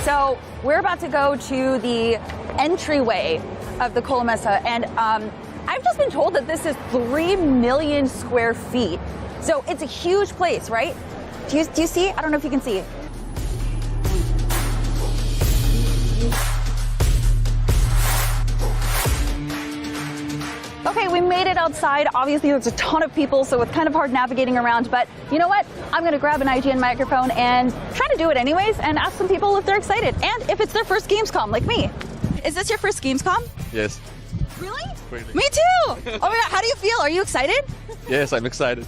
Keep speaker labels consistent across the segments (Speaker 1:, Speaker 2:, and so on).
Speaker 1: So we're about to go to the entryway of the Kolemessa, and I've just been told that this is 3 million square feet. So it's a huge place, right? Do you see? I don't know if you can see. Okay, we made it outside. Obviously, there's a ton of people, so it's kind of hard navigating around. But you know what? I'm going to grab an IGN microphone and try to do it anyways and ask some people if they're excited and if it's their first Gamescom, like me. Is this your first Gamescom?
Speaker 2: Yes.
Speaker 1: Really?
Speaker 2: Really.
Speaker 1: Me too! Oh my God, how do you feel? Are you excited?
Speaker 2: Yes, I'm excited.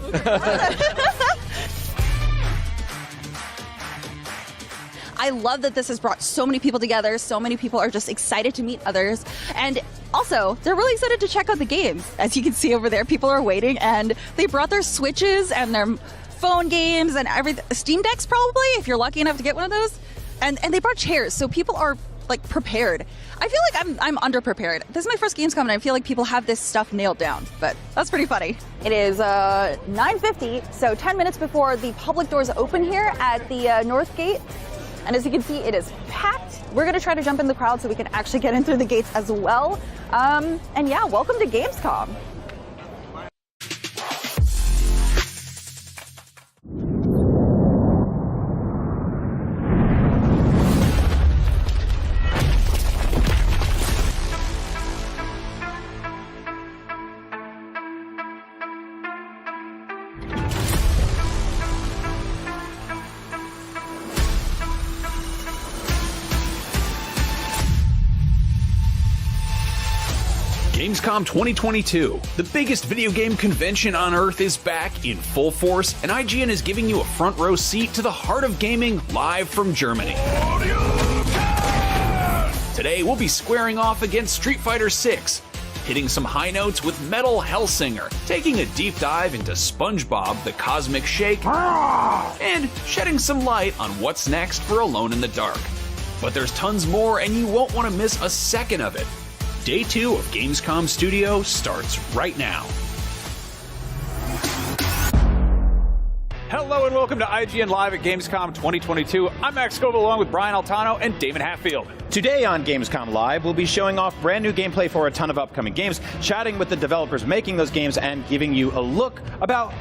Speaker 1: I love that this has brought so many people together. So many people are just excited to meet others. And also, they're really excited to check out the games. As you can see over there, people are waiting, and they brought their Switches and their phone games and everything. Steam Decks, probably, if you're lucky enough to get one of those. And they brought chairs, so people are like prepared. I feel like I'm underprepared. This is my first Gamescom, and I feel like people have this stuff nailed down, but that's pretty funny. It is 9:50, so 10 minutes before the public doors open here at the North Gate. And as you can see, it is packed. We're going to try to jump in the crowd so we can actually get in through the gates as well. And yeah, welcome to Gamescom.
Speaker 3: Gamescom 2022, the biggest video game convention on Earth, is back in full force, and IGN is giving you a front row seat to the heart of gaming live from Germany. Today, we'll be squaring off against Street Fighter 6, hitting some high notes with Metal Hellsinger, taking a deep dive into SpongeBob the Cosmic Shake, and shedding some light on what's next for Alone in the Dark. But there's tons more, and you won't want to miss a second of it. Day 2 of Gamescom Studio starts right now.
Speaker 4: Hello and welcome to IGN Live at Gamescom 2022. I'm Max Scoville along with Brian Altano and Damon Hatfield.
Speaker 5: Today on Gamescom Live, we'll be showing off brand new gameplay for a ton of upcoming games, chatting with the developers making those games, and giving you a look about,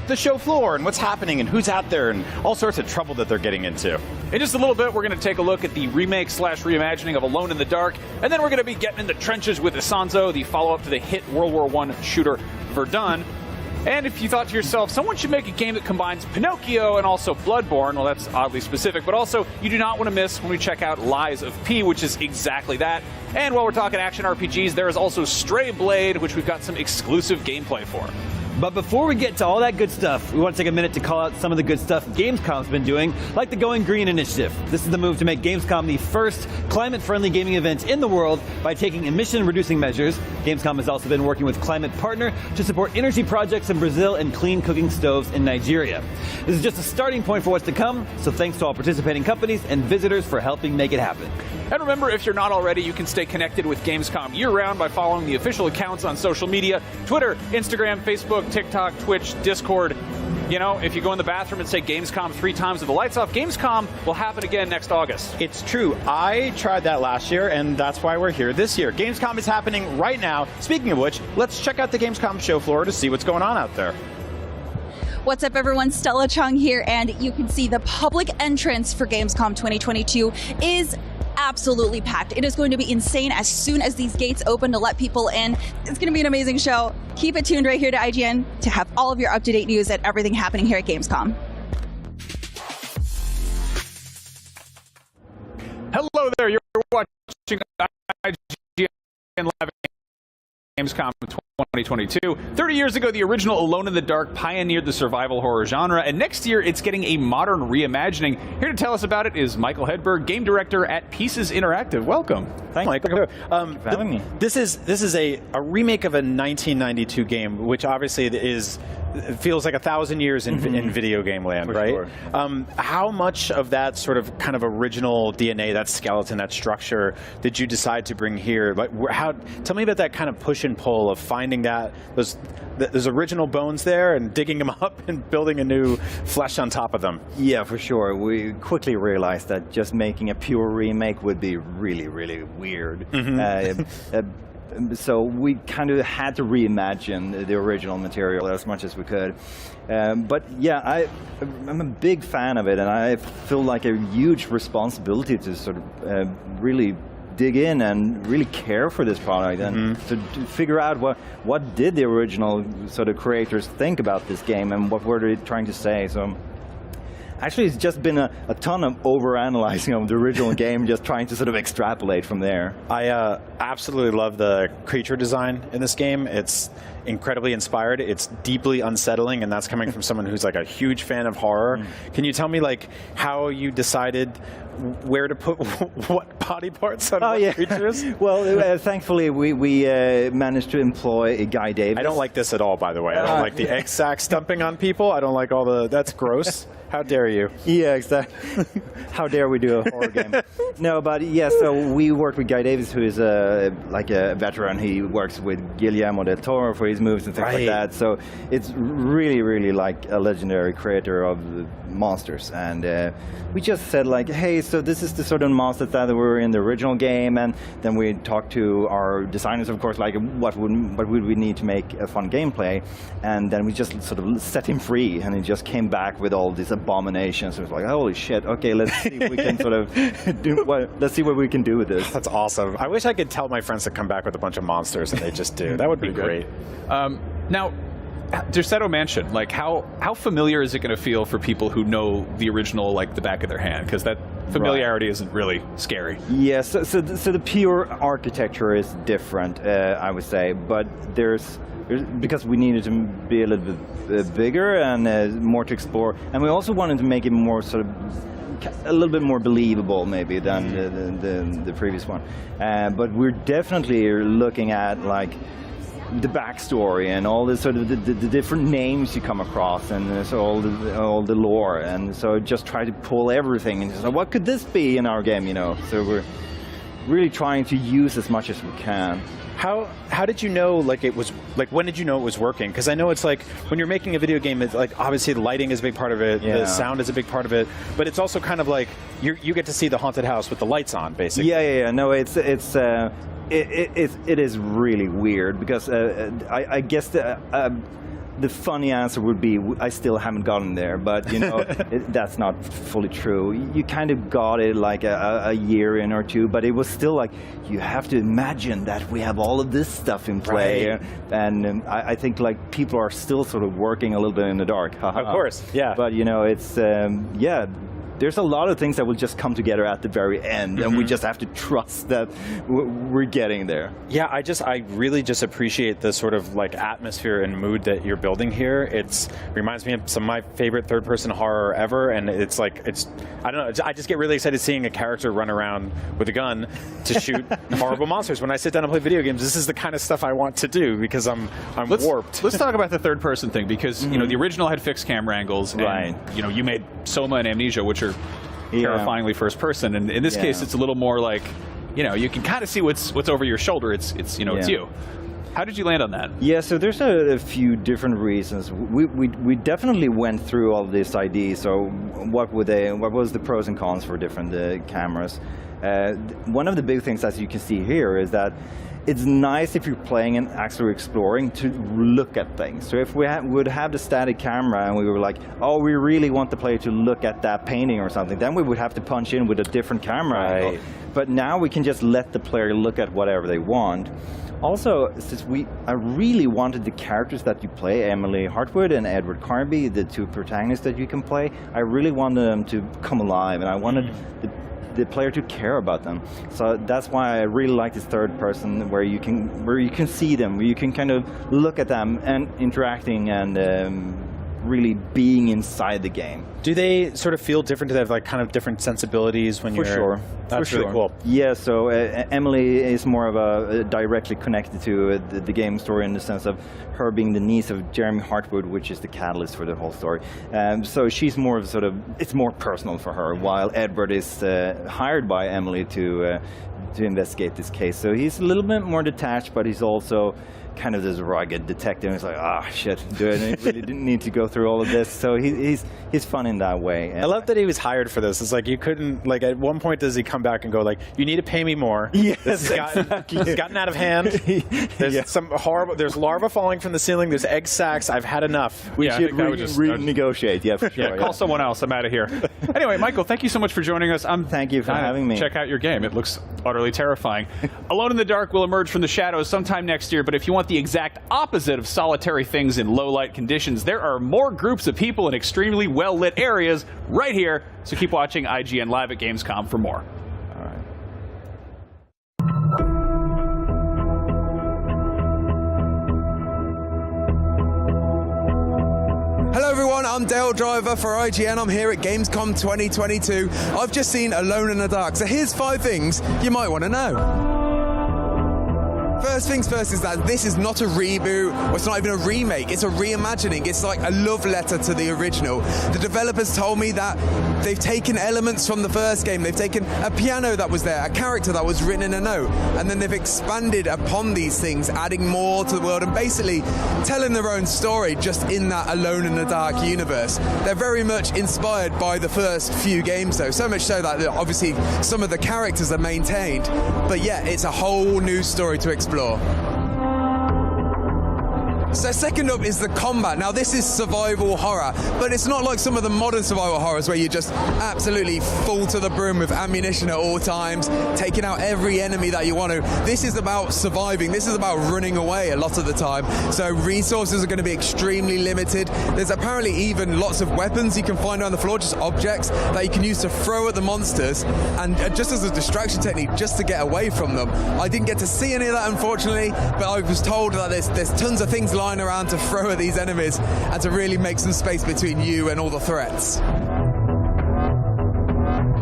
Speaker 5: the show floor and what's happening and who's out there and all sorts of trouble that they're getting into.
Speaker 4: In just a little bit, we're going to take a look at the remake/reimagining of Alone in the Dark, and then we're going to be getting in the trenches with Isanzo, the follow-up to the hit World War I shooter Verdun. And if you thought to yourself, someone should make a game that combines Pinocchio and also Bloodborne, well, that's oddly specific, but also you do not want to miss when we check out Lies of P, which is exactly that. And while we're talking action RPGs, there is also Stray Blade, which we've got some exclusive gameplay for.
Speaker 6: But before we get to all that good stuff, we want to take a minute to call out some of the good stuff Gamescom's been doing, like the Going Green initiative. This is the move to make Gamescom the first climate-friendly gaming event in the world by taking emission-reducing measures. Gamescom has also been working with Climate Partner to support energy projects in Brazil and clean cooking stoves in Nigeria. This is just a starting point for what's to come, so thanks to all participating companies and visitors for helping make it happen.
Speaker 4: And remember, if you're not already, you can stay connected with Gamescom year-round by following the official accounts on social media: Twitter, Instagram, Facebook, TikTok, Twitch, Discord. If you go in the bathroom and say Gamescom 3 times with the lights off, Gamescom will happen again next August.
Speaker 5: It's true. I tried that last year, and that's why we're here this year. Gamescom is happening right now. Speaking of which, let's check out the Gamescom show floor to see what's going on out there.
Speaker 1: What's up, everyone? Stella Chung here, and you can see the public entrance for Gamescom 2022 is absolutely packed. It is going to be insane as soon as these gates open to let people in. It's going to be an amazing show. Keep it tuned right here to IGN to have all of your up-to-date news and everything happening here at Gamescom.
Speaker 4: Hello there, you're watching IGN Live at Gamescom 2022. 30 years ago, the original Alone in the Dark pioneered the survival horror genre, and next year it's getting a modern reimagining. Here to tell us about it is Michael Hedberg, game director at Pieces Interactive. Welcome.
Speaker 5: Thanks, Michael.
Speaker 6: For having me.
Speaker 5: This is a remake of a 1992 game, which obviously is it feels like 1,000 years in video game land,
Speaker 6: For
Speaker 5: right?
Speaker 6: sure.
Speaker 5: How much of that sort of kind of original DNA, that skeleton, that structure, did you decide to bring here? Like, tell me about that kind of push and pull of finding those original bones there and digging them up and building a new flesh on top of them.
Speaker 6: Yeah, for sure. We quickly realized that just making a pure remake would be really, really weird. So we kind of had to reimagine the original material as much as we could. But yeah, I'm a big fan of it, and I feel like a huge responsibility to sort of really dig in and really care for this product and to figure out what did the original sort of creators think about this game and what were they trying to say. So actually it's just been a ton of overanalyzing of the original game, just trying to sort of extrapolate from there.
Speaker 5: I absolutely love the creature design in this game. It's incredibly inspired. It's deeply unsettling, and that's coming from someone who's like a huge fan of horror. Can you tell me like how you decided where to put what body parts on what creatures?
Speaker 6: Well, thankfully we managed to employ Guy Davis.
Speaker 5: I don't like this at all, by the way. I don't like the egg sack stumping on people. I don't like all the, that's gross. How dare you?
Speaker 6: Yeah, exactly. How dare we do a horror game? No, but yeah, so we worked with Guy Davis, who is like a veteran. He works with Guillermo del Toro for his movies and things like that. So it's really, really like a legendary creator of monsters. And we just said like, hey, so this is the sort of monsters that were in the original game. And then we talked to our designers, of course, like what would we need to make a fun gameplay? And then we just sort of set him free, and he just came back with all these abominations. It was like, holy shit, okay, let's see if we can sort of let's see what we can do with this.
Speaker 5: That's awesome. I wish I could tell my friends to come back with a bunch of monsters, and they just do. That would be great.
Speaker 4: Now, Derceto Mansion, like how familiar is it going to feel for people who know the original like the back of their hand? Because that familiarity isn't really scary.
Speaker 6: Yes, so the pure architecture is different, I would say, but there's because we needed to be a little bit bigger and more to explore, and we also wanted to make it more sort of a little bit more believable maybe than the previous one. But we're definitely looking at like the backstory and all the sort of the different names you come across, and so all the lore, and so just try to pull everything and just like, what could this be in our game, you know? So we're really trying to use as much as we can.
Speaker 5: How did you know, like, it was, like, when did you know it was working? Because I know it's like, when you're making a video game, it's like, obviously the lighting is a big part of it, the sound is a big part of it, but it's also kind of like, you get to see the haunted house with the lights on, basically.
Speaker 6: Yeah. No, it is really weird, because I guess the funny answer would be I still haven't gotten there, but you know that's not fully true. You kind of got it like a year in or two, but it was still like you have to imagine that we have all of this stuff in play, and I think like people are still sort of working a little bit in the dark.
Speaker 5: Of course, yeah.
Speaker 6: But you know, it's there's a lot of things that will just come together at the very end, and we just have to trust that we're getting there.
Speaker 5: Yeah, I really just appreciate the sort of like atmosphere and mood that you're building here. It reminds me of some of my favorite third-person horror ever, and it's like, I don't know, I just get really excited seeing a character run around with a gun to shoot horrible monsters. When I sit down and play video games, this is the kind of stuff I want to do, because I'm warped.
Speaker 4: Let's talk about the third-person thing, because you know the original had fixed camera angles, and you know you made Soma and Amnesia, which are terrifyingly first person, and in this case it's a little more like, you know, you can kind of see what's over your shoulder. It's you know, it's you. How did you land on that?
Speaker 6: Yeah, so there's a few different reasons. We definitely went through all these ideas. So what was the pros and cons for different cameras? One of the big things, as you can see here, is that it's nice if you're playing and actually exploring to look at things. So if we would have the static camera and we were like, oh, we really want the player to look at that painting or something, then we would have to punch in with a different camera angle. But now we can just let the player look at whatever they want. Also, since I really wanted the characters that you play, Emily Hartwood and Edward Carnby, the two protagonists that you can play, I really wanted them to come alive, and I wanted the player to care about them. So that's why I really like this third person, where you can see them, where you can kind of look at them and interacting and
Speaker 2: really being inside the game.
Speaker 5: Do they sort of feel different? Do they have like kind of different sensibilities when
Speaker 2: For
Speaker 5: you're?
Speaker 2: sure.
Speaker 5: That's
Speaker 2: For
Speaker 5: really
Speaker 2: sure.
Speaker 5: cool.
Speaker 2: Yeah, so Emily is more of a directly connected to the game story in the sense of her being the niece of Jeremy Hartwood, which is the catalyst for the whole story. So she's more of sort of, it's more personal for her, while Edward is hired by Emily to investigate this case. So he's a little bit more detached, but he's also kind of this rugged detective. He's like, shit, dude, I really didn't need to go through all of this. So he's fun in that way.
Speaker 5: I love that he was hired for this. It's like you couldn't, like at one point does he come back and go like, you need to pay me more.
Speaker 2: Yes,
Speaker 5: This has gotten out of hand. There's some horrible, there's larvae falling from the ceiling, there's egg sacs, I've had enough.
Speaker 2: We
Speaker 4: Yeah, I
Speaker 2: should
Speaker 4: think I would just-
Speaker 2: renegotiate, yeah, for sure.
Speaker 4: Yeah, call someone else. I'm out of here. Anyway, Michael, thank you so much for joining us.
Speaker 2: Thank you for having me.
Speaker 4: Check out your game. It looks utterly terrifying. Alone in the Dark will emerge from the shadows sometime next year, but if you want the exact opposite of solitary things in low light conditions, there are more groups of people in extremely well lit areas right here. So keep watching IGN Live at Gamescom for more.
Speaker 2: All right.
Speaker 7: Hello everyone, I'm Dale Driver for IGN. I'm here at Gamescom 2022. I've just seen Alone in the Dark, so here's 5 things you might want to know. First things first is that this is not a reboot, or it's not even a remake, it's a reimagining. It's like a love letter to the original. The developers told me that they've taken elements from the first game. They've taken a piano that was there, a character that was written in a note, and then they've expanded upon these things, adding more to the world and basically telling their own story just in that Alone in the Dark universe. They're very much inspired by the first few games though, so much so that obviously some of the characters are maintained, but yeah, it's a whole new story to explore. So second up is the combat. Now this is survival horror, but it's not like some of the modern survival horrors where you just absolutely full to the brim with ammunition at all times, taking out every enemy that you want to. This is about surviving. This is about running away a lot of the time. So resources are going to be extremely limited. There's apparently even lots of weapons you can find on the floor, just objects that you can use to throw at the monsters, and just as a distraction technique, just to get away from them. I didn't get to see any of that, unfortunately, but I was told that there's tons of things lying around to throw at these enemies and to really make some space between you and all the threats.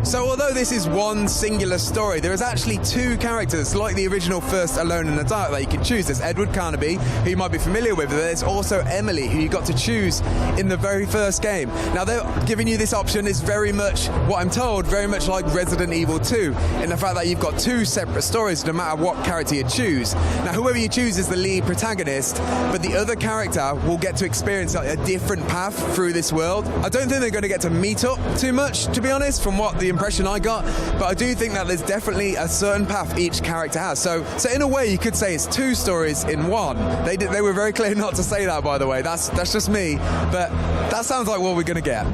Speaker 7: So although this is one singular story, there is actually 2 characters, like the original first Alone in the Dark, that you can choose. There's Edward Carnaby, who you might be familiar with, but there's also Emily, who you got to choose in the very first game. Now they're giving you this option is very much, what I'm told, very much like Resident Evil 2, in the fact that you've got 2 separate stories no matter what character you choose. Now whoever you choose is the lead protagonist, but the other character will get to experience like a different path through this world. I don't think they're going to get to meet up too much, to be honest, from what the impression I got, but I do think that there's definitely a certain path each character has. So in a way, you could say it's 2 stories in one. They were very clear not to say that, by the way. That's just me, but that sounds like what we're going to get.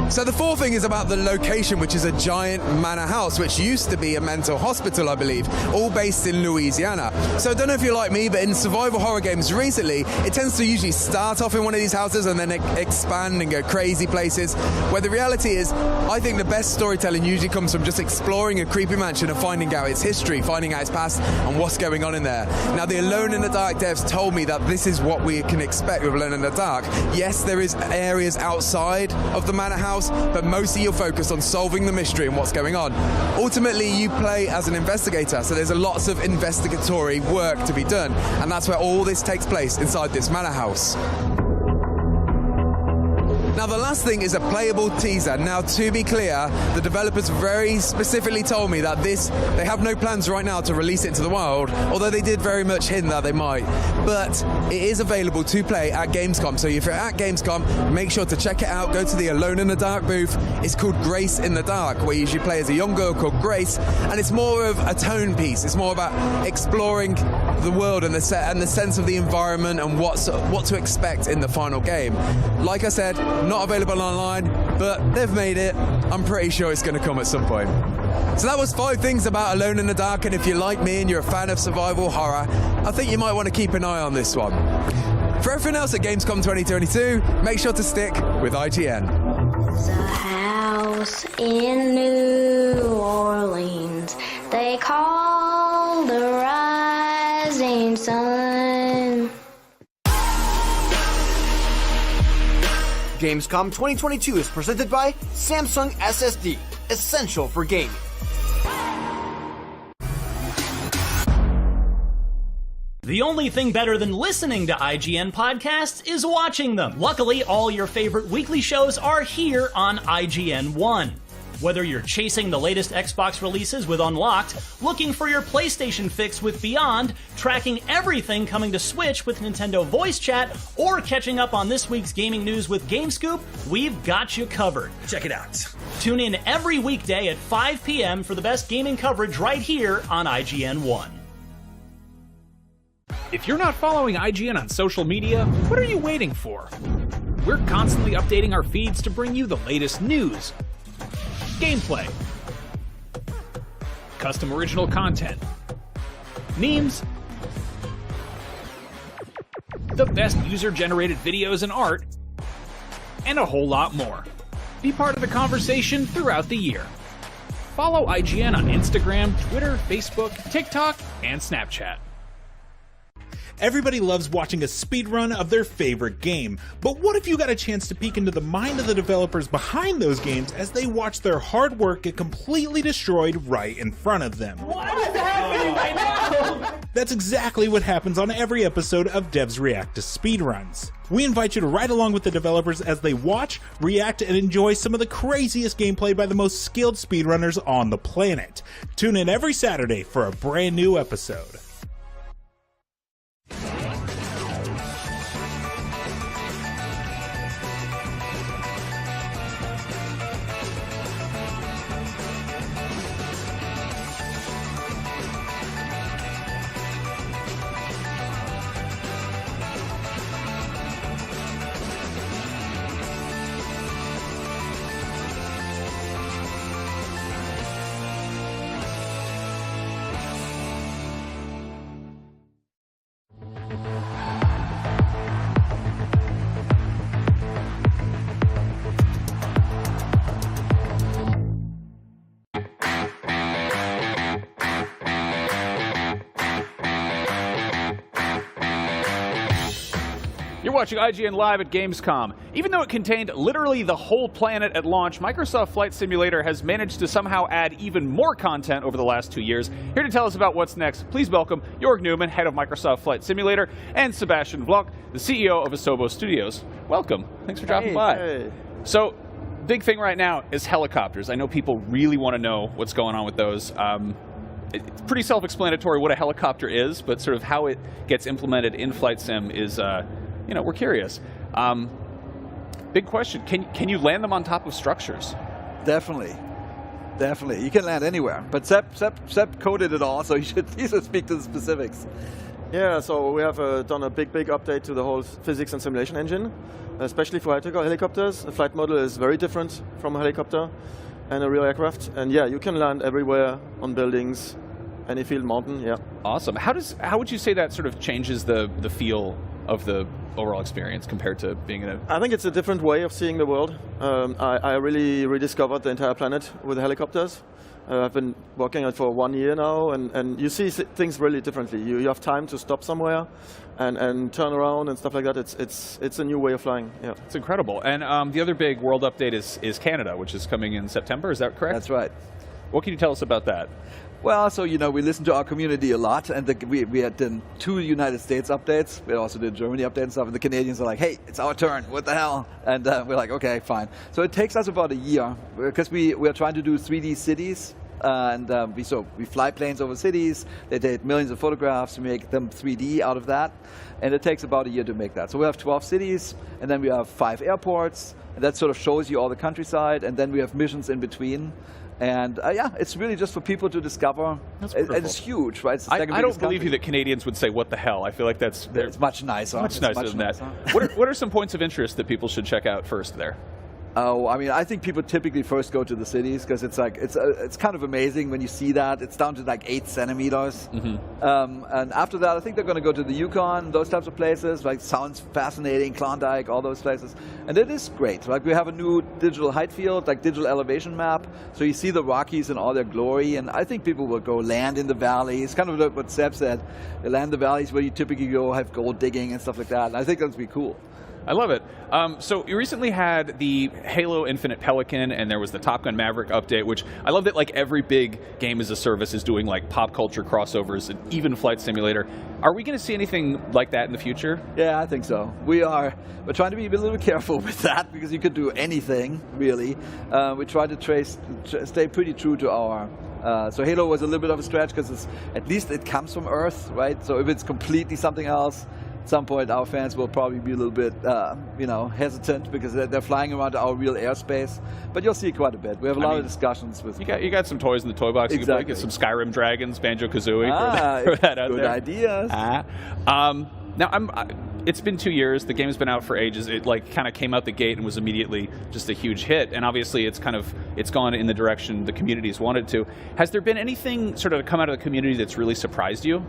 Speaker 7: So the 4th thing is about the location, which is a giant manor house, which used to be a mental hospital, I believe, all based in Louisiana. So I don't know if you're like me, but in survival horror games recently, it tends to usually start off in one of these houses and then expand and go crazy places, where the reality is, I think the best storytelling usually comes from just exploring a creepy mansion and finding out its history, finding out its past and what's going on in there. Now the Alone in the Dark devs told me that this is what we can expect with Alone in the Dark. Yes, there is areas outside of the manor house, but mostly you'll focus on solving the mystery and what's going on. Ultimately, you play as an investigator, so there's lots of investigatory work to be done, and that's where all this takes place inside this manor house. Now the last thing is a playable teaser. Now to be clear, the developers very specifically told me that they have no plans right now to release it to the wild, although they did very much hint that they might. But it is available to play at Gamescom, so if you're at Gamescom, make sure to check it out. Go to the Alone in the Dark booth. It's called Grace in the Dark, where you usually play as a young girl called Grace, and it's more of a tone piece. It's more about exploring the world and the sense of the environment and what to expect in the final game. Like I said, not available online, but they've made it. I'm pretty sure it's going to come at some point. So that was 5 things about Alone in the Dark, and if you're like me and you're a fan of survival horror, I think you might want to keep an eye on this one. For everything else at Gamescom 2022, make sure to stick with IGN.
Speaker 8: The house in New Orleans, they call the rising sun.
Speaker 9: Gamescom 2022 is presented by Samsung SSD, essential for gaming.
Speaker 10: The only thing better than listening to IGN podcasts is watching them. Luckily, all your favorite weekly shows are here on IGN One. Whether you're chasing the latest Xbox releases with Unlocked, looking for your PlayStation fix with Beyond, tracking everything coming to Switch with Nintendo Voice Chat, or catching up on this week's gaming news with GameScoop, we've got you covered. Check it out. Tune in every weekday at 5 p.m. for the best gaming coverage right here on IGN One.
Speaker 3: If you're not following IGN on social media, what are you waiting for? We're constantly updating our feeds to bring you the latest news, gameplay, custom original content, memes, the best user-generated videos and art, and a whole lot more. Be part of the conversation throughout the year. Follow IGN on Instagram, Twitter, Facebook, TikTok, and Snapchat.
Speaker 11: Everybody loves watching a speedrun of their favorite game, but what if you got a chance to peek into the mind of the developers behind those games as they watch their hard work get completely destroyed right in front of them?
Speaker 10: What is happening right now?
Speaker 11: That's exactly what happens on every episode of Devs React to Speedruns. We invite you to ride along with the developers as they watch, react, and enjoy some of the craziest gameplay by the most skilled speedrunners on the planet. Tune in every Saturday for a brand new episode.
Speaker 4: You're watching IGN Live at Gamescom. Even though it contained literally the whole planet at launch, Microsoft Flight Simulator has managed to somehow add even more content over the last 2 years. Here to tell us about what's next, please welcome Jörg Newman, head of Microsoft Flight Simulator, and Sebastian Vlock, the CEO of Asobo Studios. Welcome. Thanks for dropping by.
Speaker 12: Hey.
Speaker 4: So, big thing right now is helicopters. I know people really want to know what's going on with those. It's pretty self-explanatory what a helicopter is, but sort of how it gets implemented in Flight Sim is, we're curious. Big question, can you land them on top of structures?
Speaker 12: Definitely. You can land anywhere. But Seb coded it all, so he should speak to the specifics.
Speaker 13: Yeah, so we have done a big update to the whole physics and simulation engine, especially for helicopters. The flight model is very different from a helicopter and a real aircraft. And yeah, you can land everywhere on buildings, any field, mountain, yeah.
Speaker 4: Awesome. How would you say that sort of changes the feel of the overall experience compared to being in a...
Speaker 13: I think it's a different way of seeing the world. I really rediscovered the entire planet with the helicopters. I've been working on it for 1 year now, and you see things really differently. You have time to stop somewhere and turn around and stuff like that. It's a new way of flying. Yeah,
Speaker 4: it's incredible. And the other big world update is Canada, which is coming in September. Is that correct?
Speaker 12: That's right.
Speaker 4: What can you tell us about that?
Speaker 12: Well, so, we listen to our community a lot, and we had done 2 United States updates. We also did Germany update and stuff, and the Canadians are like, hey, it's our turn, what the hell? And we're like, okay, fine. So it takes us about a year, because we are trying to do 3D cities, and we fly planes over cities, they take millions of photographs, we make them 3D out of that, and it takes about a year to make that. So we have 12 cities, and then we have 5 airports, and that sort of shows you all the countryside, and then we have missions in between. And yeah, it's really just for people to discover.
Speaker 4: That's
Speaker 12: wonderful. It's huge, right? It's
Speaker 4: I don't believe you that Canadians would say, what the hell? I feel like it's
Speaker 12: much nicer.
Speaker 4: Much nicer than that. What are some points of interest that people should check out first there?
Speaker 12: Oh, I mean, I think people typically first go to the cities because it's like it's kind of amazing when you see that. It's down to like 8 centimeters. Mm-hmm. And after that, I think they're going to go to the Yukon, those types of places. Like, sounds fascinating, Klondike, all those places. And it is great. Like, we have a new digital height field, like digital elevation map. So you see the Rockies in all their glory. And I think people will go land in the valleys. Kind of what Seb said. They land in the valleys where you typically go have gold digging and stuff like that. And I think that's be cool.
Speaker 4: I love it. So you recently had the Halo Infinite Pelican, and there was the Top Gun Maverick update, which I love that like every big game as a service is doing like pop culture crossovers, and even Flight Simulator. Are we going to see anything like that in the future?
Speaker 12: Yeah, I think so. We're trying to be a little bit careful with that because you could do anything really. We try to stay pretty true to our. So Halo was a little bit of a stretch because at least it comes from Earth, right? So if it's completely something else, at some point our fans will probably be a little bit, hesitant because they're flying around our real airspace. But you'll see quite a bit. We have a lot of discussions with.
Speaker 4: You got some toys in the toy box.
Speaker 12: Exactly.
Speaker 4: You can get some Skyrim dragons, Banjo-Kazooie. Throw that out
Speaker 12: good
Speaker 4: there.
Speaker 12: ideas.
Speaker 4: Now it's been 2 years. The game's been out for ages. It like kind of came out the gate and was immediately just a huge hit. And obviously, it's gone in the direction the community's wanted to. Has there been anything sort of come out of the community that's really surprised you?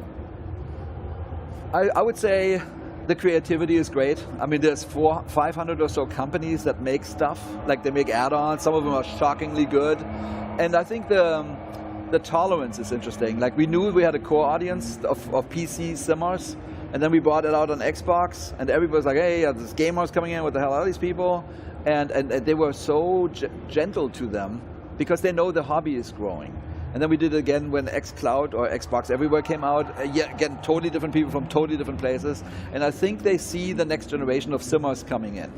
Speaker 12: I would say the creativity is great. I mean, there's 500 or so companies that make stuff. Like they make add-ons. Some of them are shockingly good. And I think the tolerance is interesting. Like we knew we had a core audience of PC simmers. And then we brought it out on Xbox, and everybody was like, hey, there's gamers coming in, what the hell are these people? And they were so gentle to them because they know the hobby is growing. And then we did it again when xCloud or Xbox Everywhere came out. Again, totally different people from totally different places. And I think they see the next generation of simmers coming in.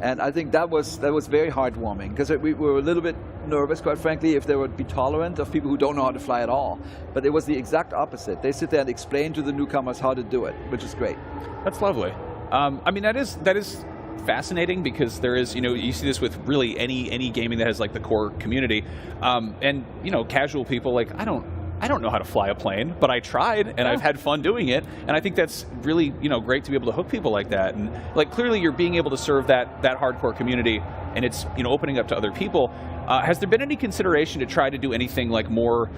Speaker 12: And I think that was very heartwarming because we were a little bit nervous, quite frankly, if they would be tolerant of people who don't know how to fly at all. But it was the exact opposite. They sit there and explain to the newcomers how to do it, which is great.
Speaker 4: That's lovely. I mean, that is fascinating because there is, you see this with really any gaming that has like the core community, and casual people like I don't know how to fly a plane, but I tried and I've had fun doing it. And I think that's really, great to be able to hook people like that. And like clearly you're being able to serve that hardcore community and it's, opening up to other people. Has there been any consideration to try to do anything like more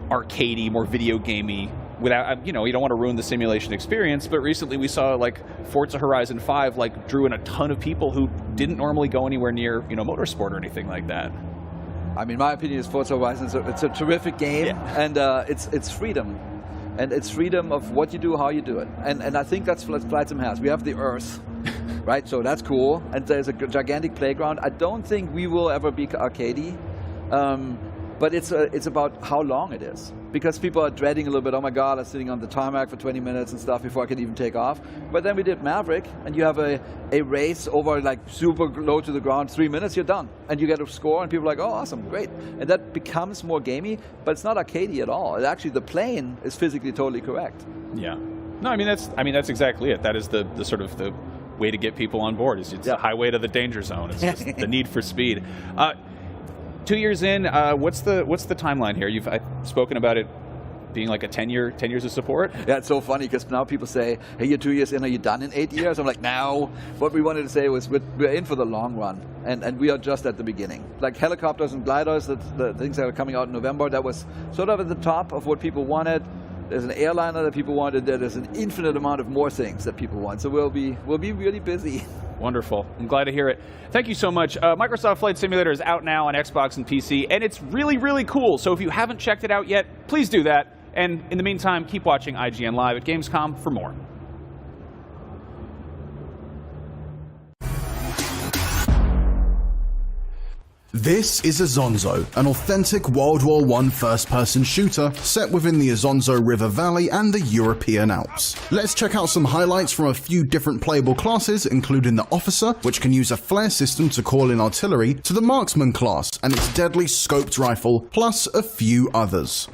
Speaker 4: arcadey, more video gamey without, you don't want to ruin the simulation experience, but recently we saw like Forza Horizon 5 like drew in a ton of people who didn't normally go anywhere near, motorsport or anything like that.
Speaker 12: I mean, my opinion is Forza Horizon it's a terrific game, and it's freedom. And it's freedom of what you do, how you do it. And I think that's what Flight Sim has. We have the Earth, right? So that's cool. And there's a gigantic playground. I don't think we will ever be arcadey, but it's about how long it is. Because people are dreading a little bit, oh my God, I'm sitting on the tarmac for 20 minutes and stuff before I can even take off. But then we did Maverick, and you have a race over like super low to the ground, 3 minutes, you're done. And you get a score, and people are like, oh, awesome, great. And that becomes more gamey, but it's not arcadey at all. Actually, the plane is physically totally correct.
Speaker 4: Yeah. No, I mean that's exactly it. That is the sort of the way to get people on board. It's the highway to the danger zone. It's just the need for speed. 2 years in, what's the timeline here? You've spoken about it being like a 10 years of support.
Speaker 12: Yeah, it's so funny because now people say, hey, you're 2 years in, are you done in 8 years? I'm like, no. What we wanted to say was we're in for the long run, and we are just at the beginning. Like helicopters and gliders, the things that are coming out in November, that was sort of at the top of what people wanted. There's an airliner that people wanted. There's an infinite amount of more things that people want. So we'll be really busy.
Speaker 4: Wonderful. I'm glad to hear it. Thank you so much. Microsoft Flight Simulator is out now on Xbox and PC, and it's really, really cool. So if you haven't checked it out yet, please do that. And in the meantime, keep watching IGN Live at Gamescom for more.
Speaker 14: This is Azonzo, an authentic World War I first-person shooter set within the Azonzo River Valley and the European Alps. Let's check out some highlights from a few different playable classes, including the Officer, which can use a flare system to call in artillery, to the Marksman class and its deadly scoped rifle, plus a few others.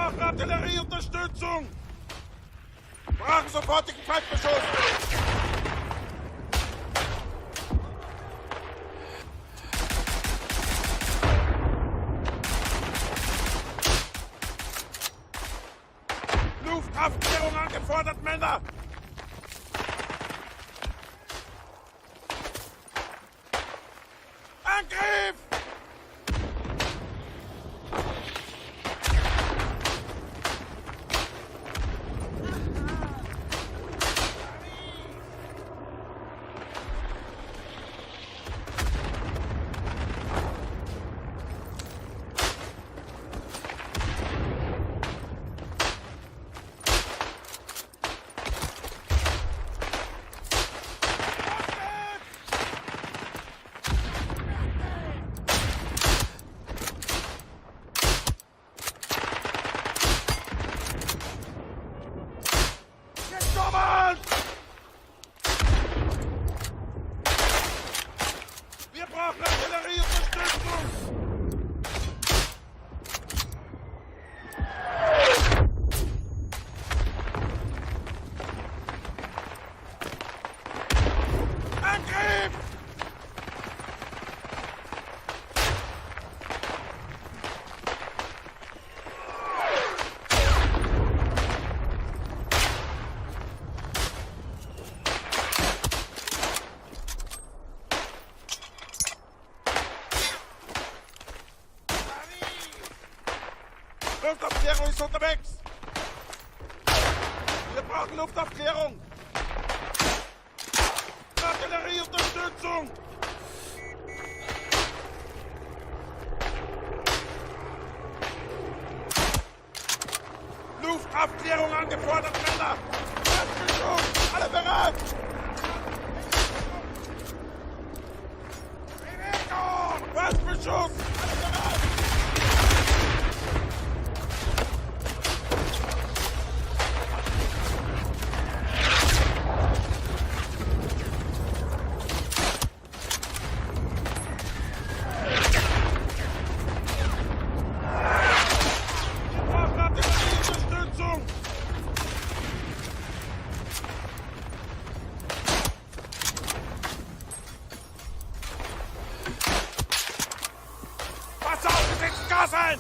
Speaker 15: brauchen Artillerieunterstützung! Brauchen sofortigen Feindbeschuss! Luftaufklärung angefordert, Männer! Angriff! Wir brauchen Artillerieunterstützung! Angriff! Luftaufklärung ist unterwegs! Wir brauchen Luftaufklärung! Artillerieunterstützung! Luftaufklärung angefordert, Männer! Erstbeschuss! Alle bereit! Bewegung! Erstbeschuss! Alle bereit! Pass auf, wir setzen Gas ein!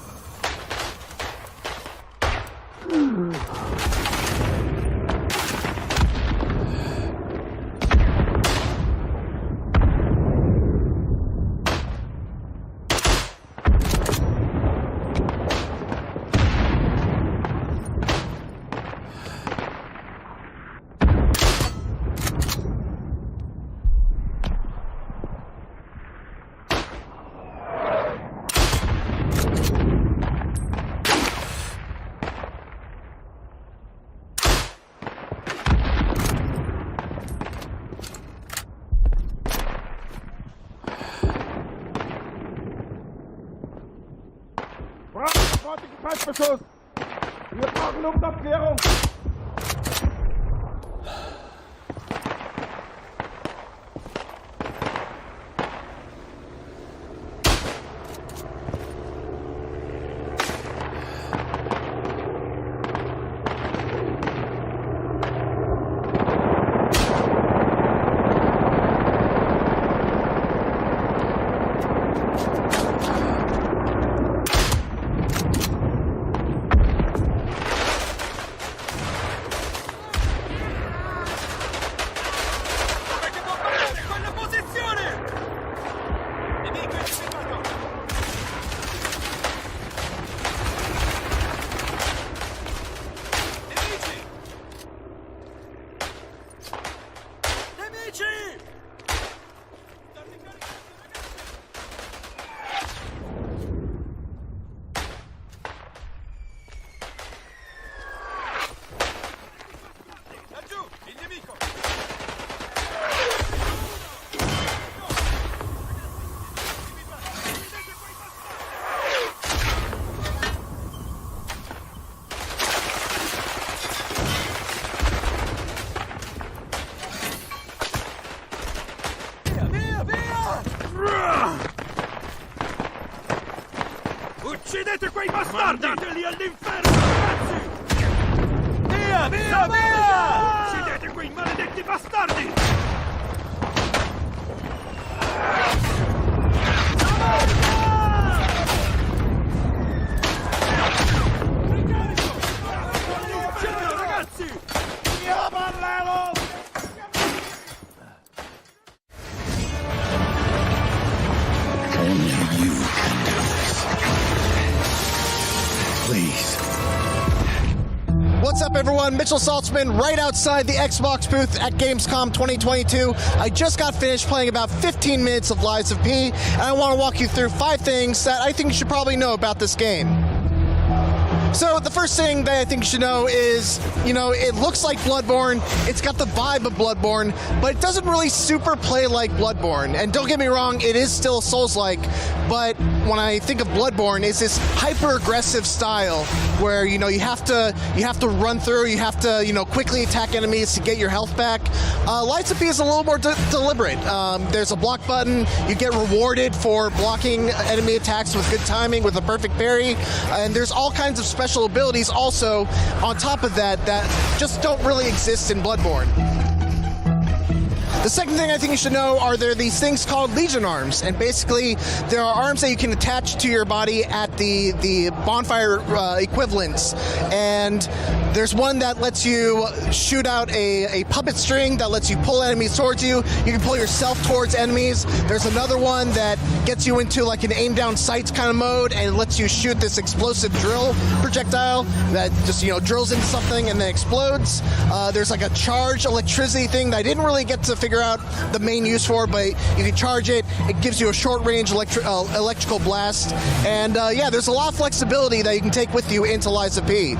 Speaker 15: Sofortigen Feindbeschuss! Wir brauchen Luftaufklärung! Uccidete quei bastardi! Mandateli all'inferno! Via! Via! Via! Siete quei maledetti bastardi! Ragazzi! Via Parlero!
Speaker 16: Only you can do this. Please.
Speaker 17: What's up, everyone? Mitchell Saltzman right outside the Xbox booth at Gamescom 2022. I just got finished playing about 15 minutes of Lies of P, and I want to walk you through 5 things that I think you should probably know about this game. So the first thing that I think you should know is, it looks like Bloodborne, it's got the vibe of Bloodborne, but it doesn't really super play like Bloodborne. And don't get me wrong, it is still Souls-like, but when I think of Bloodborne, it's this hyper-aggressive style where, you have to run through, you have to, quickly attack enemies to get your health back. Lies of P is a little more deliberate. There's a block button, you get rewarded for blocking enemy attacks with good timing, with a perfect parry, and there's all kinds of special abilities also on top of that just don't really exist in Bloodborne. The second thing I think you should know are there these things called Legion arms, and basically there are arms that you can attach to your body at the bonfire equivalents, and there's one that lets you shoot out a puppet string that lets you pull enemies towards you. You can pull yourself towards enemies. There's another one that gets you into like an aim down sights kind of mode and lets you shoot this explosive drill projectile that just drills into something and then explodes. There's like a charge electricity thing that I didn't really get to figure out the main use for, but you can charge it. It gives you a short-range electrical blast, and there's a lot of flexibility that you can take with you into Lies of P.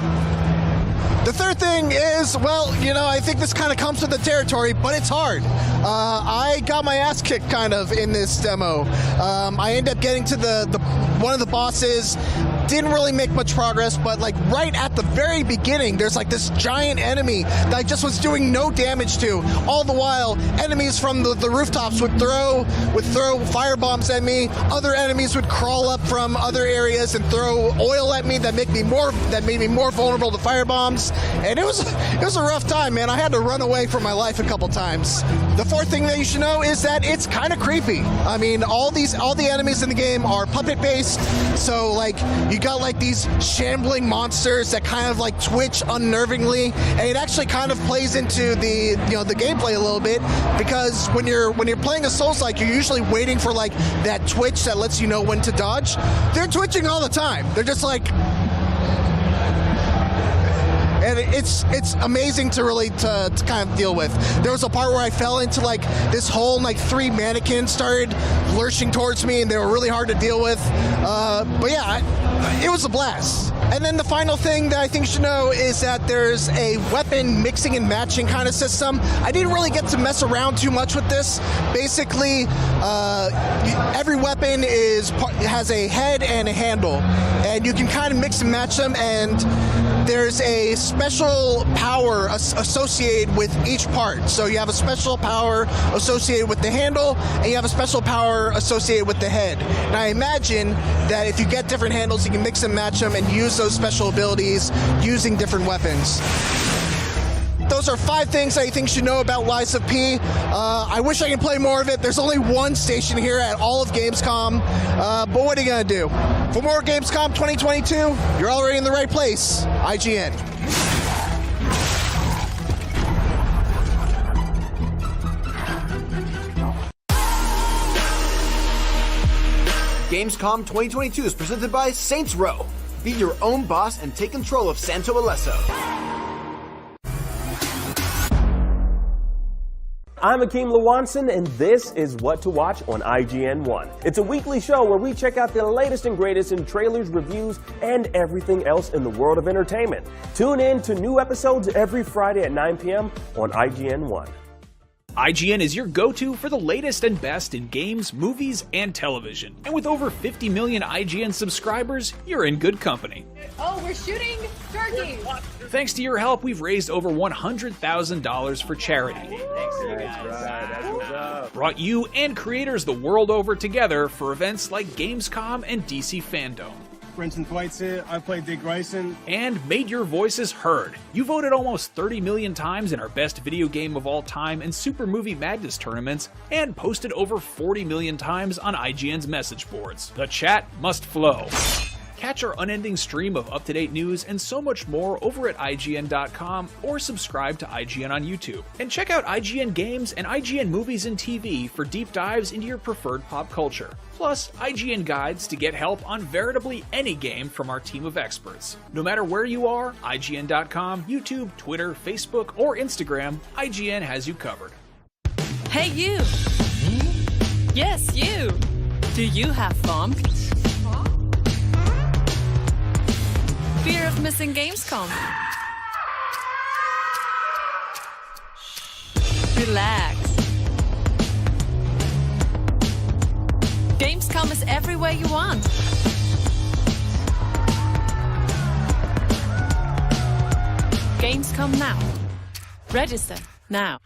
Speaker 17: The third thing is, I think this kind of comes with the territory, but it's hard. I got my ass kicked kind of in this demo. I ended up getting to one of the bosses. Didn't really make much progress, but like right at the very beginning, there's like this giant enemy that I just was doing no damage to. All the while, enemies from the rooftops would throw fire bombs at me. Other enemies would crawl up from other areas and throw oil at me that made me more vulnerable to fire bombs. And it was a rough time, man. I had to run away from my life a couple times. The fourth thing that you should know is that it's kind of creepy. I mean, all the enemies in the game are puppet based, so like you got like these shambling monsters that kind of like twitch unnervingly, and it actually kind of plays into the gameplay a little bit, because when you're playing a Souls-like, you're usually waiting for like that twitch that lets you know when to dodge. They're twitching all the time. They're just like, and it's amazing to really to kind of deal with. There was a part where I fell into like this hole, and like 3 mannequins started lurching towards me, and they were really hard to deal with. But yeah, it was a blast. And then the final thing that I think you should know is that there's a weapon mixing and matching kind of system. I didn't really get to mess around too much with this. Basically, every weapon has a head and a handle, and you can kind of mix and match them, and there's a special power associated with each part. So you have a special power associated with the handle, and you have a special power associated with the head. And I imagine that if you get different handles, you can mix and match them and use those special abilities using different weapons. Those are 5 things I think you should know about Lies of P. I wish I could play more of it. There's only one station here at all of Gamescom, but what are you going to do? For more Gamescom 2022, you're already in the right place. IGN.
Speaker 9: Gamescom 2022 is presented by Saints Row. Be your own boss and take control of Santo Alesso.
Speaker 18: I'm Akeem Lawanson, and this is What to Watch on IGN1. It's a weekly show where we check out the latest and greatest in trailers, reviews, and everything else in the world of entertainment. Tune in to new episodes every Friday at 9 p.m. on IGN1.
Speaker 3: IGN is your go-to for the latest and best in games, movies, and television. And with over 50 million IGN subscribers, you're in good company.
Speaker 19: Oh, we're shooting turkeys!
Speaker 3: Thanks to your help, we've raised over $100,000 for charity. Brought you and creators the world over together for events like Gamescom and DC Fandom.
Speaker 20: Brenton Thwaites. I play Dick Grayson.
Speaker 3: And made your voices heard. You voted almost 30 million times in our best video game of all time and Super Movie Madness tournaments, and posted over 40 million times on IGN's message boards. The chat must flow. Catch our unending stream of up-to-date news and so much more over at IGN.com or subscribe to IGN on YouTube. And check out IGN Games and IGN Movies and TV for deep dives into your preferred pop culture. Plus, IGN guides to get help on veritably any game from our team of experts. No matter where you are, IGN.com, YouTube, Twitter, Facebook, or Instagram, IGN has you covered.
Speaker 21: Hey you! Yes, you! Do you have fun? Fear of missing Gamescom? Relax. Gamescom is everywhere you want. Gamescom now. Register now.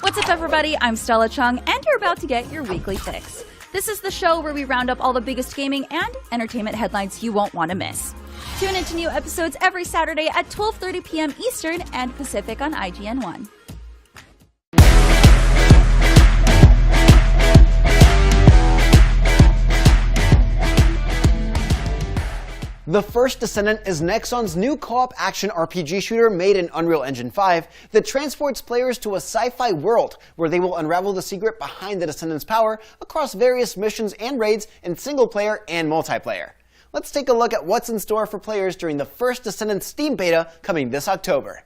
Speaker 1: What's up, everybody? I'm Stella Chung, and you're about to get your weekly fix. This is the show where we round up all the biggest gaming and entertainment headlines you won't want to miss. Tune into new episodes every Saturday at 12:30 p.m. Eastern and Pacific on IGN 1.
Speaker 22: The First Descendant is Nexon's new co-op action RPG shooter made in Unreal Engine 5 that transports players to a sci-fi world where they will unravel the secret behind the Descendant's power across various missions and raids in single-player and multiplayer. Let's take a look at what's in store for players during the First Descendant Steam Beta coming this October.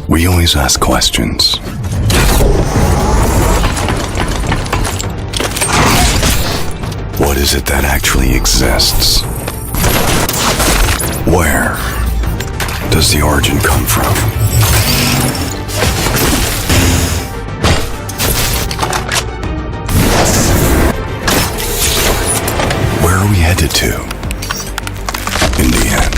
Speaker 16: We always ask questions. What is it that actually exists? Where does the origin come from? Where are we headed to in the end?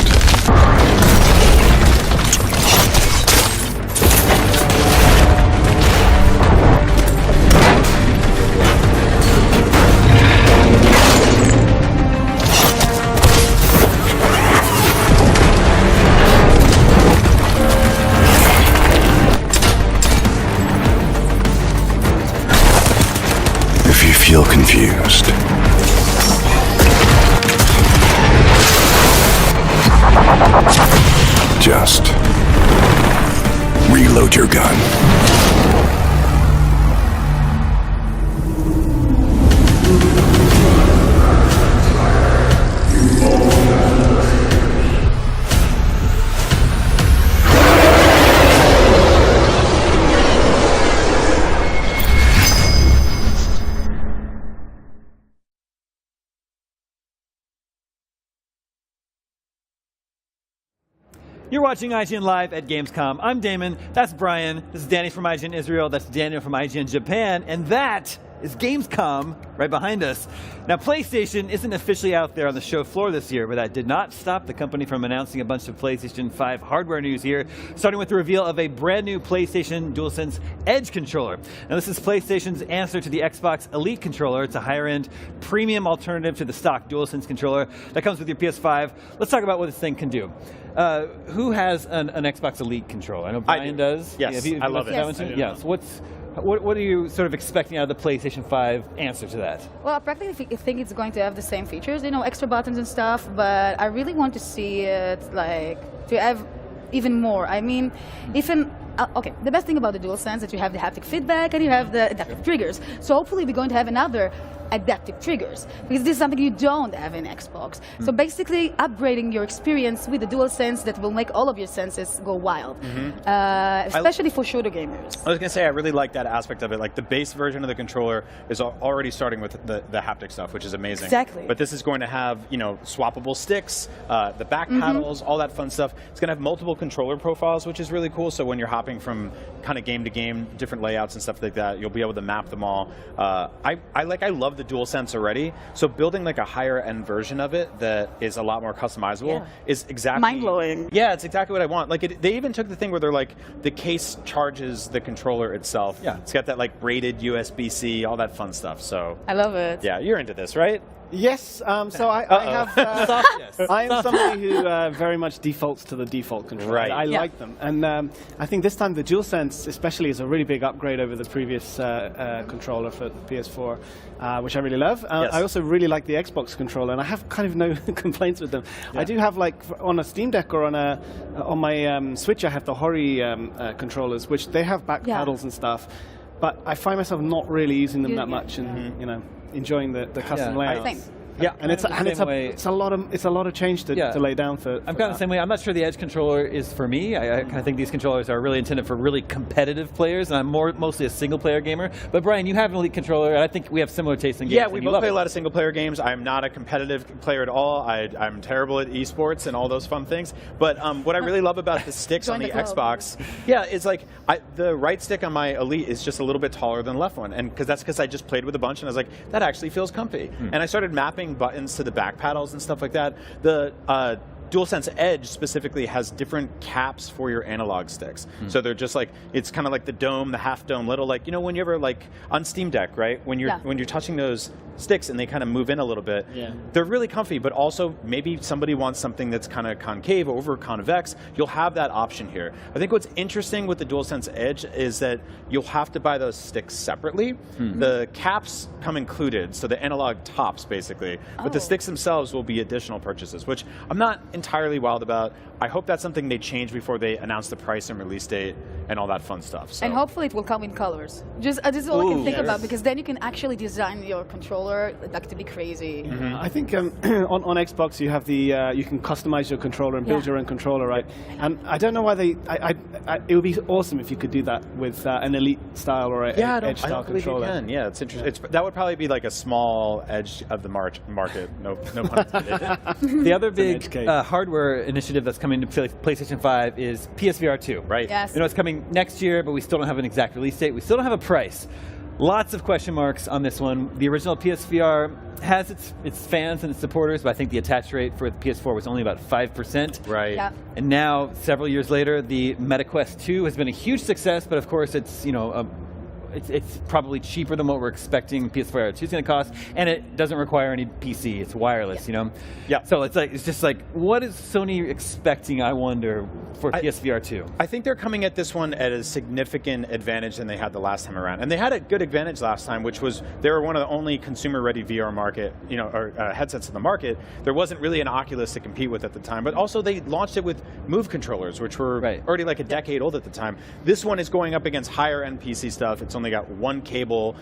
Speaker 16: Feel confused. Just reload your gun.
Speaker 6: You're watching IGN Live at Gamescom. I'm Damon, that's Brian, this is Danny from IGN Israel, that's Daniel from IGN Japan, and that is Gamescom right behind us. Now, PlayStation isn't officially out there on the show floor this year, but that did not stop the company from announcing a bunch of PlayStation 5 hardware news here, starting with the reveal of a brand new PlayStation DualSense Edge controller. Now, this is PlayStation's answer to the Xbox Elite controller. It's a higher-end, premium alternative to the stock DualSense controller that comes with your PS5. Let's talk about what this thing can do. Who has an Xbox Elite controller? I know Brian does.
Speaker 5: Yes,
Speaker 6: have you
Speaker 5: I love it.
Speaker 6: Yes. What are you sort of expecting out of the PlayStation 5 answer to that?
Speaker 23: Well, I practically think it's going to have the same features, you know, extra buttons and stuff, but I really want to see it, like, to have even more. I mean, even, okay, the best thing about the DualSense is that you have the haptic feedback and you have the adaptive triggers. So hopefully we're going to have another adaptive triggers, because this is something you don't have in Xbox. So basically upgrading your experience with the DualSense that will make all of your senses go wild, especially for shooter gamers.
Speaker 5: I was going to say, I really like that aspect of it. Like, the base version of the controller is already starting with the haptic stuff, which is amazing.
Speaker 23: Exactly.
Speaker 5: But this is going to have, you know, swappable sticks, the back paddles, all that fun stuff. It's going to have multiple controller profiles, which is really cool. So when you're hopping from kind of game to game, different layouts and stuff like that, you'll be able to map them all. I love the DualSense already. So building like a higher end version of it that is a lot more customizable is exactly
Speaker 1: mind-blowing.
Speaker 5: Yeah, it's exactly what I want. Like they even took the thing where they're like the case charges the controller itself. Yeah, it's got that like rated USB-C, all that fun stuff. So
Speaker 23: I love it.
Speaker 5: Yeah, you're into this, right?
Speaker 20: Yes, so I have. I am somebody who very much defaults to the default controller.
Speaker 5: Right.
Speaker 20: I like them, and I think this time the DualSense, especially, is a really big upgrade over the previous controller for the PS4, which I really love. I also really like the Xbox controller, and I have kind of no complaints with them. I do have like on a Steam Deck or on my Switch, I have the Hori controllers, which they have back paddles and stuff, but I find myself not really using them that much, and you know, enjoying the custom layouts.
Speaker 6: Yeah,
Speaker 20: and it's a lot of change to lay down for.
Speaker 6: I'm kind of the same way. I'm not sure the Edge controller is for me. I kind of think these controllers are really intended for really competitive players, and I'm mostly a single player gamer. But Brian, you have an Elite controller, and I think we have similar tastes in games.
Speaker 5: Yeah, we both play a lot of single player games. I'm not a competitive player at all. I'm terrible at esports and all those fun things. But what I really love about the sticks on the Xbox, is like the right stick on my Elite is just a little bit taller than the left one, and that's because I just played with a bunch, and I was like, that actually feels comfy. And I started mapping buttons to the back paddles and stuff like that. The DualSense Edge specifically has different caps for your analog sticks. So they're just like, it's kind of like the dome, the half dome, little like, you know, when you ever like on Steam Deck, right? When you're touching those sticks and they kind of move in a little bit, they're really comfy, but also maybe somebody wants something that's kind of concave over convex, you'll have that option here. I think what's interesting with the DualSense Edge is that you'll have to buy those sticks separately. The caps come included, so the analog tops basically, but the sticks themselves will be additional purchases, which I'm not entirely wild about. I hope that's something they change before they announce the price and release date and all that fun stuff. So.
Speaker 23: And hopefully it will come in colors. This is all I can think about, because then you can actually design your controller like to be crazy.
Speaker 20: I think on Xbox you have the you can customize your controller and build your own controller, right? And I don't know why they. It would be awesome if you could do that with an Elite style or an Edge style controller.
Speaker 5: You can. Yeah, it's interesting. That would probably be like a small edge of the market. No pun intended.
Speaker 6: The other big hardware initiative that's coming to PlayStation 5 is PSVR 2, right?
Speaker 23: Yes.
Speaker 6: You know, it's coming next year, but we still don't have an exact release date. We still don't have a price. Lots of question marks on this one. The original PSVR has its fans and its supporters, but I think the attach rate for the PS4 was only about 5%.
Speaker 5: Right.
Speaker 23: Yeah.
Speaker 6: And now, several years later, the MetaQuest 2 has been a huge success, but of course it's, you know, it's probably cheaper than what we're expecting PSVR 2 is going to cost, and it doesn't require any PC. It's wireless, you know.
Speaker 5: Yeah.
Speaker 6: So it's just like, what is Sony expecting? I wonder for PSVR 2.
Speaker 5: I think they're coming at this one at a significant advantage than they had the last time around, and they had a good advantage last time, which was they were one of the only consumer-ready VR market, you know, or headsets in the market. There wasn't really an Oculus to compete with at the time, but also they launched it with Move controllers, which were already like a decade old at the time. This one is going up against higher-end PC stuff. It's only got one cable.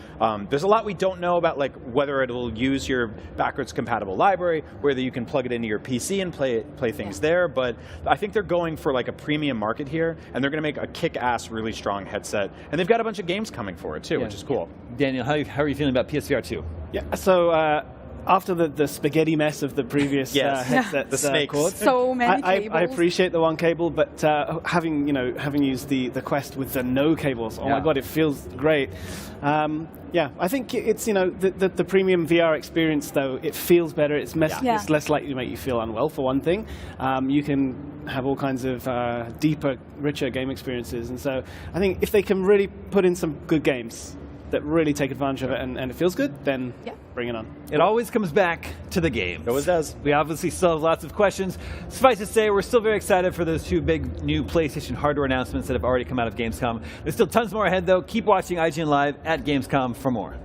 Speaker 5: There's a lot we don't know about, like whether it will use your backwards compatible library, whether you can plug it into your PC and play things there. But I think they're going for like a premium market here, and they're going to make a kick-ass, really strong headset. And they've got a bunch of games coming for it too, which is cool.
Speaker 6: Daniel, how are you feeling about PSVR 2?
Speaker 20: Yeah. So. After the spaghetti mess of the previous headsets,
Speaker 5: the snakes.
Speaker 20: cords,
Speaker 23: so many cables.
Speaker 20: I appreciate the one cable, but having used the Quest with the no cables, oh my god, it feels great. I think it's the premium VR experience though. It feels better. It's less likely to make you feel unwell for one thing. You can have all kinds of deeper, richer game experiences, and so I think if they can really put in some good games that really take advantage of it and it feels good, then bring it on.
Speaker 6: It always comes back to the game.
Speaker 5: It always does.
Speaker 6: We obviously still have lots of questions. Suffice to say, we're still very excited for those two big new PlayStation hardware announcements that have already come out of Gamescom. There's still tons more ahead, though. Keep watching IGN Live at Gamescom for more.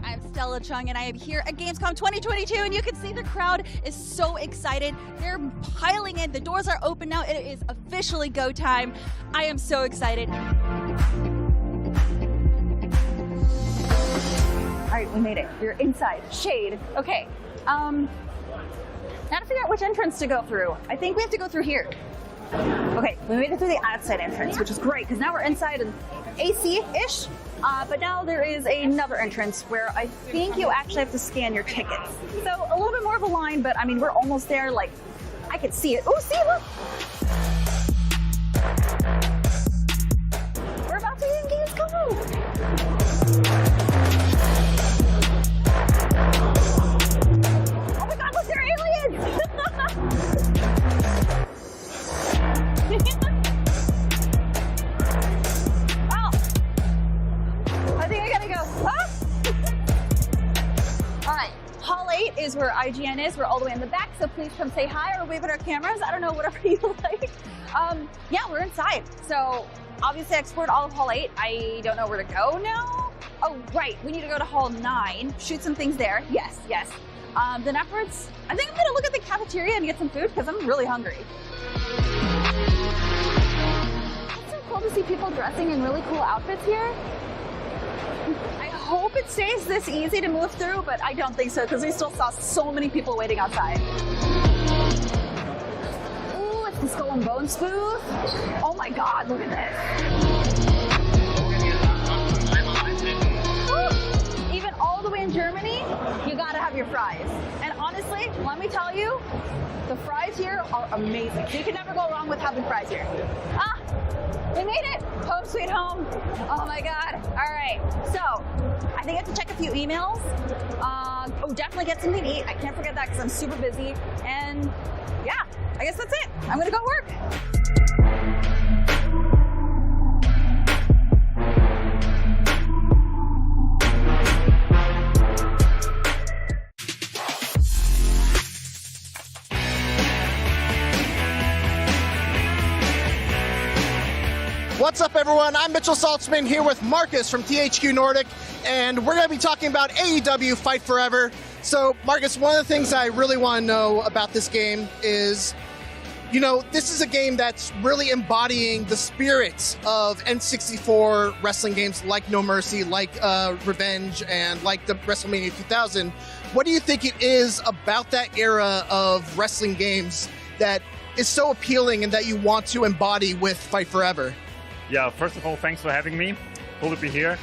Speaker 1: I'm Stella Chung, and I am here at Gamescom 2022, and you can see the crowd is so excited. They're piling in. The doors are open now. It is officially go time. I am so excited. All right, we made it. You're inside. Shade. Okay. Now to figure out which entrance to go through. I think we have to go through here. Okay, we made it through the outside entrance, which is great, because now we're inside an AC-ish. But now there is another entrance where I think you actually have to scan your tickets. So a little bit more of a line, but I mean, we're almost there. Like, I can see it. Oh, see, look! All right, Hall 8 is where IGN is. We're all the way in the back, so please come say hi or wave at our cameras. I don't know, whatever you like. Yeah, we're inside. So obviously I explored all of Hall 8. I don't know where to go now. Oh, right, we need to go to Hall 9, shoot some things there. Yes. Then afterwards, I think I'm gonna look at the cafeteria and get some food because I'm really hungry. It's so cool to see people dressing in really cool outfits here. I hope it stays this easy to move through, but I don't think so because we still saw so many people waiting outside. Ooh, it's the Skull and Bones booth. Oh my God, look at this. Woo! Even all the way in Germany, you gotta have your fries. And honestly, let me tell you, the fries here are amazing. You can never go wrong with having fries here. We made it! Home sweet home. Oh my God. All right. So, I think I have to check a few emails. Definitely get something to eat. I can't forget that because I'm super busy. And yeah, I guess that's it. I'm gonna go work.
Speaker 17: What's up, everyone? I'm Mitchell Saltzman here with Marcus from THQ Nordic, and we're going to be talking about AEW Fight Forever. So, Marcus, one of the things I really want to know about this game is, you know, this is a game that's really embodying the spirits of N64 wrestling games like No Mercy, like Revenge, and like the WrestleMania 2000. What do you think it is about that era of wrestling games that is so appealing and that you want to embody with Fight Forever?
Speaker 2: Yeah, first of all, thanks for having me. Cool to be here.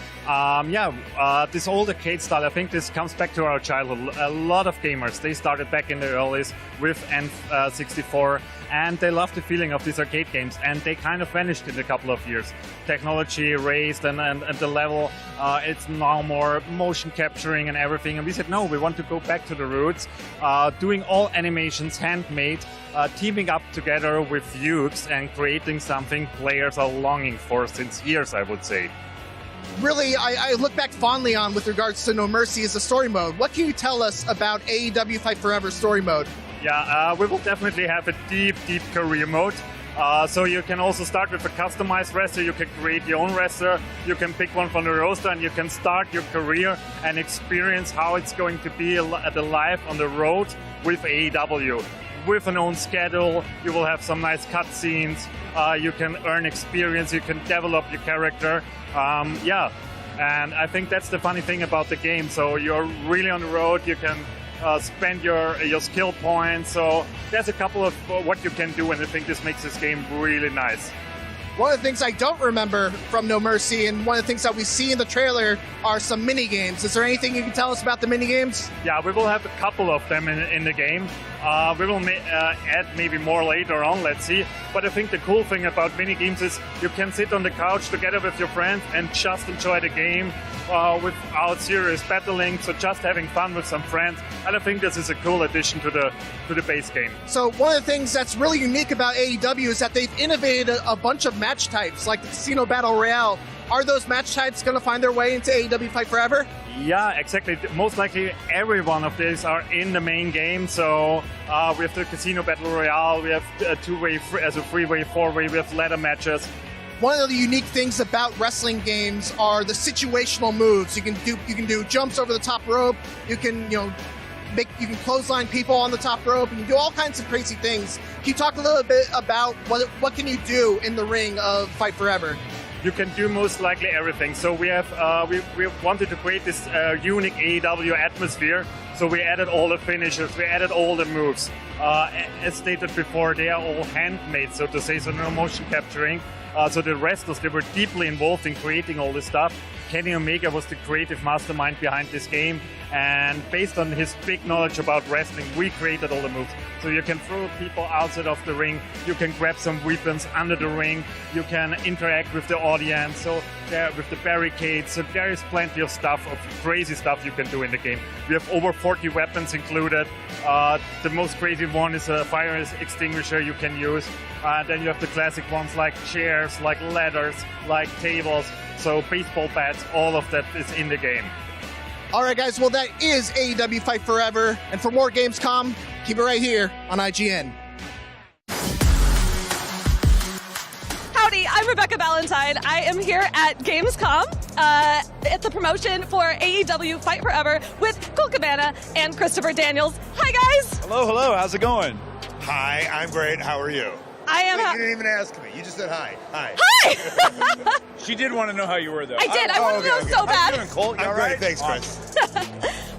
Speaker 2: This old arcade style, I think this comes back to our childhood. A lot of gamers, they started back in the earlies with N64, and they love the feeling of these arcade games, and they kind of vanished in a couple of years. Technology raised, and the level, it's now more motion capturing and everything, and we said, no, we want to go back to the roots, doing all animations handmade, teaming up together with youths and creating something players are longing for since years, I would say.
Speaker 17: Really, I look back fondly on with regards to No Mercy as a story mode. What can you tell us about AEW Fight Forever story mode?
Speaker 2: Yeah, we will definitely have a deep career mode. So you can also start with a customized wrestler, you can create your own wrestler, you can pick one from the roster, and you can start your career and experience how it's going to be the life on the road with AEW. With an own schedule, you will have some nice cutscenes, you can earn experience, you can develop your character. And I think that's the funny thing about the game. So you're really on the road, you can spend your skill points. So there's a couple of what you can do, and I think this makes this game really nice.
Speaker 17: One of the things I don't remember from No Mercy, and one of the things that we see in the trailer, are some mini games. Is there anything you can tell us about the mini games?
Speaker 2: Yeah, we will have a couple of them in the game. We will add maybe more later on, let's see. But I think the cool thing about mini games is you can sit on the couch together with your friends and just enjoy the game without serious battling, so just having fun with some friends. And I think this is a cool addition to the base game.
Speaker 17: So one of the things that's really unique about AEW is that they've innovated a bunch of match types, like the Casino Battle Royale. Are those match types going to find their way into AEW Fight Forever?
Speaker 2: Yeah, exactly. Most likely every one of these are in the main game. So we have the Casino Battle Royale, we have a two-way, as a three-way, four-way, we have ladder matches.
Speaker 17: One of the unique things about wrestling games are the situational moves. You can do jumps over the top rope. You can clothesline people on the top rope. You can do all kinds of crazy things. Can you talk a little bit about what can you do in the ring of Fight Forever?
Speaker 2: You can do most likely everything. So we have we wanted to create this unique AEW atmosphere. So we added all the finishers, we added all the moves. As stated before, they are all handmade, so to say, so no motion capturing. So the wrestlers, they were deeply involved in creating all this stuff. Kenny Omega was the creative mastermind behind this game, and based on his big knowledge about wrestling, we created all the moves. So you can throw people outside of the ring, you can grab some weapons under the ring, you can interact with the audience, so there with the barricades, so there is plenty of stuff, of crazy stuff you can do in the game. We have over 40 weapons included. The most crazy one is a fire extinguisher you can use. Then you have the classic ones like chairs, like ladders, like tables, so baseball bats, all of that is in the game.
Speaker 17: All right, guys. Well, that is AEW Fight Forever. And for more Gamescom, keep it right here on IGN.
Speaker 7: Howdy, I'm Rebecca Valentine. I am here at Gamescom. It's a promotion for AEW Fight Forever with Cole Cabana and Christopher Daniels. Hi, guys.
Speaker 8: Hello. How's it going?
Speaker 15: Hi, I'm great. How are you?
Speaker 7: I am.
Speaker 15: Wait, you didn't even ask me. You just said hi. Hi.
Speaker 7: Hi.
Speaker 8: She did want to know how you were, though.
Speaker 7: I did. I wanted to know so bad.
Speaker 8: How you doing, Colt? You
Speaker 15: I'm
Speaker 8: all
Speaker 15: great.
Speaker 8: right?
Speaker 15: Thanks, Chris.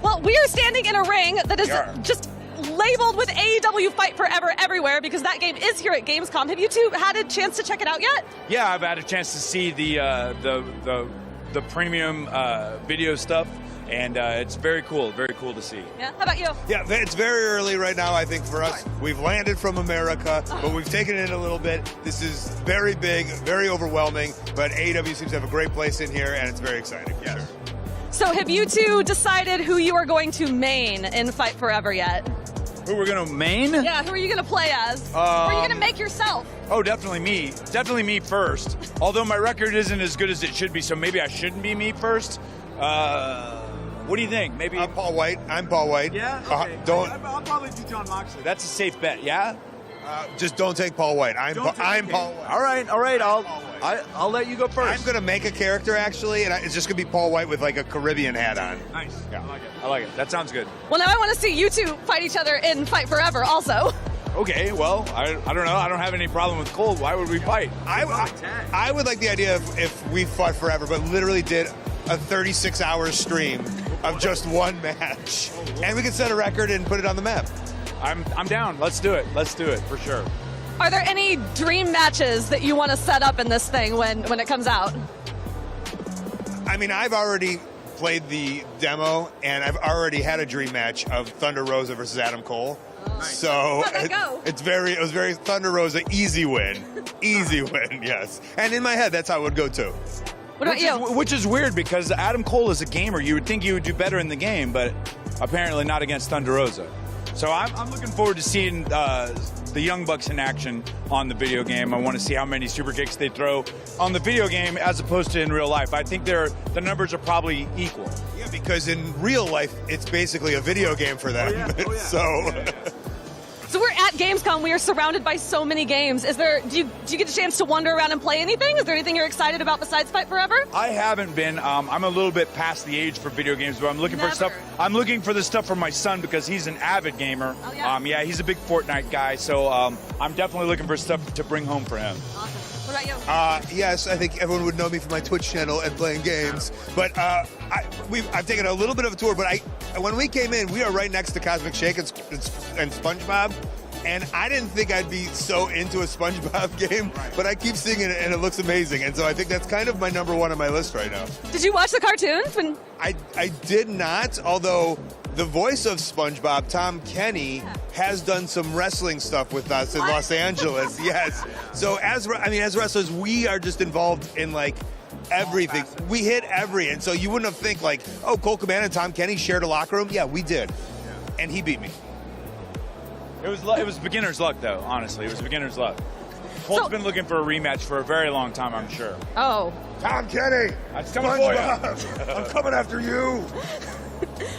Speaker 7: Well, we are standing in a ring that is just labeled with AEW Fight Forever everywhere because that game is here at Gamescom. Have you two had a chance to check it out yet?
Speaker 8: Yeah, I've had a chance to see the premium video stuff, and it's very cool to see.
Speaker 7: Yeah. How about you?
Speaker 15: Yeah, it's very early right now, I think, for us. We've landed from America, but we've taken it in a little bit. This is very big, very overwhelming, but AEW seems to have a great place in here, and it's very exciting. Yes. Sure.
Speaker 7: So have you two decided who you are going to main in Fight Forever yet?
Speaker 8: Who we're gonna main?
Speaker 7: Yeah, who are you going to play as? Who are you going to make yourself?
Speaker 8: Oh, definitely me. Definitely me first. Although my record isn't as good as it should be, so maybe I shouldn't be me first. What do you think? Maybe
Speaker 15: I'm Paul White.
Speaker 8: Yeah? Okay. I'll probably do John Moxley. That's a safe bet, yeah?
Speaker 15: Just don't take Paul White. I'm Paul White.
Speaker 8: All right. I'll let you go first.
Speaker 15: I'm going to make a character, actually, and it's just going to be Paul White with, like, a Caribbean hat on.
Speaker 8: Nice. Yeah. I like it. That sounds good.
Speaker 7: Well, now I want to see you two fight each other in Fight Forever also.
Speaker 8: Okay, well, I don't know. I don't have any problem with Cole. Why would we fight?
Speaker 15: I would like the idea of if we fought forever, but literally did a 36-hour stream of just one match. And we could set a record and put it on the map.
Speaker 8: I'm down. Let's do it for sure.
Speaker 7: Are there any dream matches that you want to set up in this thing when it comes out?
Speaker 15: I mean, I've already played the demo, and I've already had a dream match of Thunder Rosa versus Adam Cole. So
Speaker 7: how'd that go?
Speaker 15: It was very Thunder Rosa, easy win, yes. And in my head, that's how it would go too.
Speaker 7: What about you?
Speaker 8: Which is weird because Adam Cole is a gamer. You would think he would do better in the game, but apparently not against Thunder Rosa. So I'm looking forward to seeing the Young Bucks in action on the video game. I want to see how many super kicks they throw on the video game as opposed to in real life. I think the numbers are probably equal.
Speaker 15: Yeah, because in real life, it's basically a video game for them.
Speaker 7: So we're at Gamescom. We are surrounded by so many games. Do you get a chance to wander around and play anything? Is there anything you're excited about besides Fight Forever?
Speaker 8: I haven't been. I'm a little bit past the age for video games, but I'm looking for stuff. I'm looking for the stuff for my son because he's an avid gamer.
Speaker 7: Oh, yeah?
Speaker 8: He's a big Fortnite guy, so I'm definitely looking for stuff to bring home for him.
Speaker 7: Awesome. What about you?
Speaker 15: Yes, I think everyone would know me from my Twitch channel and playing games. But I've taken a little bit of a tour. But when we came in, we are right next to Cosmic Shake and SpongeBob. And I didn't think I'd be so into a SpongeBob game, but I keep seeing it and it looks amazing. And so I think that's kind of my number one on my list right now.
Speaker 7: Did you watch the cartoons?
Speaker 15: I did not, although the voice of SpongeBob, Tom Kenny, has done some wrestling stuff with us in Los Angeles. Yes. So as wrestlers, we are just involved in like everything. We hit and so you wouldn't have think like, oh, Cole Cabana and Tom Kenny shared a locker room. Yeah, we did. And he beat me.
Speaker 8: It was beginner's luck, though, honestly. It was beginner's luck. Colt's been looking for a rematch for a very long time, I'm sure.
Speaker 7: Oh.
Speaker 15: Tom Kenny!
Speaker 8: That's coming for you.
Speaker 15: I'm coming after you!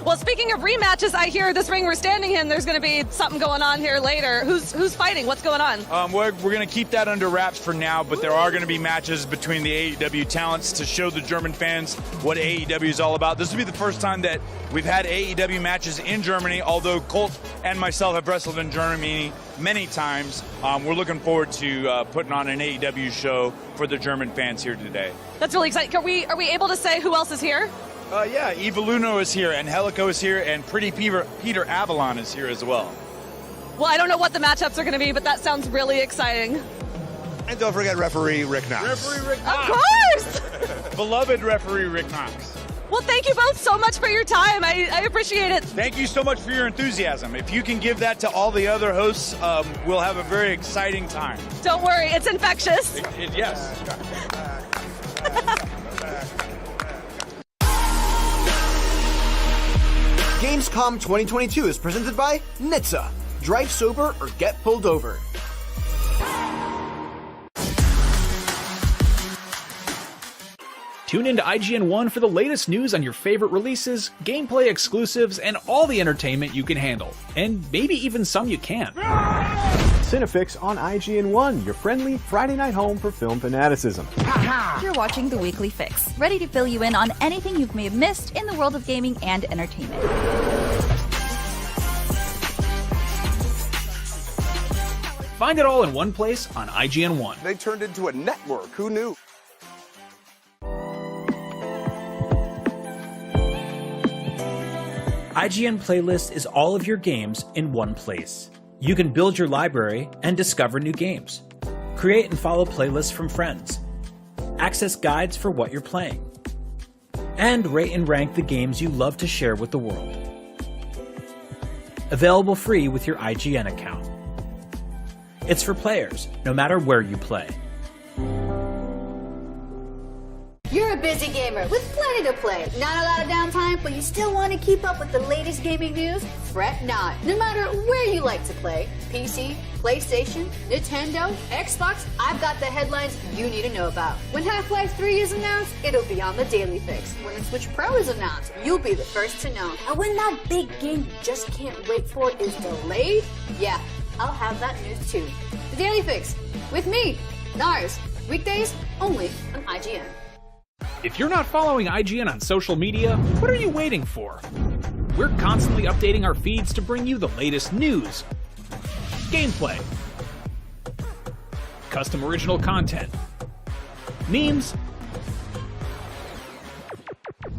Speaker 7: Well, speaking of rematches, I hear this ring we're standing in, there's going to be something going on here later. Who's fighting? What's going on?
Speaker 8: We're going to keep that under wraps for now, but there are going to be matches between the AEW talents to show the German fans what AEW is all about. This will be the first time that we've had AEW matches in Germany, although Colt and myself have wrestled in Germany many times. We're looking forward to putting on an AEW show for the German fans here today.
Speaker 7: That's really exciting. Are we able to say who else is here?
Speaker 8: Yeah, Eva Luno is here, and Helico is here, and Pretty Peter Avalon is here as well.
Speaker 7: Well, I don't know what the matchups are going to be, but that sounds really exciting.
Speaker 15: And don't forget referee Rick Knox.
Speaker 8: Referee Rick Knox.
Speaker 7: Of course!
Speaker 8: Beloved referee Rick Knox.
Speaker 7: Well, thank you both so much for your time. I appreciate it.
Speaker 8: Thank you so much for your enthusiasm. If you can give that to all the other hosts, we'll have a very exciting time.
Speaker 7: Don't worry, it's infectious.
Speaker 8: Yes.
Speaker 9: Gamescom 2022 is presented by Nitsa. Drive sober or get pulled over.
Speaker 3: Tune into IGN 1 for the latest news on your favorite releases, gameplay exclusives, and all the entertainment you can handle. And maybe even some you can't.
Speaker 10: Cinefix on IGN 1, your friendly Friday night home for film fanaticism.
Speaker 1: You're watching The Weekly Fix, ready to fill you in on anything you may have missed in the world of gaming and entertainment.
Speaker 3: Find it all in one place on IGN 1.
Speaker 11: They turned into a network. Who knew?
Speaker 13: IGN Playlist is all of your games in one place. You can build your library and discover new games. Create and follow playlists from friends. Access guides for what you're playing. And rate and rank the games you love to share with the world. Available free with your IGN account. It's for players, no matter where you play.
Speaker 24: You're a busy gamer with plenty to play. Not a lot of downtime, but you still want to keep up with the latest gaming news? Fret not. No matter where you like to play, PC, PlayStation, Nintendo, Xbox, I've got the headlines you need to know about. When Half-Life 3 is announced, it'll be on the Daily Fix. When the Switch Pro is announced, you'll be the first to know. And when that big game you just can't wait for is delayed, yeah, I'll have that news too. The Daily Fix, with me, Nars, weekdays only on IGN.
Speaker 3: If you're not following IGN on social media, what are you waiting for? We're constantly updating our feeds to bring you the latest news, gameplay, custom original content, memes,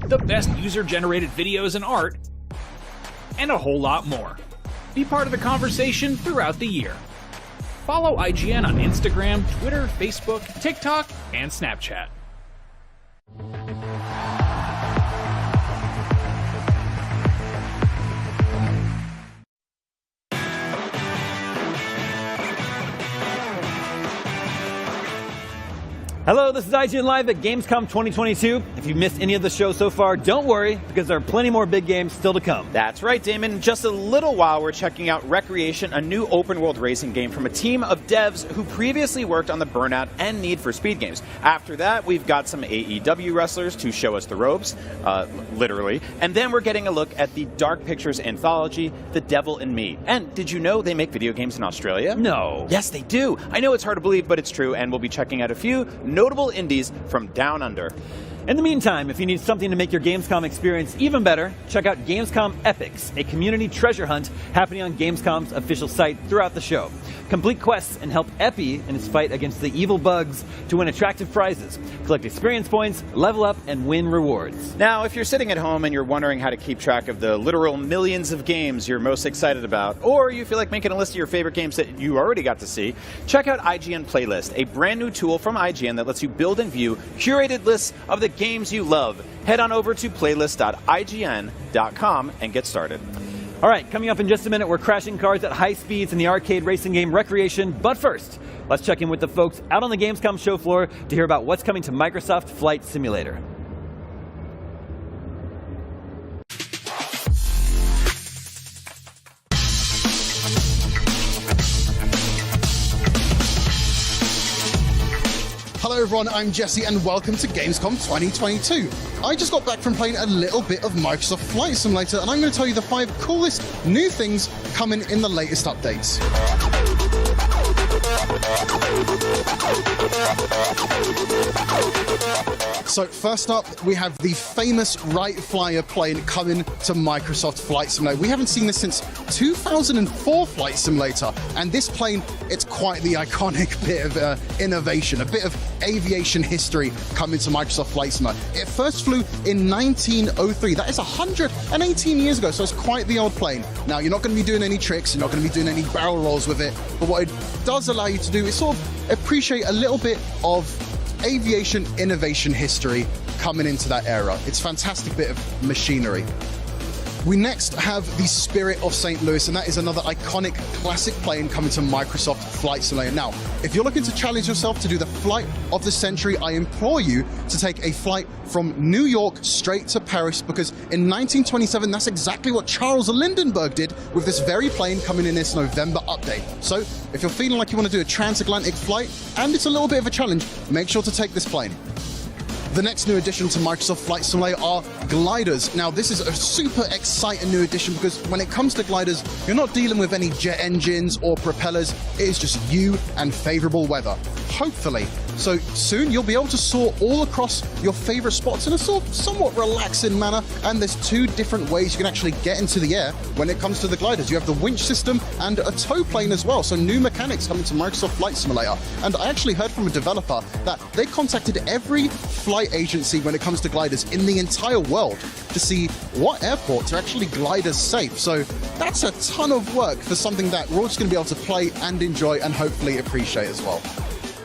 Speaker 3: the best user-generated videos and art, and a whole lot more. Be part of the conversation throughout the year. Follow IGN on Instagram, Twitter, Facebook, TikTok, and Snapchat.
Speaker 6: Hello, this is IGN Live at Gamescom 2022. If you've missed any of the show so far, don't worry, because there are plenty more big games still to come.
Speaker 5: That's right, Damon. In just a little while, we're checking out Recreation, a new open-world racing game from a team of devs who previously worked on the Burnout and Need for Speed games. After that, we've got some AEW wrestlers to show us the ropes, literally. And then we're getting a look at the Dark Pictures anthology, The Devil in Me. And did you know they make video games in Australia?
Speaker 6: No.
Speaker 5: Yes, they do. I know it's hard to believe, but it's true, and we'll be checking out a few notable indies from down under.
Speaker 6: In the meantime, if you need something to make your Gamescom experience even better, check out Gamescom Epics, a community treasure hunt happening on Gamescom's official site throughout the show. Complete quests and help Epi in his fight against the evil bugs to win attractive prizes, collect experience points, level up, and win rewards.
Speaker 5: Now, if you're sitting at home and you're wondering how to keep track of the literal millions of games you're most excited about, or you feel like making a list of your favorite games that you already got to see, check out IGN Playlist, a brand new tool from IGN that lets you build and view curated lists of the games you love. Head on over to playlist.ign.com and get started.
Speaker 6: All right, coming up in just a minute, we're crashing cars at high speeds in the arcade racing game Recreation. But first, let's check in with the folks out on the Gamescom show floor to hear about what's coming to Microsoft Flight Simulator.
Speaker 14: Hello everyone, I'm Jesse and welcome to Gamescom 2022. I just got back from playing a little bit of Microsoft Flight Simulator and I'm going to tell you the 5 coolest new things coming in the latest updates. So first up, we have the famous Wright Flyer plane coming to Microsoft Flight Simulator. We haven't seen this since 2004 Flight Simulator, and this plane, it's quite the iconic bit of innovation, a bit of aviation history coming to Microsoft Flight Simulator. It first flew in 1903. That is 118 years ago, so it's quite the old plane. Now, you're not going to be doing any tricks, you're not going to be doing any barrel rolls with it, but what it does allow you to do is sort of appreciate a little bit of aviation innovation history coming into that era. It's a fantastic bit of machinery. We next have the Spirit of St. Louis, and that is another iconic classic plane coming to Microsoft Flight Simulator. Now, if you're looking to challenge yourself to do the flight of the century, I implore you to take a flight from New York straight to Paris, because in 1927, that's exactly what Charles Lindbergh did with this very plane coming in this November update. So, if you're feeling like you want to do a transatlantic flight, and it's a little bit of a challenge, make sure to take this plane. The next new addition to Microsoft Flight Simulator are gliders. Now, this is a super exciting new addition because when it comes to gliders, you're not dealing with any jet engines or propellers. It is just you and favorable weather. Hopefully. So soon you'll be able to soar all across your favorite spots in a somewhat relaxing manner. And there's two different ways you can actually get into the air when it comes to the gliders. You have the winch system and a tow plane as well. So new mechanics coming to Microsoft Flight Simulator. And I actually heard from a developer that they contacted every flight agency when it comes to gliders in the entire world to see what airports are actually gliders safe. So that's a ton of work for something that we're all just going to be able to play and enjoy and hopefully appreciate as well.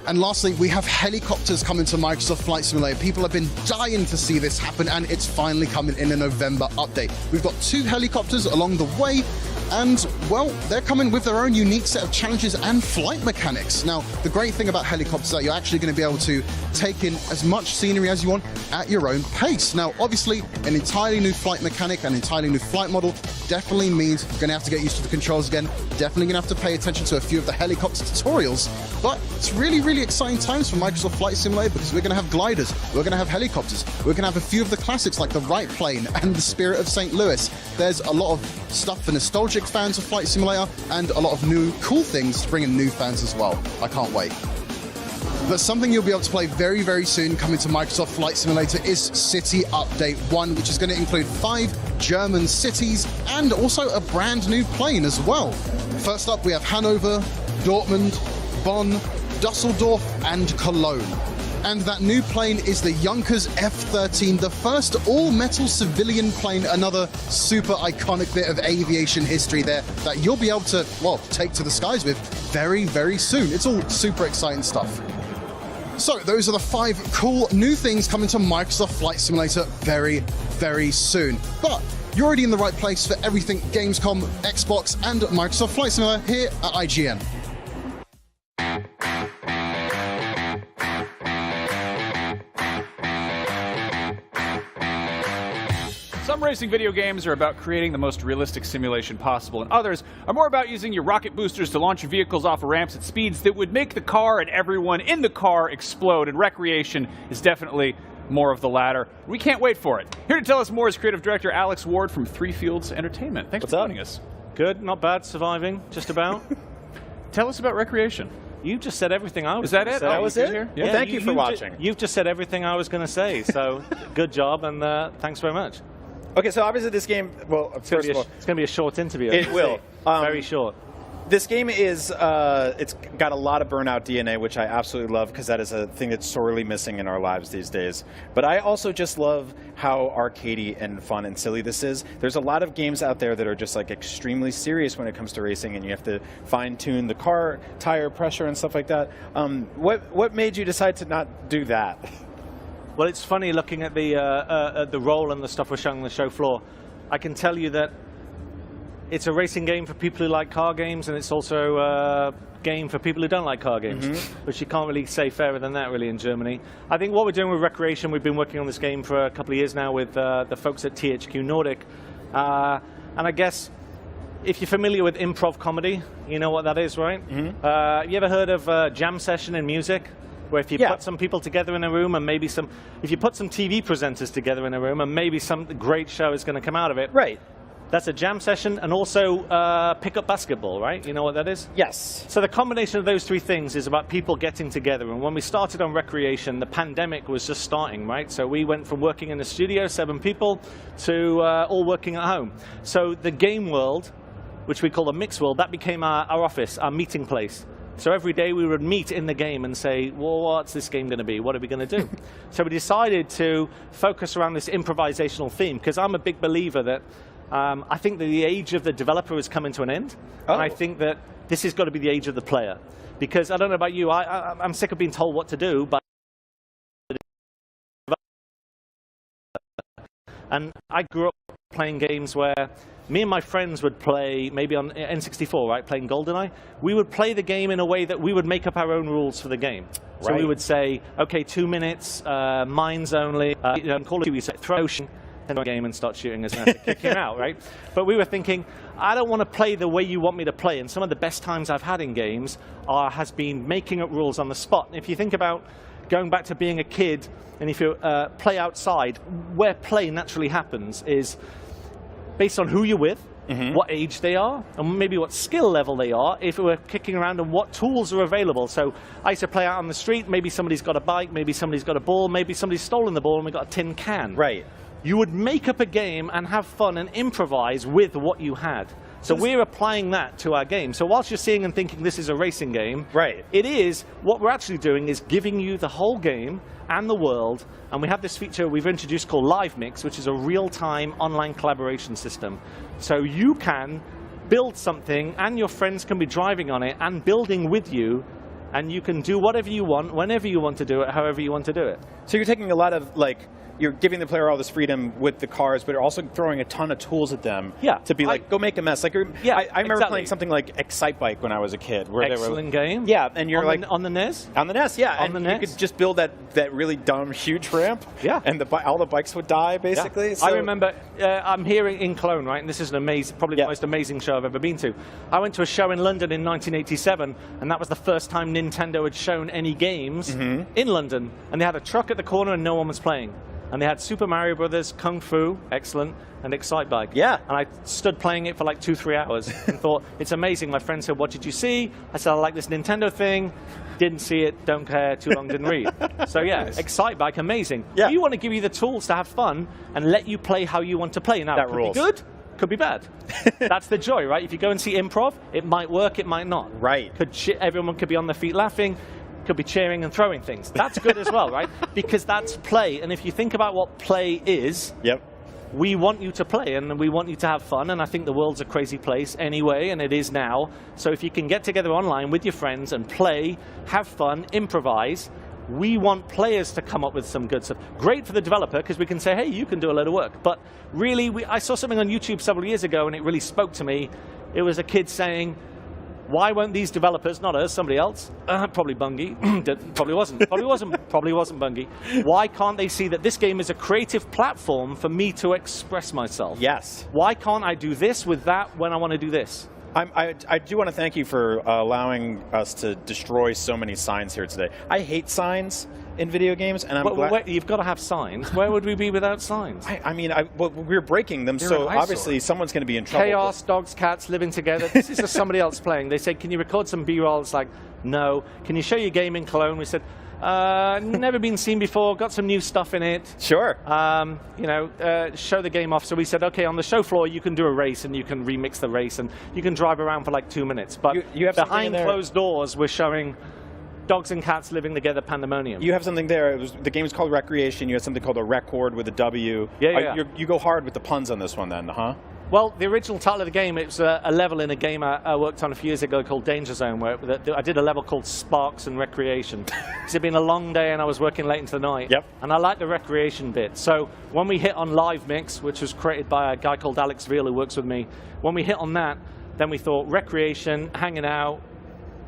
Speaker 14: And lastly, we have helicopters coming to Microsoft Flight Simulator. People have been dying to see this happen, and it's finally coming in a November update. We've got 2 helicopters along the way, and, well, they're coming with their own unique set of challenges and flight mechanics. Now, the great thing about helicopters is that you're actually going to be able to take in as much scenery as you want at your own pace. Now, obviously, an entirely new flight mechanic, an entirely new flight model definitely means you're going to have to get used to the controls again. Definitely going to have to pay attention to a few of the helicopter tutorials. But it's really, really exciting times for Microsoft Flight Simulator because we're going to have gliders, we're going to have helicopters, we're going to have a few of the classics like the Wright plane and the Spirit of St. Louis. There's a lot of stuff for nostalgic fans of Flight Simulator and a lot of new cool things to bring in new fans as well. I can't wait. But something you'll be able to play very, very soon coming to Microsoft Flight Simulator is City Update 1, which is going to include 5 German cities and also a brand new plane as well. First up, we have Hanover, Dortmund, Bonn, Dusseldorf and Cologne. And that new plane is the Junkers F-13, the first all-metal civilian plane, another super iconic bit of aviation history there that you'll be able to, well, take to the skies with very, very soon. It's all super exciting stuff. So those are the 5 cool new things coming to Microsoft Flight Simulator very, very soon. But you're already in the right place for everything Gamescom, Xbox and Microsoft Flight Simulator here at IGN.
Speaker 3: Some racing video games are about creating the most realistic simulation possible, and others are more about using your rocket boosters to launch your vehicles off of ramps at speeds that would make the car and everyone in the car explode, and Recreation is definitely more of the latter. We can't wait for it. Here to tell us more is creative director Alex Ward from Three Fields Entertainment. Thanks for joining us.
Speaker 4: Good, not bad, surviving, just about.
Speaker 3: Tell us about Recreation.
Speaker 4: You just said everything I was
Speaker 3: going to say. Is that it?
Speaker 4: That was it?
Speaker 3: Yeah.
Speaker 4: Thank you for watching. You've just said everything I was going to say, so good job, and thanks very much.
Speaker 5: Okay, so obviously this game, well, first of all,
Speaker 4: it's going to be a short interview.
Speaker 5: It will.
Speaker 4: Very short.
Speaker 5: This game is, it's got a lot of Burnout DNA, which I absolutely love because that is a thing that's sorely missing in our lives these days. But I also just love how arcadey and fun and silly this is. There's a lot of games out there that are just like extremely serious when it comes to racing, and you have to fine-tune the car tire pressure and stuff like that. What made you decide to not do that?
Speaker 4: Well, it's funny looking at the role and the stuff we're showing on the show floor. I can tell you that it's a racing game for people who like car games, and it's also a game for people who don't like car games, which you can't really say fairer than that, really, in Germany. I think what we're doing with Recreation, we've been working on this game for a couple of years now with the folks at THQ Nordic. And I guess if you're familiar with improv comedy, you know what that is, right? You ever heard of a jam session in music? Where if you put some people together in a room and maybe if you put some TV presenters together in a room and maybe some great show is going to come out of it.
Speaker 5: Right.
Speaker 4: That's a jam session, and also pick-up basketball, right? You know what that is?
Speaker 5: Yes.
Speaker 4: So the combination of those 3 things is about people getting together. And when we started on Recreation, the pandemic was just starting, right? So we went from working in the studio, 7 people, to all working at home. So the game world, which we call the mix world, that became our office, our meeting place. So every day we would meet in the game and say, well, what's this game going to be? What are we going to do? So we decided to focus around this improvisational theme, because I'm a big believer that I think that the age of the developer is coming to an end. And I think that this has got to be the age of the player. Because I don't know about you, I'm sick of being told what to do. And I grew up playing games where me and my friends would play, maybe on N64, right, playing GoldenEye. We would play the game in a way that we would make up our own rules for the game. So we would say, okay, 2 minutes, mines only, Call of Duty, we say, throw ocean in the game and start shooting us and have to kick him out, right? But we were thinking, I don't want to play the way you want me to play, and some of the best times I've had in games has been making up rules on the spot. If you think about going back to being a kid, and if you play outside, where play naturally happens is based on who you're with, what age they are, and maybe what skill level they are, if we're kicking around, and what tools are available. So I used to play out on the street, maybe somebody's got a bike, maybe somebody's got a ball, maybe somebody's stolen the ball and we got a tin can.
Speaker 5: Right.
Speaker 4: You would make up a game and have fun and improvise with what you had. So we're applying that to our game. So whilst you're seeing and thinking this is a racing game, it is, what we're actually doing is giving you the whole game and the world, and we have this feature we've introduced called Live Mix, which is a real-time online collaboration system. So you can build something, and your friends can be driving on it and building with you, and you can do whatever you want, whenever you want to do it, however you want to do it.
Speaker 5: So you're taking a lot of, like, you're giving the player all this freedom with the cars, but you're also throwing a ton of tools at them to be like, go make a mess. Like, I remember playing something like Excite Bike when I was a kid. Where
Speaker 4: Excellent game.
Speaker 5: Yeah, and you're
Speaker 4: on the NES?
Speaker 5: On the NES, yeah. And you could just build that really dumb, huge ramp. Yeah. And all the bikes would die, basically.
Speaker 4: Yeah.
Speaker 5: So.
Speaker 4: I remember, I'm here in Cologne, right? And this is an amazing, probably the most amazing show I've ever been to. I went to a show in London in 1987, and that was the first time Nintendo had shown any games in London. And they had a truck at the corner and no one was playing. And they had Super Mario Brothers, Kung Fu, excellent, and Excite Bike. Yeah. And I stood playing it for like 2-3 hours and thought, it's amazing. My friend said, what did you see? I said, I like this Nintendo thing. Didn't see it, don't care, too long, didn't read. So yeah, Excite Bike, amazing. Yeah. We want to give you the tools to have fun and let you play how you want to play. Now, that could be good, could be bad. That's the joy, right? If you go and see improv, it might work, it might not. Right. Everyone could be on their feet laughing. Could be cheering and throwing things. That's good as well, right? Because that's play. And if you think about what play is, we want you to play and we want you to have fun. And I think the world's a crazy place anyway, and it is now. So if you can get together online with your friends and play, have fun, improvise, we want players to come up with some good stuff. Great for the developer, because we can say, hey, you can do a load of work. But really, I saw something on YouTube several years ago, and it really spoke to me. It was a kid saying, why won't these developers, not us, somebody else, probably Bungie, probably wasn't Bungie, why can't they see that this game is a creative platform for me to express myself? Yes. Why can't I do this with that when I want to do this?
Speaker 5: I do want to thank you for allowing us to destroy so many signs here today. I hate signs in video games, and I'm glad...
Speaker 4: You've got to have signs. Where would we be without signs?
Speaker 5: I mean, we're breaking them, so obviously someone's going to be in trouble.
Speaker 4: Chaos, dogs, cats living together. This is just somebody else playing. They said, can you record some B-roll? It's like, no. Can you show your game in Cologne? We said, never been seen before, got some new stuff in it.
Speaker 5: Sure.
Speaker 4: Show the game off. So we said, okay, on the show floor, you can do a race, and you can remix the race, and you can drive around for like 2 minutes. But
Speaker 5: you have
Speaker 4: behind closed doors, we're showing dogs and cats living together pandemonium.
Speaker 5: You have something there. The game is called Recreation. You have something called a record with a W. You go hard with the puns on this one then, huh?
Speaker 4: Well, the original title of the game, it was a level in a game I worked on a few years ago called Danger Zone, where I did a level called Sparks and Recreation. Because it'd been a long day and I was working late into the night. Yep. And I liked the recreation bit. So when we hit on Live Mix, which was created by a guy called Alex Veal who works with me, when we hit on that, then we thought recreation, hanging out,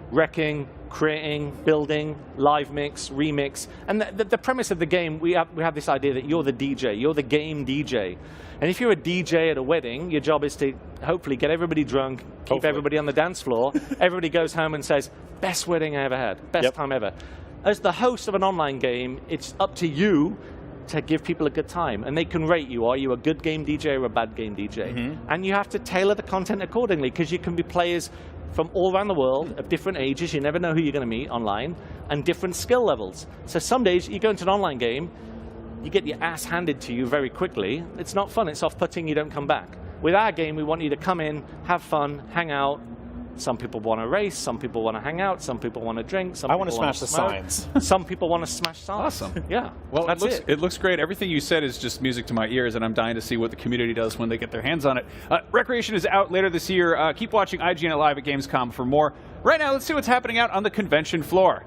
Speaker 4: wrecking, creating, building, live mix, remix. And the premise of the game, we have this idea that you're the DJ, you're the game DJ. And if you're a DJ at a wedding, your job is to hopefully get everybody drunk, keep everybody on the dance floor. Everybody goes home and says, best wedding I ever had, best time ever. As the host of an online game, it's up to you to give people a good time. And they can rate you. Are you a good game DJ or a bad game DJ? And you have to tailor the content accordingly, because you can be players from all around the world of different ages. You never know who you're going to meet online, and different skill levels. So some days you go into an online game, you get your ass handed to you very quickly. It's not fun. It's off-putting. You don't come back. With our game, we want you to come in, have fun, hang out. Some people want to race. Some people want to hang out. Some people want to drink. Some people want to
Speaker 5: smash the signs.
Speaker 4: Some people want to smash signs.
Speaker 12: Awesome.
Speaker 4: Yeah.
Speaker 12: Well, it looks great. Everything you said is just music to my ears, and I'm dying to see what the community does when they get their hands on it. Recreation is out later this year. Keep watching IGN Live at Gamescom for more. Right now, let's see what's happening out on the convention floor.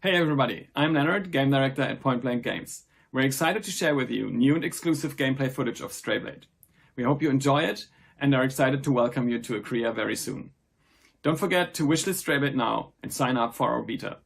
Speaker 18: Hey everybody, I'm Leonard, Game Director at Point Blank Games. We're excited to share with you new and exclusive gameplay footage of Stray Blade. We hope you enjoy it and are excited to welcome you to a career very soon. Don't forget to wishlist Stray Blade now and sign up for our beta.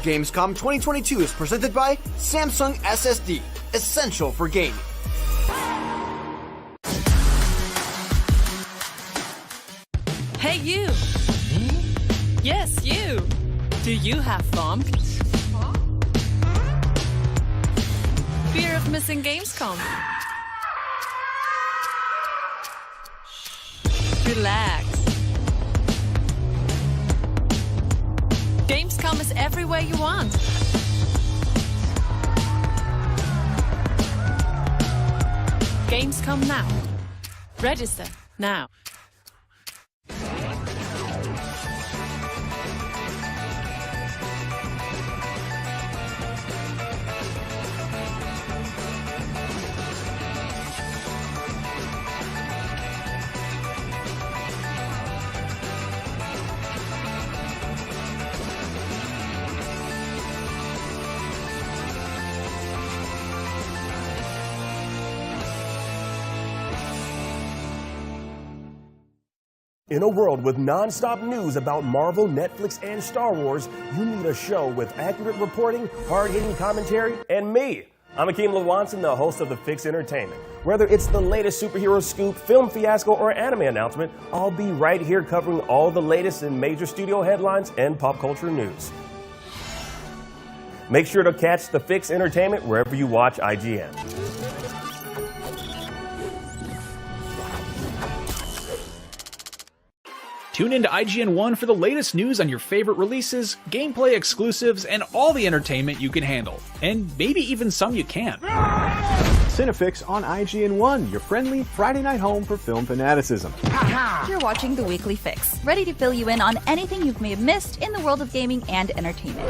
Speaker 9: Gamescom 2022 is presented by Samsung SSD, essential for gaming.
Speaker 16: Hey you! Yes, you! Do you have FOMC? Fear of missing Gamescom? Relax. Gamescom is everywhere you want. Gamescom now. Register now.
Speaker 19: In a world with non-stop news about Marvel, Netflix, and Star Wars, you need a show with accurate reporting, hard-hitting commentary, and me. I'm Akeem Lawanson, the host of The Fix Entertainment. Whether it's the latest superhero scoop, film fiasco, or anime announcement, I'll be right here covering all the latest in major studio headlines and pop culture news. Make sure to catch The Fix Entertainment wherever you watch IGN.
Speaker 3: Tune into IGN 1 for the latest news on your favorite releases, gameplay exclusives, and all the entertainment you can handle. And maybe even some you can't.
Speaker 10: Cinefix on IGN 1, your friendly Friday night home for film fanaticism.
Speaker 1: You're watching The Weekly Fix, ready to fill you in on anything you may have missed in the world of gaming and entertainment.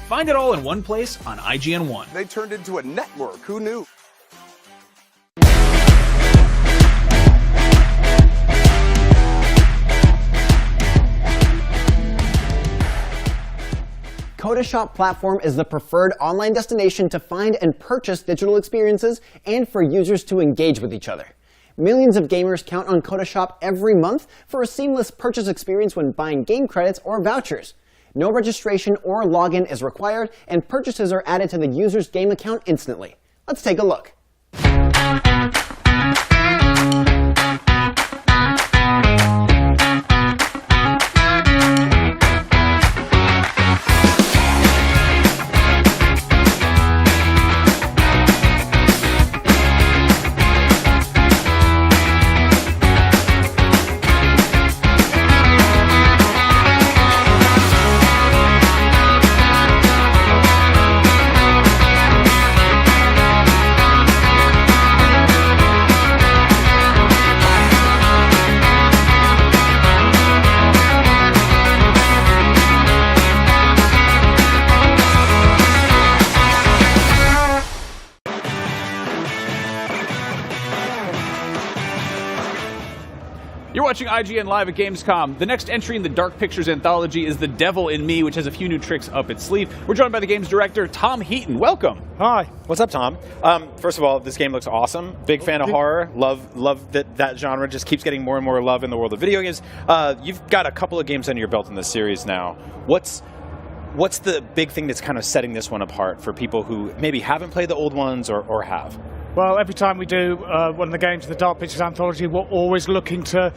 Speaker 3: Find it all in one place on IGN 1.
Speaker 11: They turned into a network. Who knew?
Speaker 20: Kodashop platform is the preferred online destination to find and purchase digital experiences and for users to engage with each other. Millions of gamers count on Kodashop every month for a seamless purchase experience when buying game credits or vouchers. No registration or login is required, and purchases are added to the user's game account instantly. Let's take a look.
Speaker 12: You're watching IGN Live at Gamescom. The next entry in the Dark Pictures anthology is The Devil in Me, which has a few new tricks up its sleeve. We're joined by the game's director, Tom Heaton. Welcome.
Speaker 5: Hi. What's up, Tom? First of all, this game looks awesome. Big fan of horror. Love that genre just keeps getting more and more love in the world of video games. You've got a couple of games under your belt in this series now. What's the big thing that's kind of setting this one apart for people who maybe haven't played the old ones or have?
Speaker 21: Well, every time we do one of the games of the Dark Pictures anthology, we're always looking to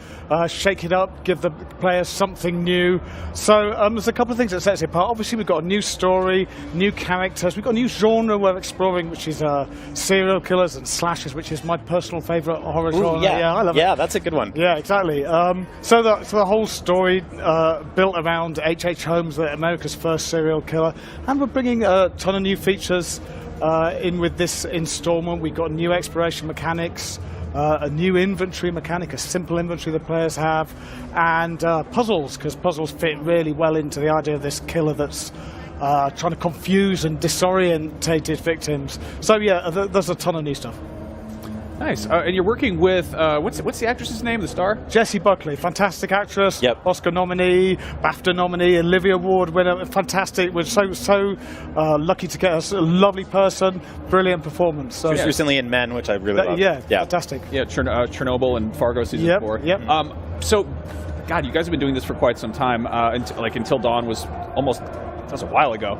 Speaker 21: shake it up, give the players something new. So there's a couple of things that sets it apart. Obviously, we've got a new story, new characters. We've got a new genre we're exploring, which is serial killers and slashers, which is my personal favourite horror genre.
Speaker 5: Yeah,
Speaker 21: I love it.
Speaker 5: Yeah, that's a good one.
Speaker 21: Yeah, exactly. So the whole story built around H.H. Holmes, America's first serial killer, and we're bringing a ton of new features in with this installment. We've got new exploration mechanics, a new inventory mechanic, a simple inventory the players have, and puzzles, because puzzles fit really well into the idea of this killer that's trying to confuse and disorientated victims. So yeah, there's a ton of new stuff.
Speaker 12: Nice. And you're working with, what's the actress's name, the star?
Speaker 21: Jessie Buckley, fantastic actress,
Speaker 5: yep.
Speaker 21: Oscar nominee, BAFTA nominee, Olivia Award winner, fantastic. We're so lucky to get a lovely person, brilliant performance. So,
Speaker 5: she was recently in Men, which I really love.
Speaker 21: Yeah, fantastic.
Speaker 12: Yeah, Chernobyl and Fargo season 4.
Speaker 21: Yep.
Speaker 12: So, God, you guys have been doing this for quite some time. Until Dawn was almost... That was a while ago.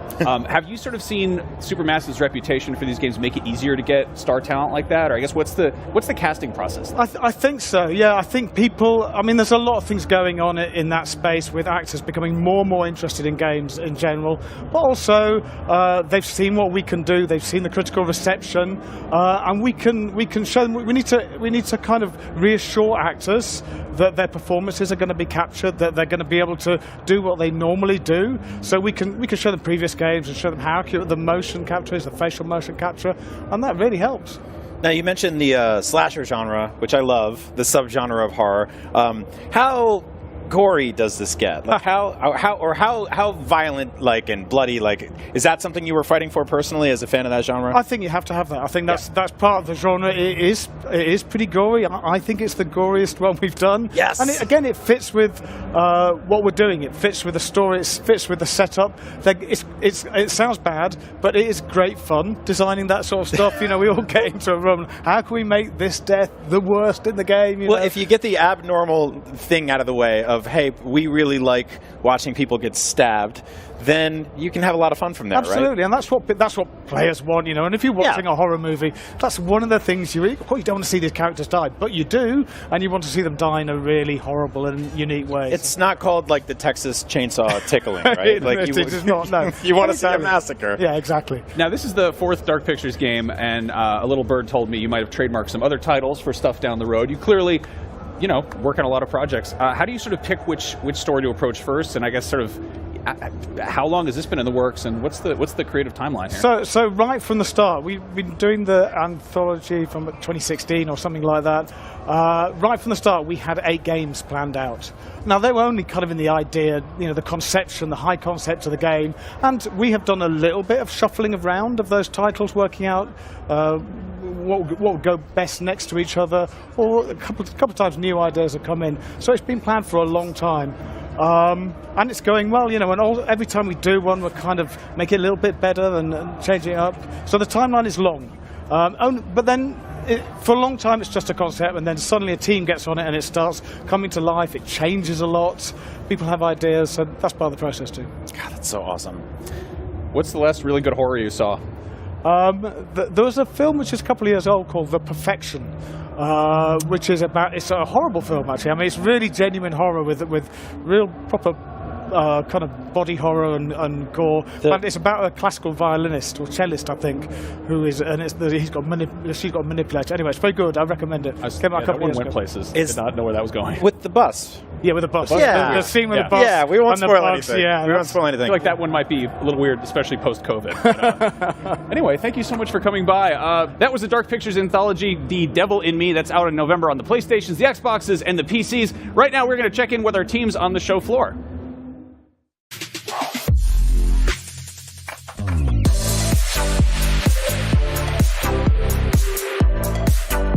Speaker 12: Have you sort of seen Supermassive's reputation for these games make it easier to get star talent like that? Or I guess what's the casting process like?
Speaker 21: I think so, yeah. I think people, there's a lot of things going on in that space with actors becoming more and more interested in games in general. But also, they've seen what we can do. They've seen the critical reception. And we can show them, we need to kind of reassure actors that their performances are going to be captured, that they're going to be able to do what they normally do. So we can show them previous games and show them how accurate the motion capture is, the facial motion capture, and that really helps.
Speaker 5: Now, you mentioned the slasher genre, which I love, the subgenre of horror. How gory does this get? Like how violent, and bloody, is that something you were fighting for personally as a fan of that genre?
Speaker 21: I think you have to have that. I think that's part of the genre. It is pretty gory. I think it's the goriest one we've done.
Speaker 5: Yes.
Speaker 21: And it fits with what we're doing. It fits with the story. It fits with the setup. It sounds bad, but it is great fun designing that sort of stuff. We all get into a room. How can we make this death the worst in the game?
Speaker 5: If you get the abnormal thing out of the way of, hey, we really like watching people get stabbed, then you can have a lot of fun from there,
Speaker 21: Absolutely,
Speaker 5: right?
Speaker 21: and that's what players want, you know. And if you're watching a horror movie, that's one of the things you don't want to see these characters die, but you do, and you want to see them die in a really horrible and unique way.
Speaker 5: It's not called like the Texas Chainsaw tickling, right?
Speaker 21: It's not, no.
Speaker 5: You want to see a massacre.
Speaker 21: Yeah, exactly.
Speaker 12: Now, this is the 4th Dark Pictures game, and a little bird told me you might have trademarked some other titles for stuff down the road. You clearly, you know, work on a lot of projects. How do you sort of pick which story to approach first, and I guess sort of how long has this been in the works, and what's the creative timeline here?
Speaker 21: So right from the start, we've been doing the anthology from 2016 or something like that. Right from the start, we had 8 games planned out. Now, they were only kind of in the idea, you know, the conception, the high concept of the game, and we have done a little bit of shuffling around of those titles, working out what would go best next to each other, or a couple of times new ideas have come in. So it's been planned for a long time. And it's going well, you know, and every time we do one, we're kind of make it a little bit better and changing it up. So the timeline is long. But then, for a long time, it's just a concept, and then suddenly a team gets on it, and it starts coming to life. It changes a lot. People have ideas, so that's part of the process too.
Speaker 5: God, that's so awesome.
Speaker 12: What's the last really good horror you saw?
Speaker 21: There was a film which is a couple of years old called The Perfection, which is it's a horrible film, actually. I mean, it's really genuine horror with real proper kind of body horror and gore. But it's about a classical violinist or cellist, I think, who is, and she's got a manipulator. Anyway, it's very good. I recommend it. Came out a couple of years ago.
Speaker 12: Places. I did not know where that was going.
Speaker 5: With the bus.
Speaker 21: Yeah, with the bus.
Speaker 5: Yeah.
Speaker 21: The scene with the bus.
Speaker 5: Yeah, we won't spoil anything.
Speaker 21: Yeah,
Speaker 5: we won't spoil anything.
Speaker 12: I feel like that one might be a little weird, especially post-COVID. You know? Anyway, thank you so much for coming by. That was the Dark Pictures anthology, The Devil in Me. That's out in November on the PlayStations, the Xboxes, and the PCs. Right now, we're going to check in with our teams on the show floor.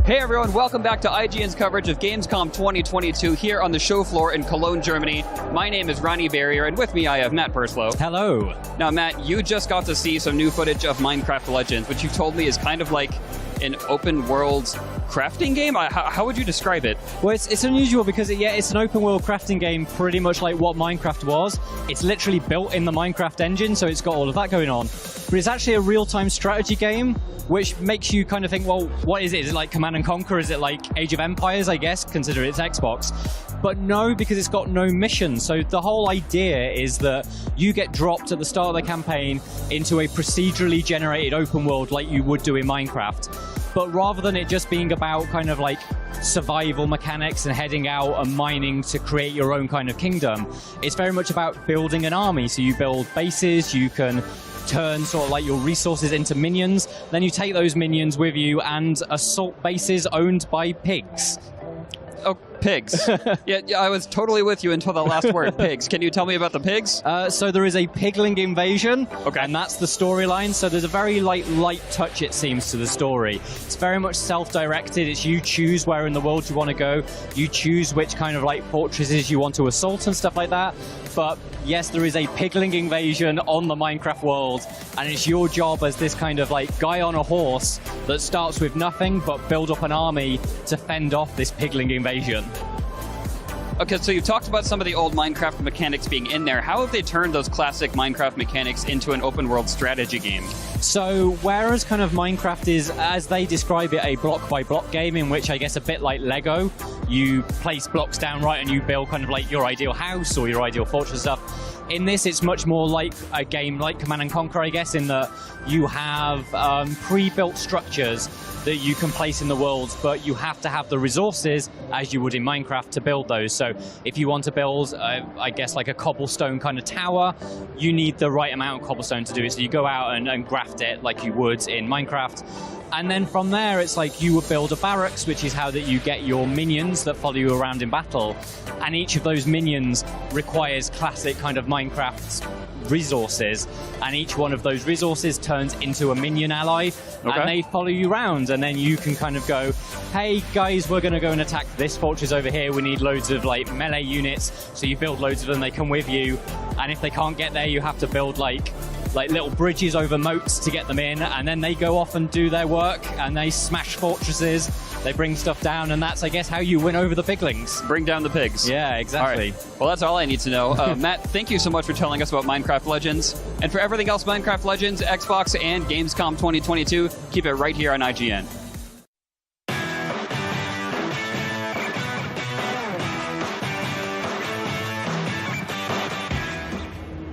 Speaker 2: Hey everyone, welcome back to IGN's coverage of Gamescom 2022 here on the show floor in Cologne, Germany. My name is Ronnie Barrier, and with me I have Matt Purslow.
Speaker 17: Hello.
Speaker 2: Now Matt, you just got to see some new footage of Minecraft Legends, which you told me is kind of like an open world crafting game? How would you describe it?
Speaker 17: Well, it's unusual because it's an open world crafting game pretty much like what Minecraft was. It's literally built in the Minecraft engine, so it's got all of that going on. But it's actually a real-time strategy game, which makes you kind of think, well, what is it? Is it like Command & Conquer? Is it like Age of Empires, I guess, consider it's Xbox? But no, because it's got no mission. So the whole idea is that you get dropped at the start of the campaign into a procedurally generated open world like you would do in Minecraft. But rather than it just being about kind of like survival mechanics and heading out and mining to create your own kind of kingdom, it's very much about building an army. So you build bases, you can turn sort of like your resources into minions, then you take those minions with you and assault bases owned by pigs.
Speaker 2: Oh, pigs. yeah, I was totally with you until the last word, pigs. Can you tell me about the pigs?
Speaker 17: So there is a pigling invasion,
Speaker 2: okay,
Speaker 17: and that's the storyline. So there's a very light touch, it seems, to the story. It's very much self-directed. It's you choose where in the world you want to go. You choose which kind of like fortresses you want to assault and stuff like that. But yes, there is a pigling invasion on the Minecraft world, and it's your job as this kind of like guy on a horse that starts with nothing but build up an army to fend off this pigling invasion.
Speaker 2: Okay, so you've talked about some of the old Minecraft mechanics being in there. How have they turned those classic Minecraft mechanics into an open world strategy game?
Speaker 17: So whereas kind of Minecraft is, as they describe it, a block by block game in which I guess a bit like Lego, you place blocks down right and you build kind of like your ideal house or your ideal fortress stuff. In this, it's much more like a game like Command & Conquer, I guess, in that you have pre-built structures that you can place in the world, but you have to have the resources, as you would in Minecraft, to build those. So if you want to build, I guess, like a cobblestone kind of tower, you need the right amount of cobblestone to do it. So you go out and graft it like you would in Minecraft. And then from there, it's like you would build a barracks, which is how that you get your minions that follow you around in battle. And each of those minions requires classic kind of Minecraft resources, and each one of those resources turns into a minion ally, and they follow you around, and then you can kind of go, hey guys, we're going to go and attack this fortress over here, we need loads of like melee units, so you build loads of them, they come with you, and if they can't get there, you have to build like like little bridges over moats to get them in, and then they go off and do their work, and they smash fortresses, they bring stuff down, and that's, I guess, how you win over the piglings.
Speaker 2: Bring down the pigs.
Speaker 17: Yeah, exactly.
Speaker 2: All right. Well, that's all I need to know. Matt, thank you so much for telling us about Minecraft Legends. And for everything else Minecraft Legends, Xbox, and Gamescom 2022, keep it right here on IGN.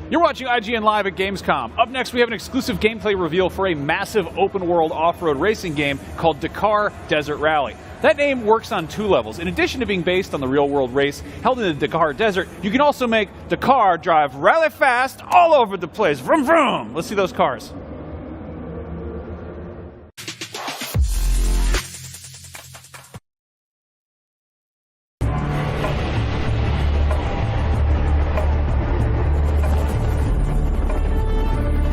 Speaker 12: You're watching IGN Live at Gamescom. Up next, we have an exclusive gameplay reveal for a massive open-world off-road racing game called Dakar Desert Rally. That name works on two levels. In addition to being based on the real-world race held in the Dakar Desert, you can also make Dakar drive really fast all over the place. Vroom, vroom! Let's see those cars.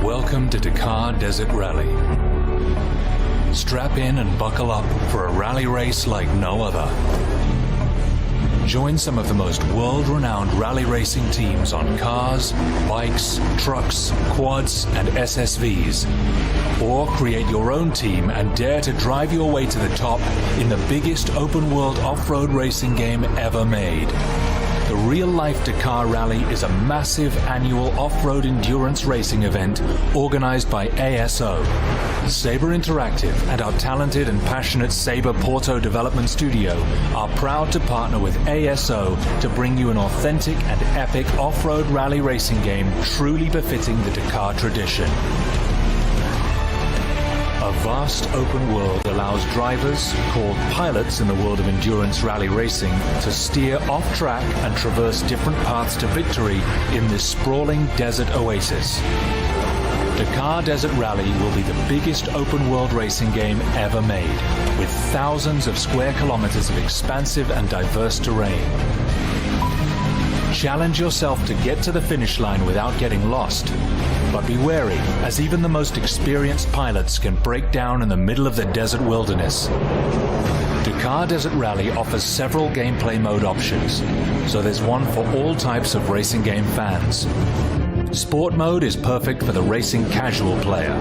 Speaker 7: Welcome to Dakar Desert Rally. Strap in and buckle up for a rally race like no other. Join some of the most world-renowned rally racing teams on cars, bikes, trucks, quads, and SSVs. Or create your own team and dare to drive your way to the top in the biggest open-world off-road racing game ever made. The real-life Dakar Rally is a massive annual off-road endurance racing event organized by ASO. Saber Interactive and our talented and passionate Saber Porto Development Studio are proud to partner with ASO to bring you an authentic and epic off-road rally racing game truly befitting the Dakar tradition. A vast open world allows drivers, called pilots in the world of endurance rally racing, to steer off track and traverse different paths to victory in this sprawling desert oasis. Dakar Desert Rally will be the biggest open world racing game ever made, with thousands of square kilometers of expansive and diverse terrain. Challenge yourself to get to the finish line without getting lost. But be wary, as even the most experienced pilots can break down in the middle of the desert wilderness. Dakar Desert Rally offers several gameplay mode options, so there's one for all types of racing game fans. Sport mode is perfect for the racing casual player.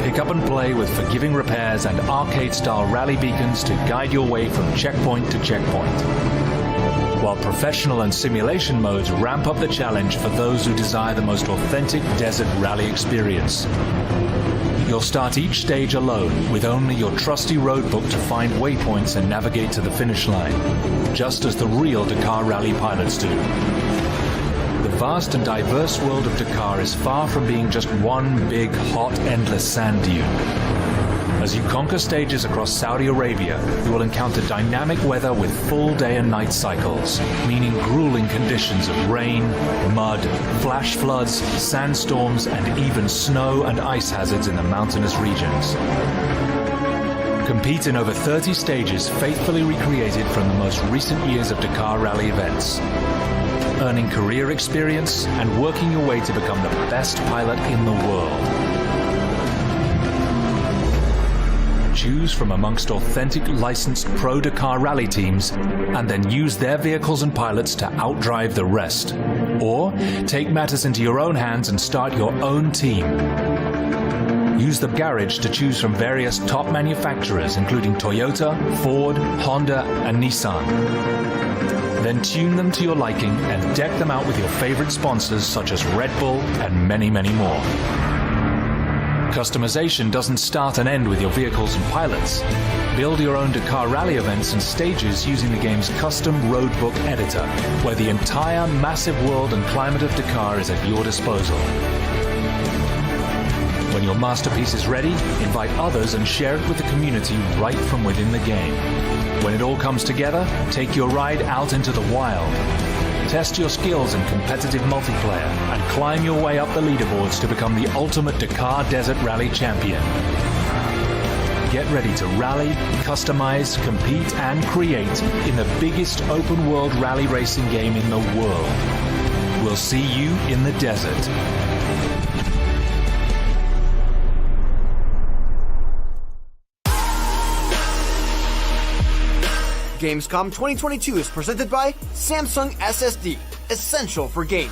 Speaker 7: Pick up and play with forgiving repairs and arcade-style rally beacons to guide your way from checkpoint to checkpoint. While professional and simulation modes ramp up the challenge for those who desire the most authentic desert rally experience. You'll start each stage alone, with only your trusty roadbook to find waypoints and navigate to the finish line, just as the real Dakar Rally pilots do. The vast and diverse world of Dakar is far from being just one big, hot, endless sand dune. As you conquer stages across Saudi Arabia, you will encounter dynamic weather with full day and night cycles, meaning grueling conditions of rain, mud, flash floods, sandstorms, and even snow and ice hazards in the mountainous regions. Compete in over 30 stages faithfully recreated from the most recent years of Dakar Rally events, earning career experience and working your way to become the best pilot in the world. Choose from amongst authentic licensed pro Dakar Rally teams and then use their vehicles and pilots to outdrive the rest. Or take matters into your own hands and start your own team. Use the garage to choose from various top manufacturers including Toyota, Ford, Honda, and Nissan. Then tune them to your liking and deck them out with your favorite sponsors such as Red Bull and many, many more. Customization doesn't start and end with your vehicles and pilots. Build your own Dakar Rally events and stages using the game's custom roadbook editor, where the entire massive world and climate of Dakar is at your disposal. When your masterpiece is ready, invite others and share it with the community right from within the game. When it all comes together, take your ride out into the wild. Test your skills in competitive multiplayer and climb your way up the leaderboards to become the ultimate Dakar Desert Rally champion. Get ready to rally, customize, compete, and create in the biggest open-world rally racing game in the world. We'll see you in the desert.
Speaker 9: Gamescom 2022 is presented by Samsung SSD, essential for gaming.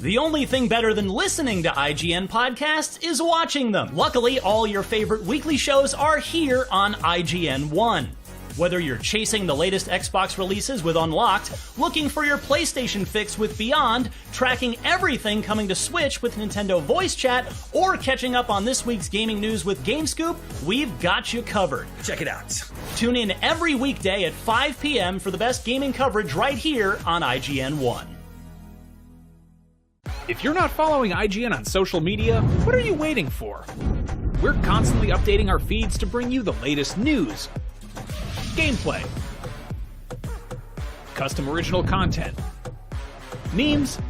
Speaker 8: The only thing better than listening to IGN podcasts is watching them. Luckily, all your favorite weekly shows are here on IGN One. Whether you're chasing the latest Xbox releases with Unlocked, looking for your PlayStation fix with Beyond, tracking everything coming to Switch with Nintendo Voice Chat, or catching up on this week's gaming news with GameScoop, we've got you covered. Check it out. Tune in every weekday at 5 p.m. for the best gaming coverage right here on IGN One.
Speaker 3: If you're not following IGN on social media, what are you waiting for? We're constantly updating our feeds to bring you the latest news, gameplay, custom original content, memes,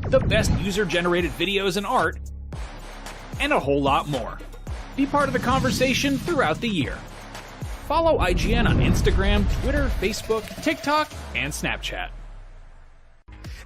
Speaker 3: the best user-generated videos and art, and a whole lot more. Be part of the conversation throughout the year. Follow IGN on Instagram, Twitter, Facebook, TikTok, and Snapchat.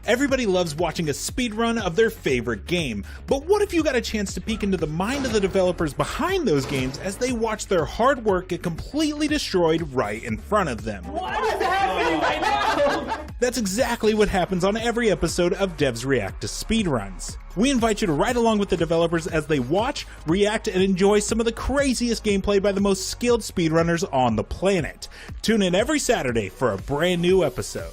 Speaker 15: Everybody loves watching a speedrun of their favorite game, but what if you got a chance to peek into the mind of the developers behind those games as they watch their hard work get completely destroyed right in front of them?
Speaker 22: What is happening right now?
Speaker 15: That's exactly what happens on every episode of Devs React to Speedruns. We invite you to ride along with the developers as they watch, react, and enjoy some of the craziest gameplay by the most skilled speedrunners on the planet. Tune in every Saturday for a brand new episode.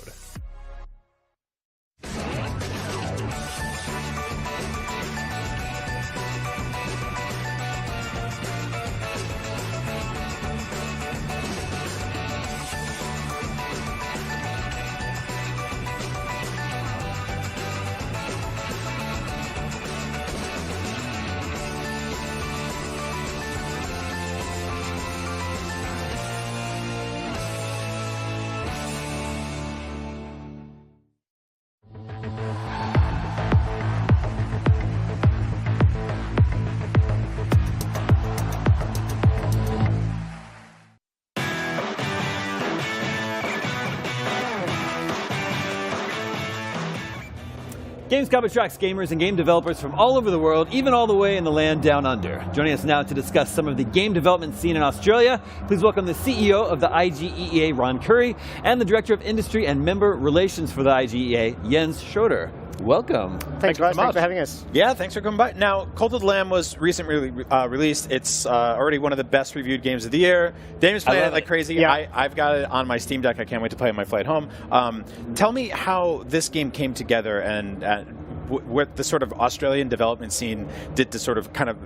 Speaker 6: Gamescom attracts gamers and game developers from all over the world, even all the way in the land down under. Joining us now to discuss some of the game development scene in Australia, please welcome the CEO of the IGEA, Ron Curry, and the Director of Industry and Member Relations for the IGEA, Jens Schroeder. Welcome.
Speaker 23: Thanks guys, thanks for having us.
Speaker 5: Yeah, thanks for coming by. Now, Cult of the Lamb was recently released. It's already one of the best reviewed games of the year. Damon's playing it like crazy.
Speaker 23: Yeah.
Speaker 5: I've got it on my Steam Deck. I can't wait to play it on my flight home. Tell me how this game came together and what the sort of Australian development scene did to sort of kind of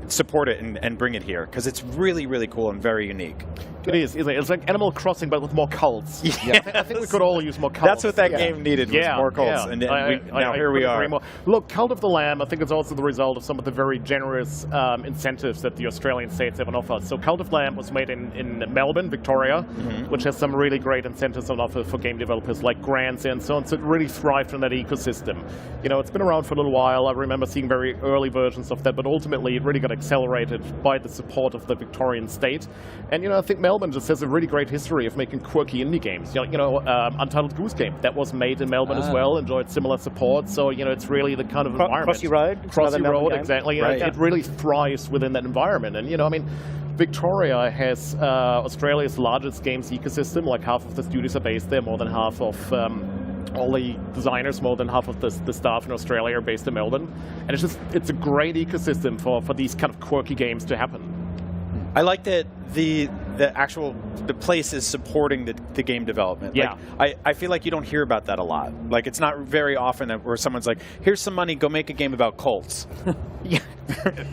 Speaker 5: support it and bring it here, because it's really, really cool and very unique.
Speaker 25: It is. It's like Animal Crossing, but with more cults.
Speaker 5: Yes.
Speaker 25: Yeah, I think we could all use more cults.
Speaker 5: That's what that game needed, was more cults.
Speaker 25: Yeah.
Speaker 5: And now here we are.
Speaker 25: Look, Cult of the Lamb, I think it's also the result of some of the very generous incentives that the Australian states have on offer. So Cult of the Lamb was made in Melbourne, Victoria, which has some really great incentives on offer for game developers, like grants and so on. So it really thrived on that ecosystem. You know, it's been around for a little while. I remember seeing very early versions of that, but ultimately it really got accelerated by the support of the Victorian state. And, you know, I think Melbourne just has a really great history of making quirky indie games. You know, Untitled Goose Game, that was made in Melbourne as well, enjoyed similar support. So, you know, it's really the kind of environment.
Speaker 23: Crossy Road.
Speaker 25: Crossy Road, exactly. Right. It really thrives within that environment. And, you know, I mean, Victoria has Australia's largest games ecosystem. Like half of the studios are based there, more than half of all the designers, more than half of the staff in Australia are based in Melbourne. And it's a great ecosystem for these kind of quirky games to happen.
Speaker 5: I like that the place is supporting the game development.
Speaker 25: Yeah.
Speaker 5: Like, I feel like you don't hear about that a lot. Like, it's not very often that where someone's like, here's some money, go make a game about cults.
Speaker 23: Yeah,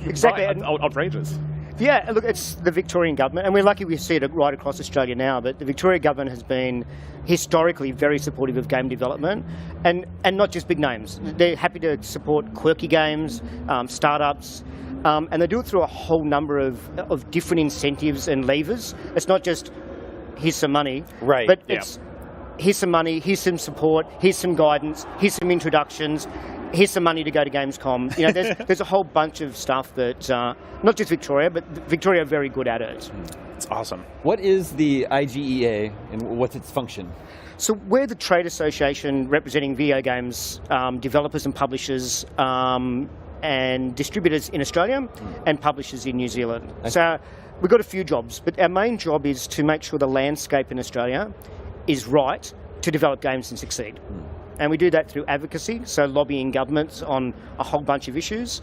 Speaker 23: exactly.
Speaker 25: Outrageous.
Speaker 23: Yeah, look, it's the Victorian government, and we're lucky we see it right across Australia now, but the Victorian government has been historically very supportive of game development, and not just big names. They're happy to support quirky games, startups, and they do it through a whole number of different incentives and levers. It's not just, here's some money,
Speaker 5: right?
Speaker 23: But it's, here's some money, here's some support, here's some guidance, here's some introductions, here's some money to go to Gamescom. You know, there's a whole bunch of stuff that, not just Victoria, but Victoria are very good at it.
Speaker 5: It's awesome.
Speaker 6: What is the IGEA and what's its function?
Speaker 23: So we're the trade association representing video games developers and publishers and distributors in Australia and publishers in New Zealand. Okay. So we've got a few jobs, but our main job is to make sure the landscape in Australia is right to develop games and succeed. And we do that through advocacy, so lobbying governments on a whole bunch of issues,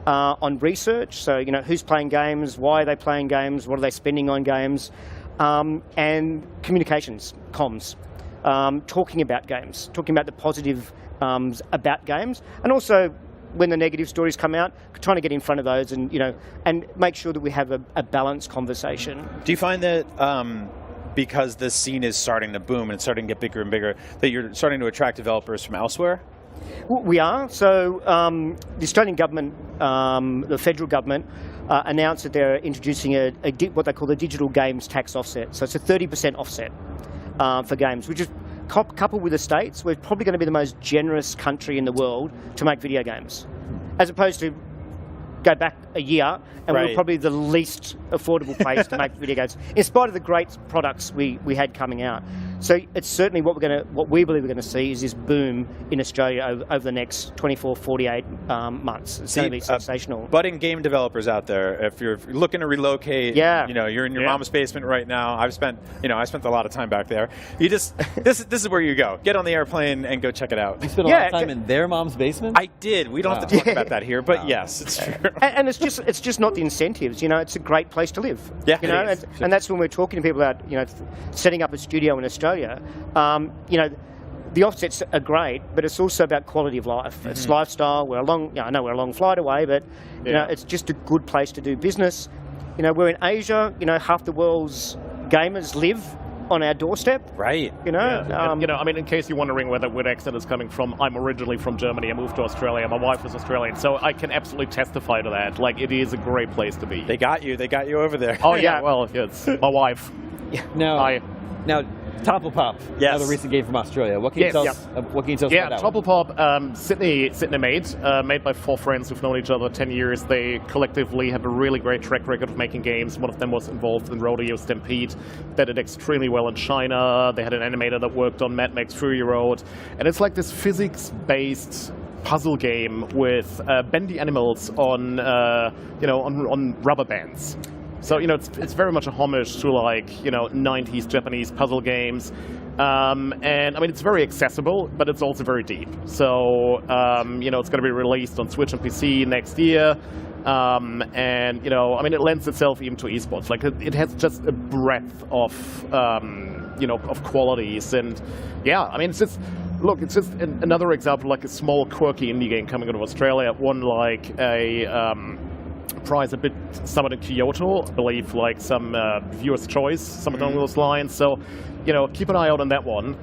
Speaker 23: on research, so who's playing games, why are they playing games, what are they spending on games, and communications, comms, talking about games, talking about the positive about games, and also when the negative stories come out, trying to get in front of those and and make sure that we have a balanced conversation.
Speaker 5: Do you find that because this scene is starting to boom and it's starting to get bigger and bigger, that you're starting to attract developers from elsewhere?
Speaker 23: We are. So the Australian government, the federal government, announced that they're introducing what they call the digital games tax offset. So it's a 30% offset for games, which is coupled with the States. We're probably going to be the most generous country in the world to make video games, as opposed to go back a year and we were probably the least affordable place to make video games, in spite of the great products we had coming out. So it's certainly what we believe we're going to see is this boom in Australia over the next 24, 48 months. It's going to be sensational.
Speaker 5: Budding game developers out there, if you're looking to relocate, you're in your mom's basement right now. I spent a lot of time back there. You just this is where you go. Get on the airplane and go check it out.
Speaker 6: You spent a lot of time in their mom's basement?
Speaker 5: I did. We don't have to talk about that here, but yes, it's true.
Speaker 23: And it's just not the incentives. It's a great place to live.
Speaker 5: Yeah,
Speaker 23: and that's when we're talking to people about setting up a studio in Australia. The offsets are great, but it's also about quality of life. Mm-hmm. It's lifestyle. I know we're a long flight away, but it's just a good place to do business. We're in Asia. Half the world's gamers live on our doorstep.
Speaker 5: Right.
Speaker 25: In case you're wondering where that accent is coming from, I'm originally from Germany. I moved to Australia. My wife is Australian, so I can absolutely testify to that. Like, it is a great place to be.
Speaker 5: They got you over there.
Speaker 25: Oh yeah, well, it's my wife.
Speaker 6: Now, Topple Pop, another recent game from Australia. What can you tell us about that?
Speaker 25: Topple Pop, Sydney made by 4 friends who've known each other 10 years. They collectively have a really great track record of making games. One of them was involved in Rodeo Stampede. They did extremely well in China. They had an animator that worked on Mad Max Fury Road. And it's like this physics-based puzzle game with bendy animals on rubber bands. So, it's very much a homage to 90s Japanese puzzle games. And it's very accessible, but it's also very deep. So, it's going to be released on Switch and PC next year. It lends itself even to esports. Like, it has just a breadth of qualities. And it's just, it's just another example, like a small quirky indie game coming out of Australia. One like a prize a bit somewhat in Kyoto, I believe, like some viewer's choice, something along those lines. So, keep an eye out on that one.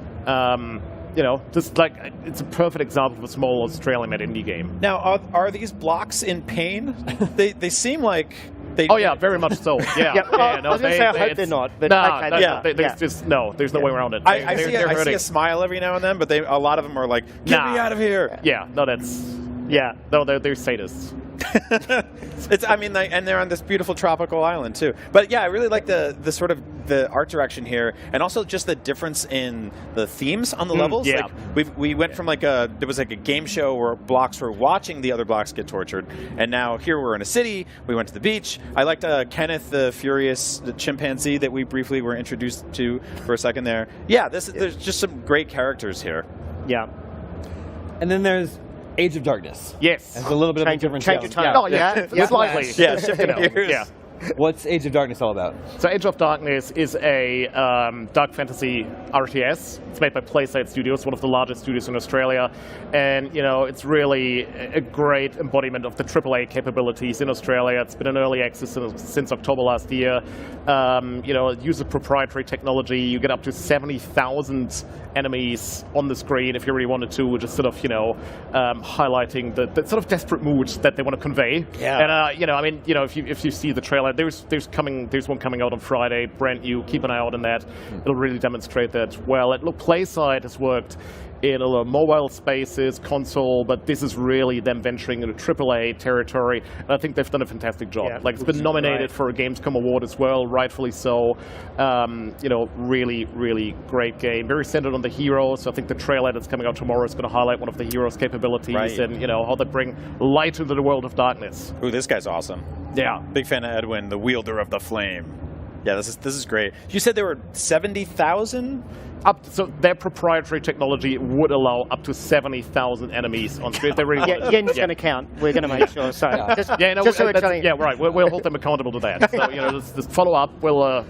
Speaker 25: Just like it's a perfect example of a small Australian-made indie game.
Speaker 5: Now, are these blocks in pain? they seem like they.
Speaker 25: Oh yeah, very much so. Yeah.
Speaker 23: I was going to say I hope they're not, but
Speaker 25: there's no way around it.
Speaker 5: I see a smile every now and then, but a lot of them are like, "Get me out of here!"
Speaker 25: Yeah, no, they're sadists.
Speaker 5: And they're on this beautiful tropical island too. But yeah, I really like the sort of the art direction here, and also just the difference in the themes on the levels.
Speaker 25: Yeah.
Speaker 5: Like we went from there was like a game show where blocks were watching the other blocks get tortured, and now here we're in a city. We went to the beach. I liked Kenneth, the furious chimpanzee that we briefly were introduced to for a second there. Yeah, there's just some great characters here.
Speaker 23: Yeah.
Speaker 6: And then there's Age of Darkness.
Speaker 25: Yes.
Speaker 6: It's a little bit of a different
Speaker 23: change of time.
Speaker 25: Slightly.
Speaker 5: Yeah, shifting gears.
Speaker 25: Yeah.
Speaker 6: What's Age of Darkness all about?
Speaker 25: So Age of Darkness is a dark fantasy RTS. It's made by PlaySide Studios, one of the largest studios in Australia. And, it's really a great embodiment of the AAA capabilities in Australia. It's been in early access since October last year. It uses proprietary technology. You get up to 70,000 enemies on the screen if you really wanted to, which is sort of, highlighting the sort of desperate mood that they want to convey.
Speaker 5: Yeah.
Speaker 25: And, if you see the trailer, there's one coming out on Friday, brand new. Keep an eye out on that. It'll really demonstrate that well. PlaySide has worked in a lot of mobile spaces, console, but this is really them venturing into AAA territory, and I think they've done a fantastic job.
Speaker 23: Yeah,
Speaker 25: it's been nominated for a Gamescom award as well, rightfully so. Really, really great game. Very centered on the heroes. I think the trailer that's coming out tomorrow is going to highlight one of the heroes' capabilities and how they bring light into the world of darkness.
Speaker 5: Ooh, this guy's awesome.
Speaker 25: Yeah.
Speaker 5: Big fan of Edwin, the wielder of the flame. Yeah, this is great. You said there were 70,000?
Speaker 25: So their proprietary technology would allow up to 70,000 enemies on screen. They really
Speaker 23: Yen's going to count. We're going to make sure. So just so we're telling you.
Speaker 25: right. We'll hold them accountable to that. So this follow up will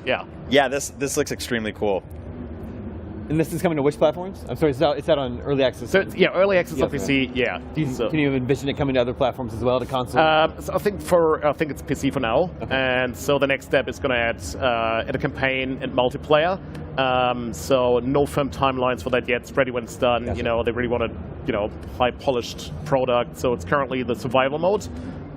Speaker 5: Yeah, this looks extremely cool.
Speaker 6: And this is coming to which platforms? I'm sorry, it's out on early access.
Speaker 25: So early access on PC. Yeah.
Speaker 6: Can you envision it coming to other platforms as well, to console?
Speaker 25: So I think it's PC for now, and so the next step is going to add a campaign and multiplayer. So no firm timelines for that yet. It's ready when it's done. Gotcha. They really want a high polished product. So it's currently the survival mode.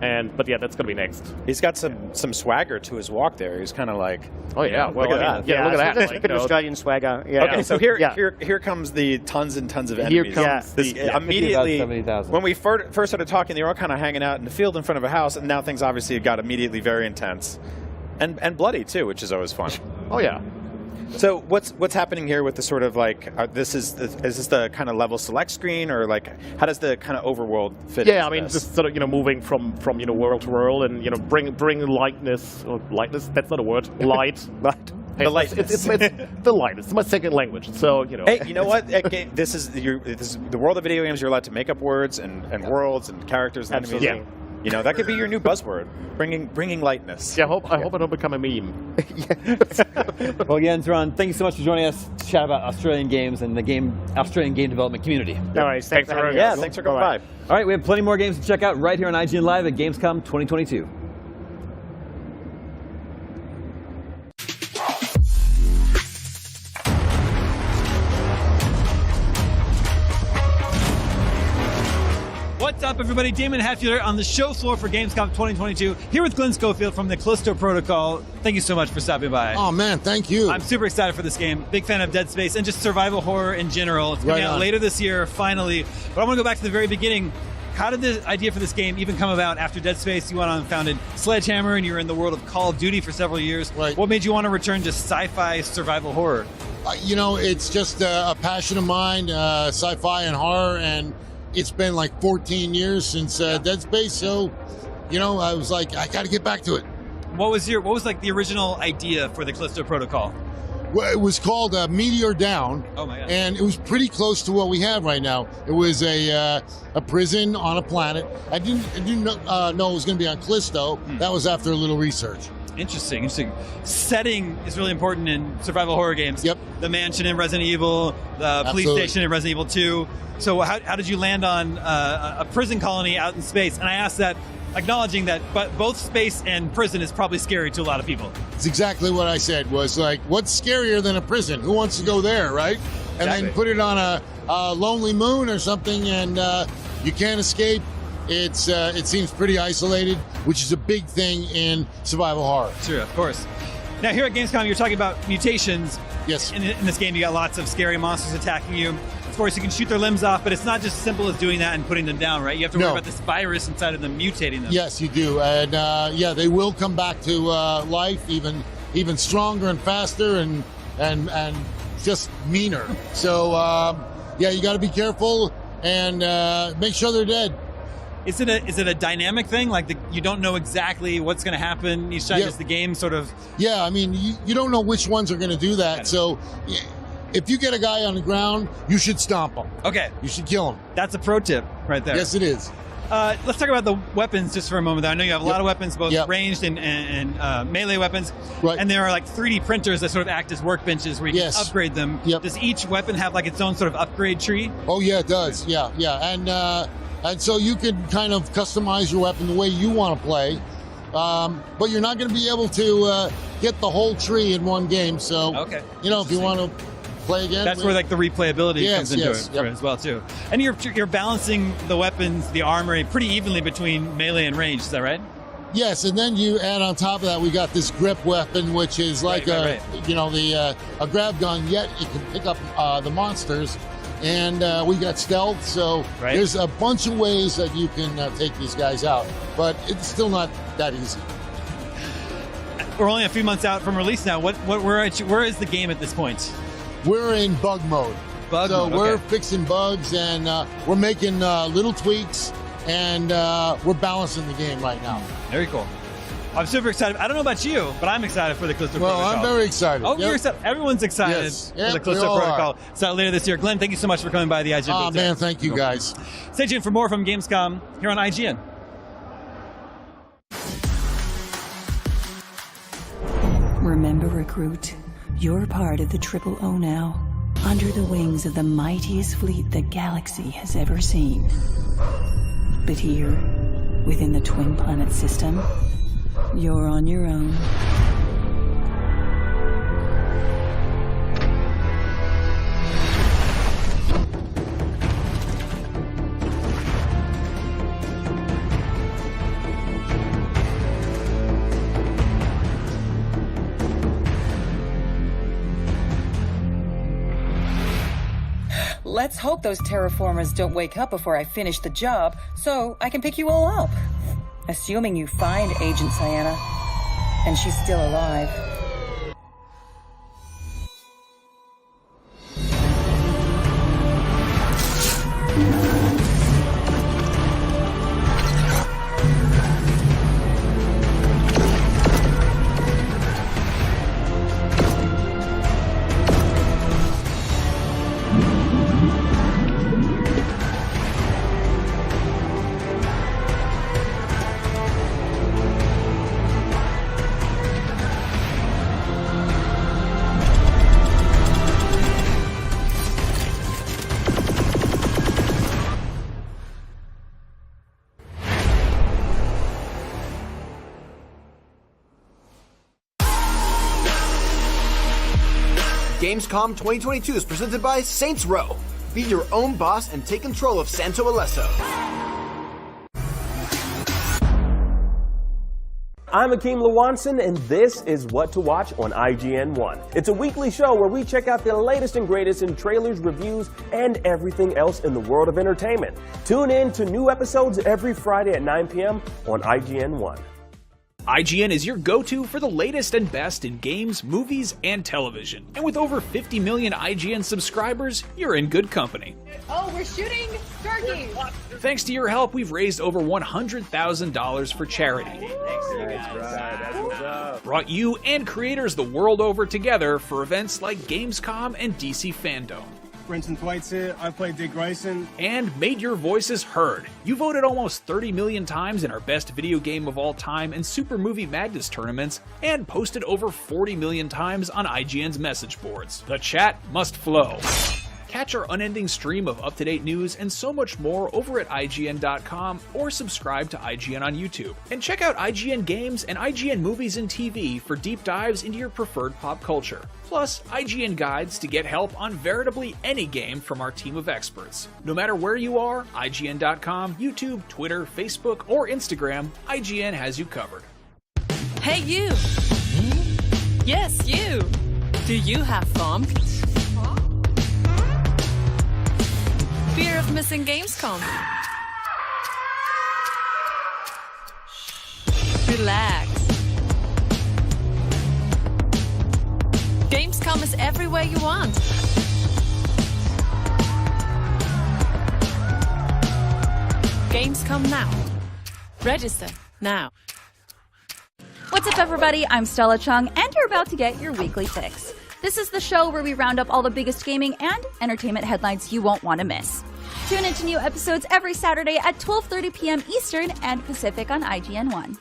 Speaker 25: But yeah, that's going to be next.
Speaker 5: He's got some swagger to his walk there. He's kind of like,
Speaker 25: well, look at that.
Speaker 23: Yeah,
Speaker 25: look at that.
Speaker 23: Look at Australian swagger. Yeah.
Speaker 5: Okay, so here comes the tons and tons of enemies.
Speaker 25: Here comes
Speaker 5: immediately, when we first started talking, they were all kind of hanging out in the field in front of a house, and now things obviously got immediately very intense. And bloody, too, which is always fun.
Speaker 25: Oh, yeah.
Speaker 5: So what's happening here with the sort of like is this the kind of level select screen, or like how does the kind of overworld fit?
Speaker 25: Yeah, I mean just sort of moving from world to world and bring lightness. That's not a word. Light.
Speaker 5: The lightness.
Speaker 25: It's the light. It's my second language. So
Speaker 5: Hey, you know what? This is the world of video games. You're allowed to make up words and worlds and characters and enemies.
Speaker 25: Yeah.
Speaker 5: That could be your new buzzword, bringing lightness.
Speaker 25: Yeah, I hope I don't become a meme.
Speaker 6: Well, Jens, Ron, thank you so much for joining us to chat about Australian games and the Australian game development community.
Speaker 23: No worries. Thanks for having us.
Speaker 5: Yeah, thanks for coming by.
Speaker 6: All right, we have plenty more games to check out right here on IGN Live at Gamescom 2022.
Speaker 4: What's up, everybody? Damon Hatfielder on the show floor for Gamescom 2022, here with Glenn Schofield from the Callisto Protocol. Thank you so much for stopping by.
Speaker 13: Oh, man, thank you.
Speaker 4: I'm super excited for this game. Big fan of Dead Space and just survival horror in general. It's coming out later this year, finally. But I want to go back to the very beginning. How did the idea for this game even come about after Dead Space? You went on and founded Sledgehammer, and you were in the world of Call of Duty for several years.
Speaker 13: Right.
Speaker 4: What made you want to return to sci-fi survival horror?
Speaker 13: It's just a passion of mine, sci-fi and horror, and it's been like 14 years since Dead Space, so I was like, I got to get back to it.
Speaker 4: What was like the original idea for the Callisto Protocol?
Speaker 13: Well, it was called Meteor Down.
Speaker 4: Oh my God.
Speaker 13: And it was pretty close to what we have right now. It was a prison on a planet. I didn't know it was going to be on Callisto. That was after a little research.
Speaker 4: Interesting. Setting is really important in survival horror games.
Speaker 13: Yep.
Speaker 4: The mansion in Resident Evil, the police station in Resident Evil 2. So how did you land on a prison colony out in space? And I asked that acknowledging that both space and prison is probably scary to a lot of people.
Speaker 13: It's exactly what I said, was like, what's scarier than a prison? Who wants to go there, right? And then put it on a lonely moon or something, and you can't escape. It seems pretty isolated, which is a big thing in survival horror.
Speaker 4: Sure, of course. Now here at Gamescom, you're talking about mutations.
Speaker 13: Yes.
Speaker 4: In this game, you got lots of scary monsters attacking you. Of course, you can shoot their limbs off, but it's not just simple as doing that and putting them down, right? You have to worry about this virus inside of them mutating them.
Speaker 13: Yes, you do. And they will come back to life even stronger and faster and just meaner. So, you got to be careful and make sure they're dead.
Speaker 4: Is it a dynamic thing? Like you don't know exactly what's going to happen each time? Is the game sort of...
Speaker 13: Yeah, I mean, you don't know which ones are going to do that. So if you get a guy on the ground, you should stomp him.
Speaker 4: Okay.
Speaker 13: You should kill him.
Speaker 4: That's a pro tip right there.
Speaker 13: Yes, it is.
Speaker 4: Let's talk about the weapons just for a moment, though. I know you have a lot of weapons, both ranged and melee weapons.
Speaker 13: Right.
Speaker 4: And there are like 3D printers that sort of act as workbenches where you can upgrade them.
Speaker 13: Yep.
Speaker 4: Does each weapon have like its own sort of upgrade tree?
Speaker 13: Oh, yeah, it does. Yeah. And so you can kind of customize your weapon the way you want to play. But you're not going to be able to get the whole tree in one game. So, if you want to play again.
Speaker 4: That's where like the replayability comes into it as well, too. And you're balancing the weapons, the armor, pretty evenly between melee and range. Is that right?
Speaker 13: Yes, and then you add on top of that, we got this grip weapon, which is like a grab gun, yet it can pick up the monsters. And we got stealth, so there's a bunch of ways that you can take these guys out, but it's still not that easy.
Speaker 4: We're only a few months out from release now. Where is the game at this point?
Speaker 13: We're in bug mode. We're fixing bugs, and we're making little tweaks, and we're balancing the game right now.
Speaker 4: Very cool. I'm super excited. I don't know about you, but I'm excited for the Callisto
Speaker 13: Well,
Speaker 4: Protocol.
Speaker 13: I'm very excited.
Speaker 4: Oh,
Speaker 13: Yep.
Speaker 4: you're excited. Everyone's excited
Speaker 13: Yes.
Speaker 4: for
Speaker 13: Yep,
Speaker 4: the
Speaker 13: we
Speaker 4: Callisto
Speaker 13: all
Speaker 4: Protocol. It's out later this year. Glenn, thank you so much for coming by the IGN booth.
Speaker 13: Man, thank you guys.
Speaker 4: Stay tuned for more from Gamescom here on IGN.
Speaker 14: Remember, recruit, you're part of the Triple O now, under the wings of the mightiest fleet the galaxy has ever seen. But here, within the Twin Planet system, you're on your own.
Speaker 16: Let's hope those terraformers don't wake up before I finish the job, so I can pick you all up. Assuming you find Agent Sienna, and she's still alive.
Speaker 9: Gamescom 2022 is presented by Saints Row. Be your own boss and take control of Santo Alesso.
Speaker 18: I'm Akeem Lawanson, and this is What to Watch on IGN1. It's a weekly show where we check out the latest and greatest in trailers, reviews, and everything else in the world of entertainment. Tune in to new episodes every Friday at 9 p.m. on IGN1.
Speaker 3: IGN is your go-to for the latest and best in games, movies, and television. And with over 50 million IGN subscribers, you're in good company.
Speaker 19: Oh, we're shooting turkeys.
Speaker 3: Thanks to your help, we've raised over $100,000 for charity. Brought you and creators the world over together for events like Gamescom and DC Fandom.
Speaker 24: Brenton White's here. I play Dick Grayson.
Speaker 3: And made your voices heard. You voted almost 30 million times in our best video game of all time and Super Movie Madness tournaments, and posted over 40 million times on IGN's message boards. The chat must flow. Catch our unending stream of up-to-date news and so much more over at IGN.com or subscribe to IGN on YouTube. And check out IGN Games and IGN Movies and TV for deep dives into your preferred pop culture. Plus, IGN guides to get help on veritably any game from our team of experts. No matter where you are, IGN.com, YouTube, Twitter, Facebook, or Instagram, IGN has you covered.
Speaker 26: Hey you! Yes, you! Do you have fun? Fear of missing Gamescom? Relax. Gamescom is everywhere you want. Gamescom now. Register now.
Speaker 1: What's up, everybody? I'm Stella Chung, and you're about to get your weekly fix. This is the show where we round up all the biggest gaming and entertainment headlines you won't want to miss. Tune into new episodes every Saturday at 12:30 p.m. Eastern and Pacific on IGN1.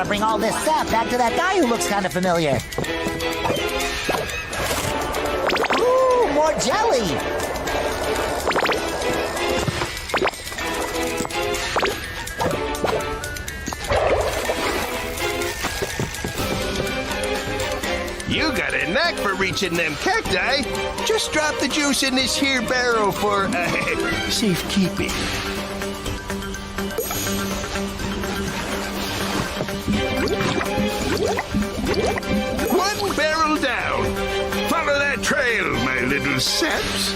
Speaker 27: Bring all this sap back to that guy who looks kind of familiar. Ooh, more jelly!
Speaker 28: You got a knack for reaching them cacti. Just drop the juice in this here barrel for safekeeping. little saps.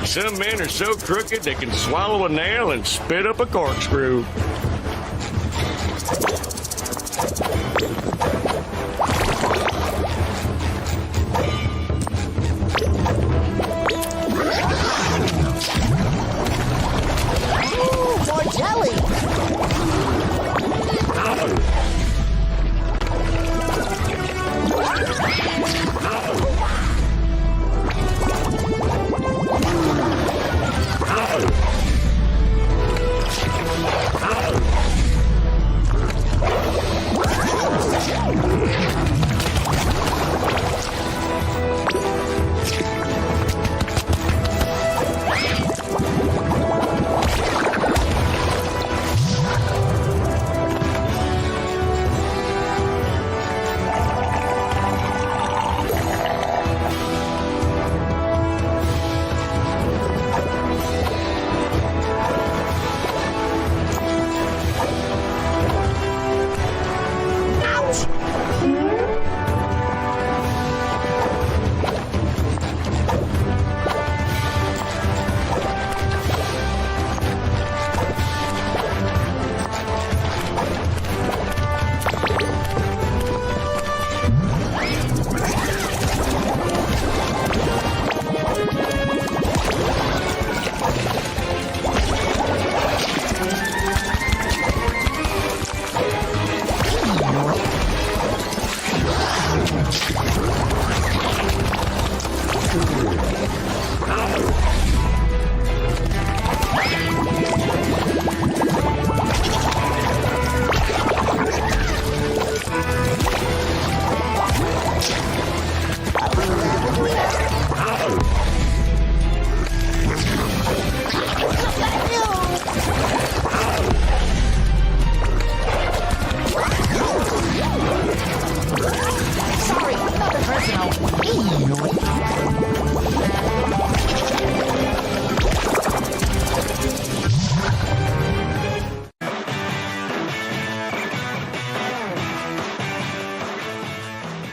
Speaker 2: Some men are so crooked they can swallow a nail and spit up a corkscrew.
Speaker 27: Ooh, more jelly!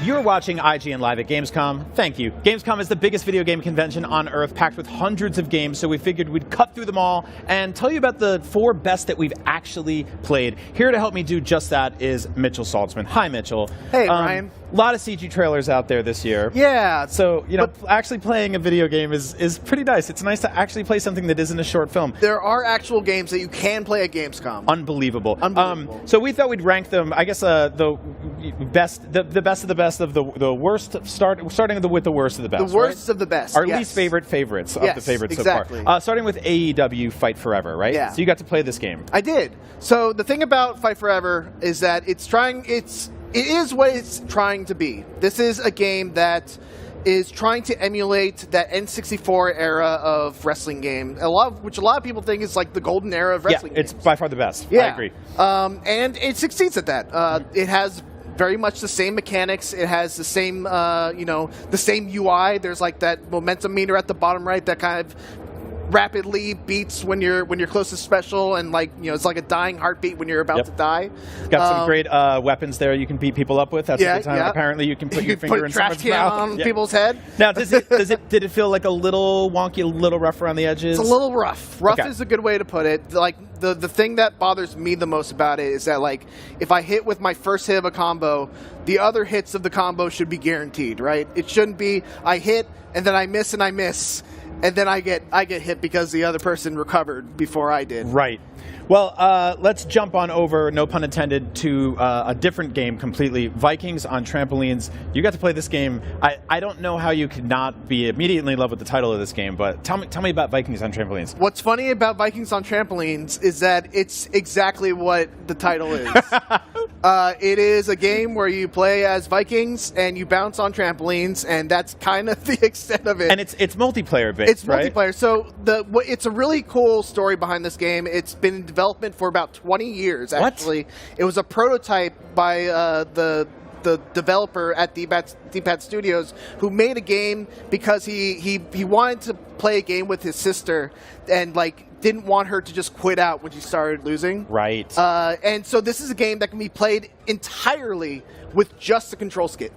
Speaker 5: You're watching IGN Live at Gamescom. Thank you. Gamescom is the biggest video game convention on Earth, packed with hundreds of games, so we figured we'd cut through them all and tell you about the 4 best that we've actually played. Here to help me do just that is Mitchell Saltzman. Hi, Mitchell.
Speaker 7: Hey, Ryan.
Speaker 5: A lot of CG trailers out there this year.
Speaker 7: Yeah.
Speaker 5: So, you know, actually playing a video game is pretty nice. It's nice to actually play something that isn't a short film.
Speaker 7: There are actual games that you can play at Gamescom.
Speaker 5: Unbelievable. So we thought we'd rank them, I guess, the best of the best of the worst, starting with the worst of the best.
Speaker 7: The worst of the best.
Speaker 5: Our least favorites of the favorites
Speaker 7: exactly.
Speaker 5: so far. Starting with AEW Fight Forever, right?
Speaker 7: Yeah.
Speaker 5: So you got to play this game.
Speaker 7: I did. So the thing about Fight Forever is that it is what it's trying to be. This is a game that is trying to emulate that N64 era of wrestling game, which a lot of people think is like the golden era of wrestling.
Speaker 5: Yeah, it's by far the best.
Speaker 7: Yeah.
Speaker 5: I agree.
Speaker 7: And it succeeds at that. It has very much the same mechanics. It has the same, the same UI. There's like that momentum meter at the bottom right that kind of rapidly beats when you're close to special, and it's like a dying heartbeat when you're about to die.
Speaker 5: Got some great weapons there you can beat people up with. That's a good time.
Speaker 7: Yeah.
Speaker 5: Apparently you can put your finger in someone's mouth.
Speaker 7: On people's head.
Speaker 5: Now, did it feel like a little wonky, a little rough around the edges?
Speaker 7: It's a little rough. Rough is a good way to put it. Like the thing that bothers me the most about it is that like if I hit with my first hit of a combo, the other hits of the combo should be guaranteed, right? It shouldn't be I hit and then I miss and I miss, and then I get hit because the other person recovered before I did.
Speaker 5: Right. Well, let's jump on over, no pun intended, to a different game completely. Vikings on Trampolines. You got to play this game. I don't know how you could not be immediately in love with the title of this game, but tell me about Vikings on Trampolines.
Speaker 7: What's funny about Vikings on Trampolines is that it's exactly what the title is. It is a game where you play as Vikings and you bounce on trampolines, and that's kind of the extent of it.
Speaker 5: And it's multiplayer based,
Speaker 7: It's multiplayer. So it's a really cool story behind this game. It's been in development for about 20 years, actually. What? It was a prototype by the developer at D-Pad Studios, who made a game because he wanted to play a game with his sister and didn't want her to just quit out when she started losing.
Speaker 5: Right.
Speaker 7: And so this is a game that can be played entirely with just the control stick.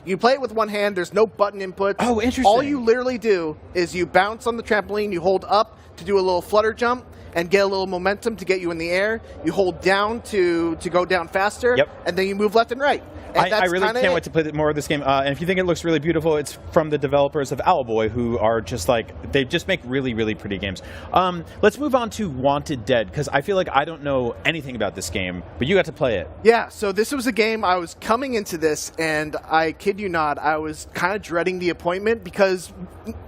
Speaker 7: You play it with one hand. There's no button inputs.
Speaker 5: Oh, interesting.
Speaker 7: All you literally do is you bounce on the trampoline. You hold up to do a little flutter jump and get a little momentum to get you in the air. You hold down to go down faster.
Speaker 5: Yep.
Speaker 7: And then you move left and right. And
Speaker 5: I really can't wait to play more of this game. And if you think it looks really beautiful, it's from the developers of Owlboy, who are just they just make really, really pretty games. Let's move on to Wanted Dead, because I feel like I don't know anything about this game, but you got to play it.
Speaker 7: Yeah, so this was a game I was coming into this, and I kid you not, I was kind of dreading the appointment because,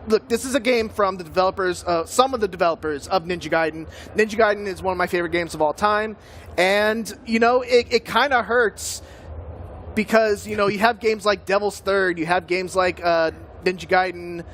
Speaker 7: look, this is a game from the developers, some of the developers of Ninja Gaiden. Ninja Gaiden is one of my favorite games of all time, and, it kind of hurts because, you have games like Devil's Third, you have games like Ninja Gaiden,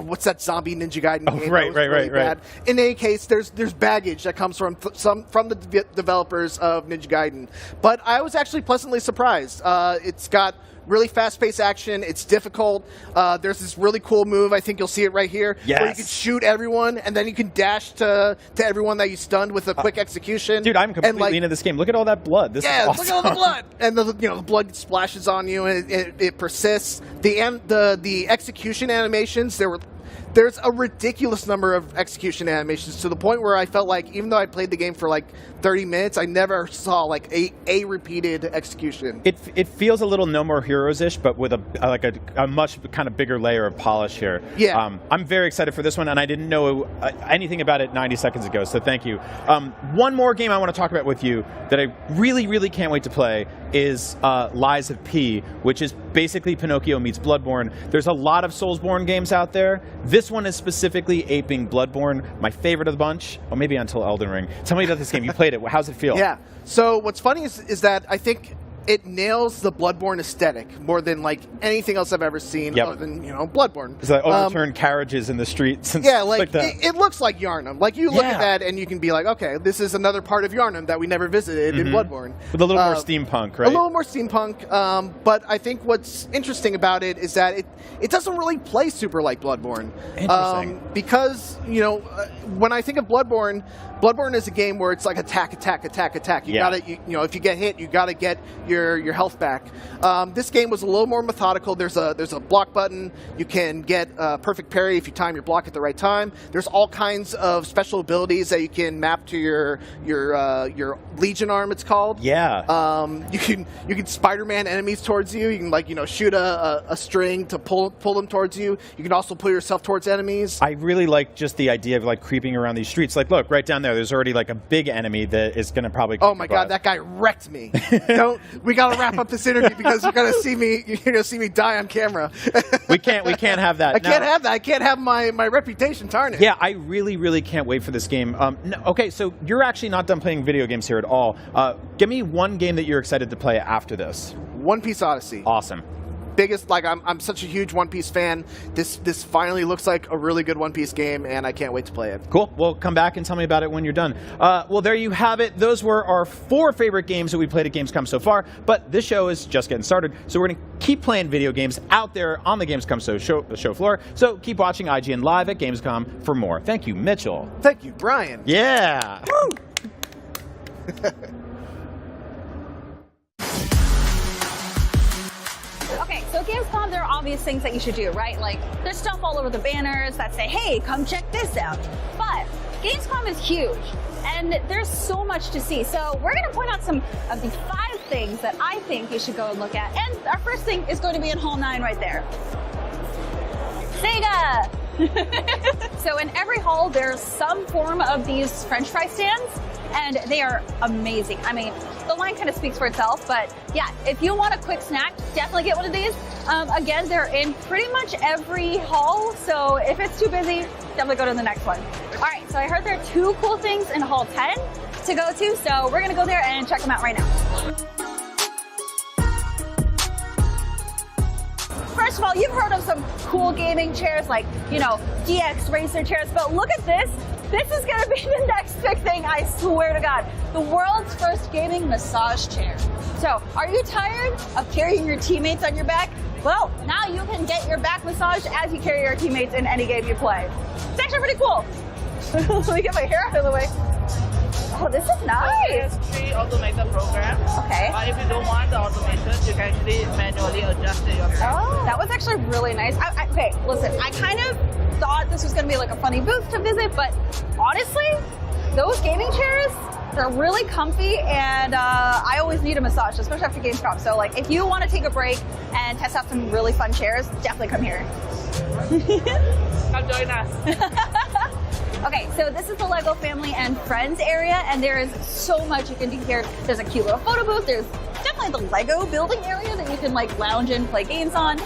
Speaker 7: what's that zombie Ninja Gaiden game?
Speaker 5: Right.
Speaker 7: In any case, there's baggage that comes from the developers of Ninja Gaiden. But I was actually pleasantly surprised. It's got really fast-paced action. It's difficult. There's this really cool move. I think you'll see it right here.
Speaker 5: Yes.
Speaker 7: Where you can shoot everyone, and then you can dash to everyone that you stunned with a quick execution.
Speaker 5: Dude, I'm completely into this game. Look at all that blood. This is awesome.
Speaker 7: Look at all the blood. And the blood splashes on you, and it persists. The execution animations, there's a ridiculous number of execution animations, to the point where I felt like, even though I played the game for 30 minutes, I never saw a repeated execution.
Speaker 5: It feels a little No More Heroes-ish, but with a much kind of bigger layer of polish here.
Speaker 7: Yeah.
Speaker 5: I'm very excited for this one, and I didn't know anything about it 90 seconds ago, so thank you. One more game I want to talk about with you that I really, really can't wait to play is Lies of P, which is basically Pinocchio meets Bloodborne. There's a lot of Soulsborne games out there. This one is specifically aping Bloodborne, my favorite of the bunch. Well, maybe until Elden Ring. Tell me about this game. You played it. How's it feel?
Speaker 7: Yeah. So what's funny is that I think it nails the Bloodborne aesthetic more than anything else I've ever seen, other than Bloodborne.
Speaker 5: It's overturned carriages in the streets. And
Speaker 7: yeah,
Speaker 5: like that.
Speaker 7: It looks like Yharnam. You look at that and you can be like, okay, this is another part of Yharnam that we never visited in Bloodborne.
Speaker 5: With a little more steampunk, right?
Speaker 7: A little more steampunk. But I think what's interesting about it is that it doesn't really play super like Bloodborne.
Speaker 5: Interesting.
Speaker 7: Because when I think of Bloodborne is a game where it's attack. You gotta, if you get hit, you gotta get your health back. This game was a little more methodical. There's a block button. You can get a perfect parry if you time your block at the right time. There's all kinds of special abilities that you can map to your Legion arm, it's called.
Speaker 5: Yeah.
Speaker 7: You can Spider-Man enemies towards you. You can shoot a string to pull them towards you. You can also pull yourself towards enemies.
Speaker 5: I really like just the idea of creeping around these streets. Look right down there. There's already a big enemy that is going to probably.
Speaker 7: Oh my God, that guy wrecked me. We got to wrap up this interview because you're going to see me die on camera.
Speaker 5: we can't have that.
Speaker 7: I can't have that. I can't have my reputation tarnished.
Speaker 5: Yeah, I really, really can't wait for this game. Okay, so you're actually not done playing video games here at all. Give me one game that you're excited to play after this.
Speaker 7: One Piece Odyssey.
Speaker 5: Awesome.
Speaker 7: biggest, like, I'm such a huge One Piece fan. This finally looks like a really good One Piece game, and I can't wait to play it.
Speaker 5: Cool. Well, come back and tell me about it when you're done. Well, there you have it. Those were our 4 favorite games that we played at Gamescom so far, but this show is just getting started, so we're going to keep playing video games out there on the Gamescom show floor. So keep watching IGN Live at Gamescom for more. Thank you, Mitchell.
Speaker 7: Thank you, Brian.
Speaker 5: Yeah.
Speaker 7: Woo!
Speaker 1: Okay, so Gamescom, there are obvious things that you should do, right? Like, there's stuff all over the banners that say, hey, come check this out. But Gamescom is huge, and there's so much to see. So we're going to point out some of the 5 things that I think you should go and look at. And our first thing is going to be in Hall 9 right there. Sega! So in every hall, there's some form of these French fry stands, and they are amazing. I mean, the line kind of speaks for itself, but yeah, if you want a quick snack, definitely get one of these. Again, they're in pretty much every hall, so if it's too busy, definitely go to the next one. All right, so I heard there are 2 cool things in Hall 10 to go to, so we're gonna go there and check them out right now. First of all, you've heard of some cool gaming chairs like, you know, DX Racer chairs, but look at this. This is going to be the next big thing, I swear to God. The world's first gaming massage chair. So, are you tired of carrying your teammates on your back? Well, now you can get your back massaged as you carry your teammates in any game you play. It's actually pretty cool. Let me get my hair out of the way. Oh, this is nice.
Speaker 8: There's 3 automated programs.
Speaker 1: Okay.
Speaker 8: But if you don't want the automation, you can actually manually adjust it yourself.
Speaker 1: Oh, that was actually really nice. Okay, listen, I kind of thought this was going to be like a funny booth to visit, but honestly, those gaming chairs, they're really comfy, and I always need a massage, especially after Gamescom. So, like, if you want to take a break and test out some really fun chairs, definitely come here.
Speaker 8: Come join us.
Speaker 1: Okay, so this is the LEGO Family and Friends area, and there is so much you can do here. There's a cute little photo booth. There's definitely the LEGO building area that you can like lounge in, play games on.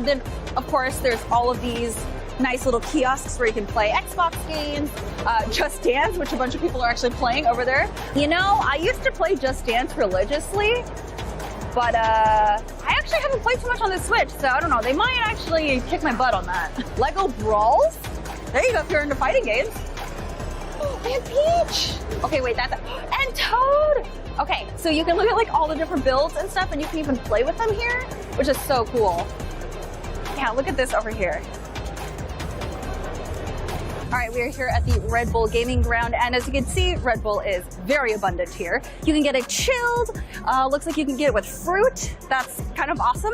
Speaker 1: Then, of course, there's all of these nice little kiosks where you can play Xbox games, Just Dance, which a bunch of people are actually playing over there. You know, I used to play Just Dance religiously, but I actually haven't played too much on the Switch, so I don't know. They might actually kick my butt on that. LEGO Brawls? There you go, if you're into fighting games. Oh, and Peach! Okay, wait, that's and Toad! Okay, so you can look at like all the different builds and stuff, and you can even play with them here, which is so cool. Yeah, look at this over here. All right, we are here at the Red Bull Gaming Ground, and as you can see, Red Bull is very abundant here. You can get it chilled. Looks like you can get it with fruit. That's kind of awesome.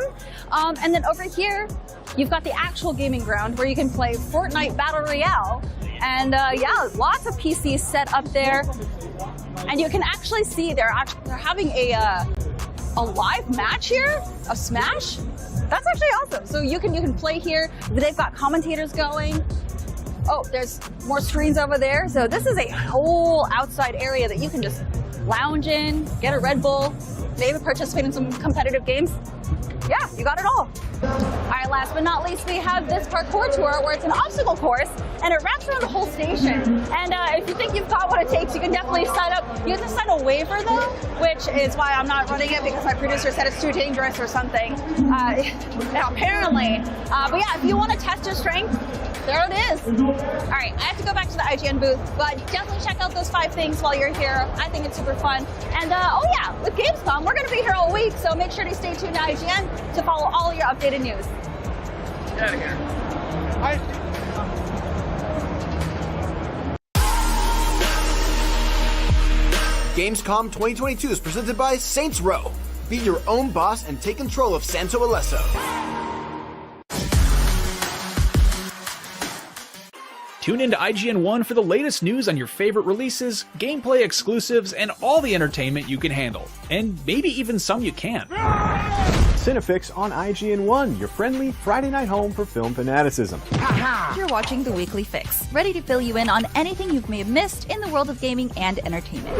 Speaker 1: And then over here, you've got the actual gaming ground where you can play Fortnite Battle Royale. And yeah, lots of PCs set up there. And you can actually see they're having a live match here of Smash. That's actually awesome. So you can play here. They've got commentators going. Oh, there's more screens over there. So this is a whole outside area that you can just lounge in, get a Red Bull, maybe participate in some competitive games. Yeah, you got it all. All right, last but not least, we have this parkour tour where it's an obstacle course and it wraps around the whole station. And if you think you've got what it takes, you can definitely sign up. You have to sign a waiver though, which is why I'm not running it because my producer said it's too dangerous or something. Apparently. But yeah, if you want to test your strength, there it is. All right, I have to go back to the IGN booth, but definitely check out those 5 things while you're here. I think it's super fun. And oh yeah, with Gamescom, we're going to be here all week, so make sure to stay tuned to IGN to follow all your updated news.
Speaker 8: Get out of here.
Speaker 9: Gamescom 2022 is presented by Saints Row. Be your own boss and take control of Santo Alesso.
Speaker 3: Tune into IGN 1 for the latest news on your favorite releases, gameplay exclusives, and all the entertainment you can handle. And maybe even some you can't.
Speaker 10: Cinefix on IGN 1, your friendly Friday night home for film fanaticism.
Speaker 1: You're watching The Weekly Fix, ready to fill you in on anything you may have missed in the world of gaming and entertainment.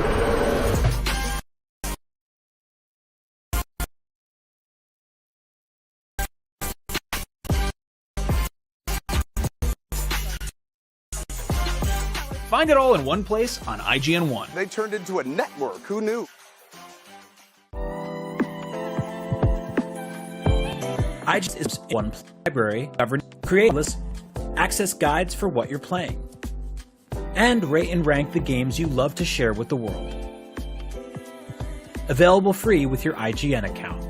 Speaker 3: Find it all in one place on IGN 1.
Speaker 11: They turned into a network. Who knew?
Speaker 12: IGN is one library covering creative access guides for what you're playing, and rate and rank the games you love to share with the world. Available free with your IGN account.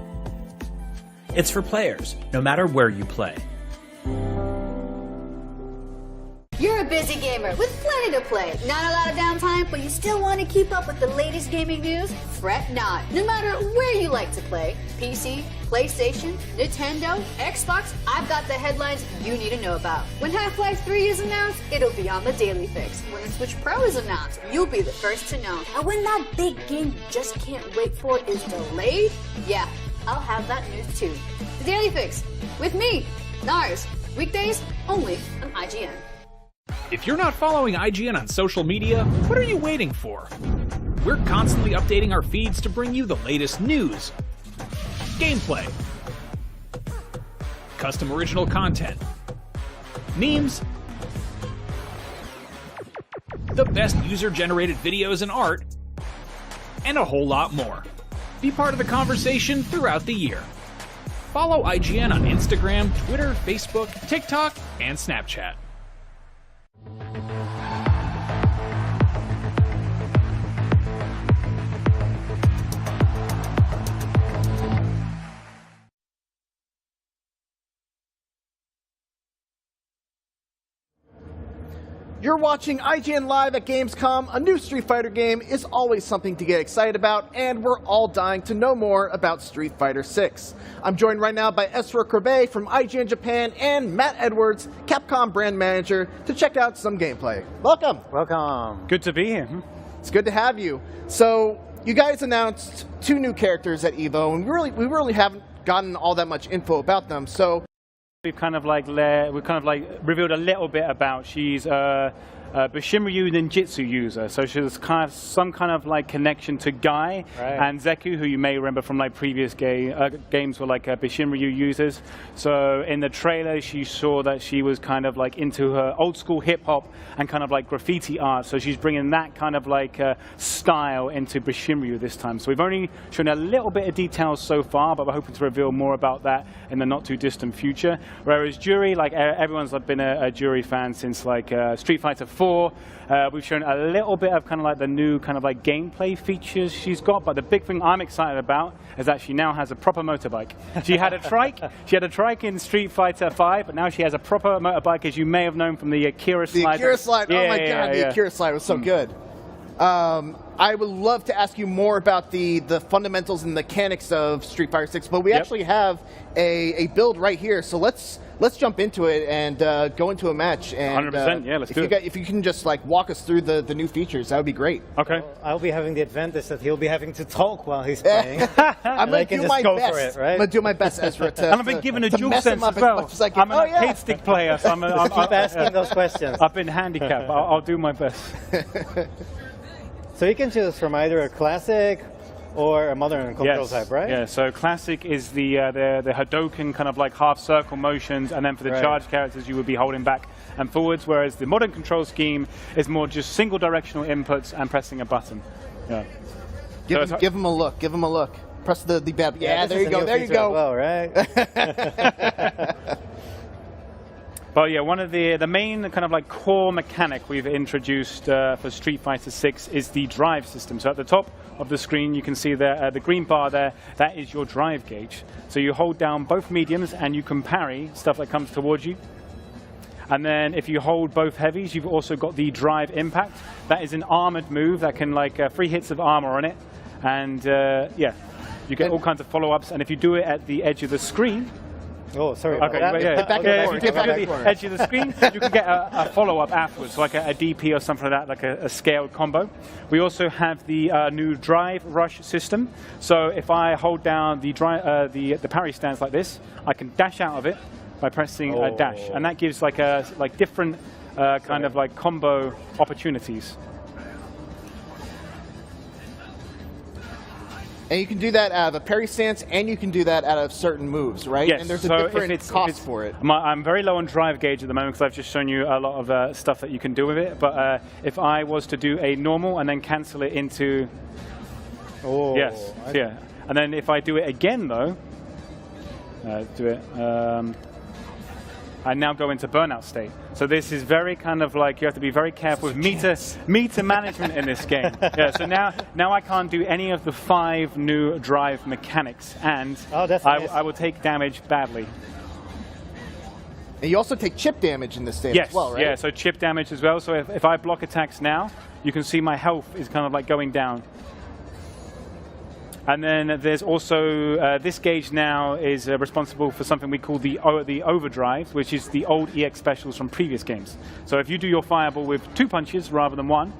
Speaker 12: It's for players, no matter where you play.
Speaker 15: You're a busy gamer with plenty to play. Not a lot of downtime, but you still want to keep up with the latest gaming news? Fret not. No matter where you like to play, PC, PlayStation, Nintendo, Xbox, I've got the headlines you need to know about. When Half-Life 3 is announced, it'll be on the Daily Fix. When the Switch Pro is announced, you'll be the first to know. And when that big game you just can't wait for is delayed, yeah, I'll have that news too. The Daily Fix, with me, Nars, weekdays only on IGN.
Speaker 3: If you're not following IGN on social media, what are you waiting for? We're constantly updating our feeds to bring you the latest news, gameplay, custom original content, memes, the best user-generated videos and art, and a whole lot more. Be part of the conversation throughout the year. Follow IGN on Instagram, Twitter, Facebook, TikTok, and Snapchat.
Speaker 7: You're watching IGN Live at Gamescom. A new Street Fighter game is always something to get excited about, and we're all dying to know more about Street Fighter 6. I'm joined right now by Ezra Korbei from IGN Japan and Matt Edwards, Capcom brand manager, to check out some gameplay. Welcome.
Speaker 17: Welcome. Good to be here.
Speaker 7: It's good to have you. So, you guys announced 2 new characters at EVO, and we really haven't gotten all that much info about them. So,
Speaker 17: we've kind of like revealed a little bit about she's a Bishinryu ninjutsu user, so she's kind of some kind of like connection to Guy and Zeku, who you may remember from like previous games were like Bishinryu users. So in the trailer, she saw that she was kind of like into her old school hip hop and kind of like graffiti art. So she's bringing that kind of like style into Bishinryu this time. So we've only shown a little bit of details so far, but we're hoping to reveal more about that in the not too distant future. Whereas Juri, like everyone's been a Juri fan since like Street Fighter 4. We've shown a little bit of kind of like the new kind of like gameplay features she's got, but the big thing I'm excited about is that she now has a proper motorbike. She had a trike in Street Fighter 5, but now she has a proper motorbike, as you may have known from the Akira slide.
Speaker 7: The Akira slide, oh my god, the Akira slide was so good. I would love to ask you more about the fundamentals and mechanics of Street Fighter 6, but we actually have a build right here, so let's jump into it and go into a match. And
Speaker 17: 100%, yeah, let's do it.
Speaker 7: If you can just like walk us through the new features, that would be great.
Speaker 17: Okay.
Speaker 20: Well, I'll be having the advantage that he'll be having to talk while he's playing.
Speaker 7: I'm going to do my best. I'm going to do my best, Ezra,
Speaker 17: and I've been given a dual sense as well. I'm an arcade stick player, so I'm
Speaker 20: keep asking those questions.
Speaker 17: I've been handicapped. I'll do my best.
Speaker 20: So you can choose from either a classic or a modern control type, right?
Speaker 17: Yeah, so classic is the Hadoken kind of like half circle motions, and then for the charged characters you would be holding back and forwards, whereas the modern control scheme is more just single directional inputs and pressing a button. Yeah.
Speaker 7: Give him a look. Give him a look. Press the button. Yeah, there you go. There you go.
Speaker 20: Well, right?
Speaker 17: But yeah, one of the main kind of like core mechanic we've introduced for Street Fighter 6 is the drive system. So at the top of the screen, you can see there the green bar there. That is your drive gauge. So you hold down both mediums and you can parry stuff that comes towards you. And then if you hold both heavies, you've also got the drive impact. That is an armored move that can like 3 hits of armor on it. And yeah, you get all kinds of follow-ups. And if you do it at the edge of the screen,
Speaker 20: oh, sorry.
Speaker 17: Okay, if you dip it at the edge of the screen, you can get a follow-up afterwards, like a DP or something like that, like a scaled combo. We also have the new drive rush system. So if I hold down the parry stance like this, I can dash out of it by pressing a dash, and that gives like different kind of like combo opportunities.
Speaker 7: And you can do that out of a parry stance, and you can do that out of certain moves, right?
Speaker 17: Yes.
Speaker 7: And there's a different cost for it.
Speaker 17: I'm very low on drive gauge at the moment because I've just shown you a lot of stuff that you can do with it. But if I was to do a normal and then cancel it into... And then if I do it again, though, do it. I now go into burnout state. So this is very kind of like, you have to be very careful with meter management in this game. Yeah, so now I can't do any of the 5 new drive mechanics, and I will take damage badly.
Speaker 7: And you also take chip damage in this stage as well, right?
Speaker 17: Yeah, so chip damage as well. So if I block attacks now, you can see my health is kind of like going down. And then there's also, this gauge now is responsible for something we call the overdrive, which is the old EX specials from previous games. So if you do your fireball with 2 punches rather than 1,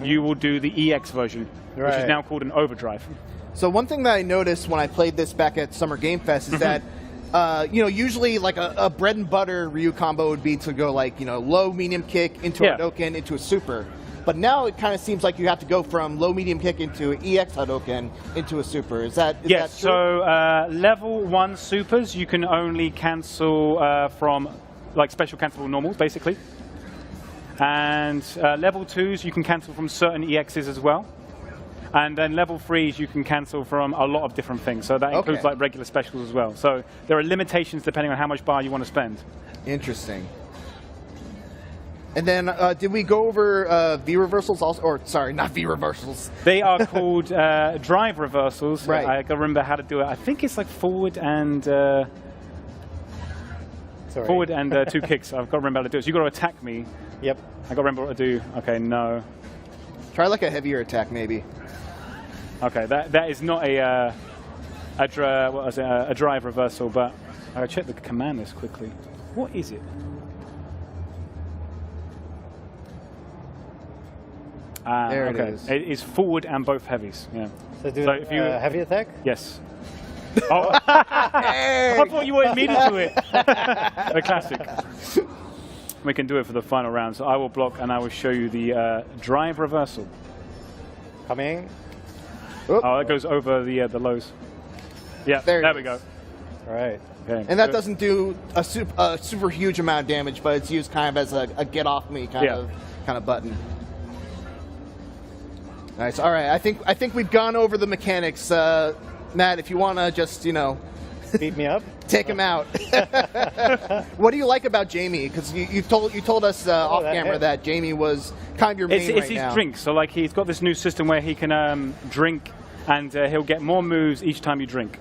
Speaker 17: you will do the EX version, which is now called an overdrive.
Speaker 7: So one thing that I noticed when I played this back at Summer Game Fest is that, usually like a bread and butter Ryu combo would be to go like, low, medium kick into a Hadouken into a super. But now it kind of seems like you have to go from low, medium kick into EX Hadouken into a super. Is that true?
Speaker 17: So level 1 supers you can only cancel from like special cancelable normals, basically. And level 2s you can cancel from certain EXs as well. And then level 3s you can cancel from a lot of different things. So that includes like regular specials as well. So there are limitations depending on how much bar you want to spend.
Speaker 7: Interesting. And then, did we go over V reversals also? Or, sorry, not V reversals.
Speaker 17: They are called drive reversals.
Speaker 7: Right.
Speaker 17: I can remember how to do it. I think it's like forward and 2 kicks. I've got to remember how to do it. So you've got to attack me.
Speaker 20: Yep.
Speaker 17: I've got to remember what to do. Okay, no.
Speaker 7: Try like a heavier attack, maybe.
Speaker 17: Okay, that is not a drive reversal, but I'll check the command list quickly. What is it?
Speaker 7: There it is.
Speaker 17: It is forward and both heavies. Yeah.
Speaker 20: So do if you heavy attack?
Speaker 17: Yes. Oh, I thought you wanted me to do it. The classic. We can do it for the final round. So I will block and I will show you the drive reversal.
Speaker 20: Coming.
Speaker 17: Oh, that goes over the lows. Yeah, there we go.
Speaker 20: All right.
Speaker 17: Okay.
Speaker 7: And that doesn't do a super huge amount of damage, but it's used kind of as a get off me kind of button. Nice. All right. I think we've gone over the mechanics. Matt, if you want to just
Speaker 20: beat me up,
Speaker 7: take him out. What do you like about Jamie? Because you told us off camera that Jamie was kind of your main
Speaker 17: It's his drink. So like he's got this new system where he can drink, and he'll get more moves each time you drink.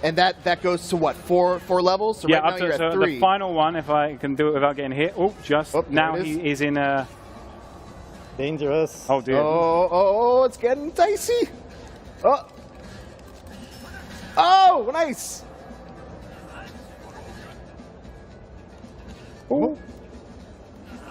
Speaker 7: And that goes to what, four levels? So
Speaker 17: yeah,
Speaker 7: right now you're at 3.
Speaker 17: The final one, if I can do it without getting hit. Oh, now he is in a...
Speaker 20: Dangerous.
Speaker 17: Oh, dear.
Speaker 7: Oh, it's getting dicey. Oh, nice. Ooh.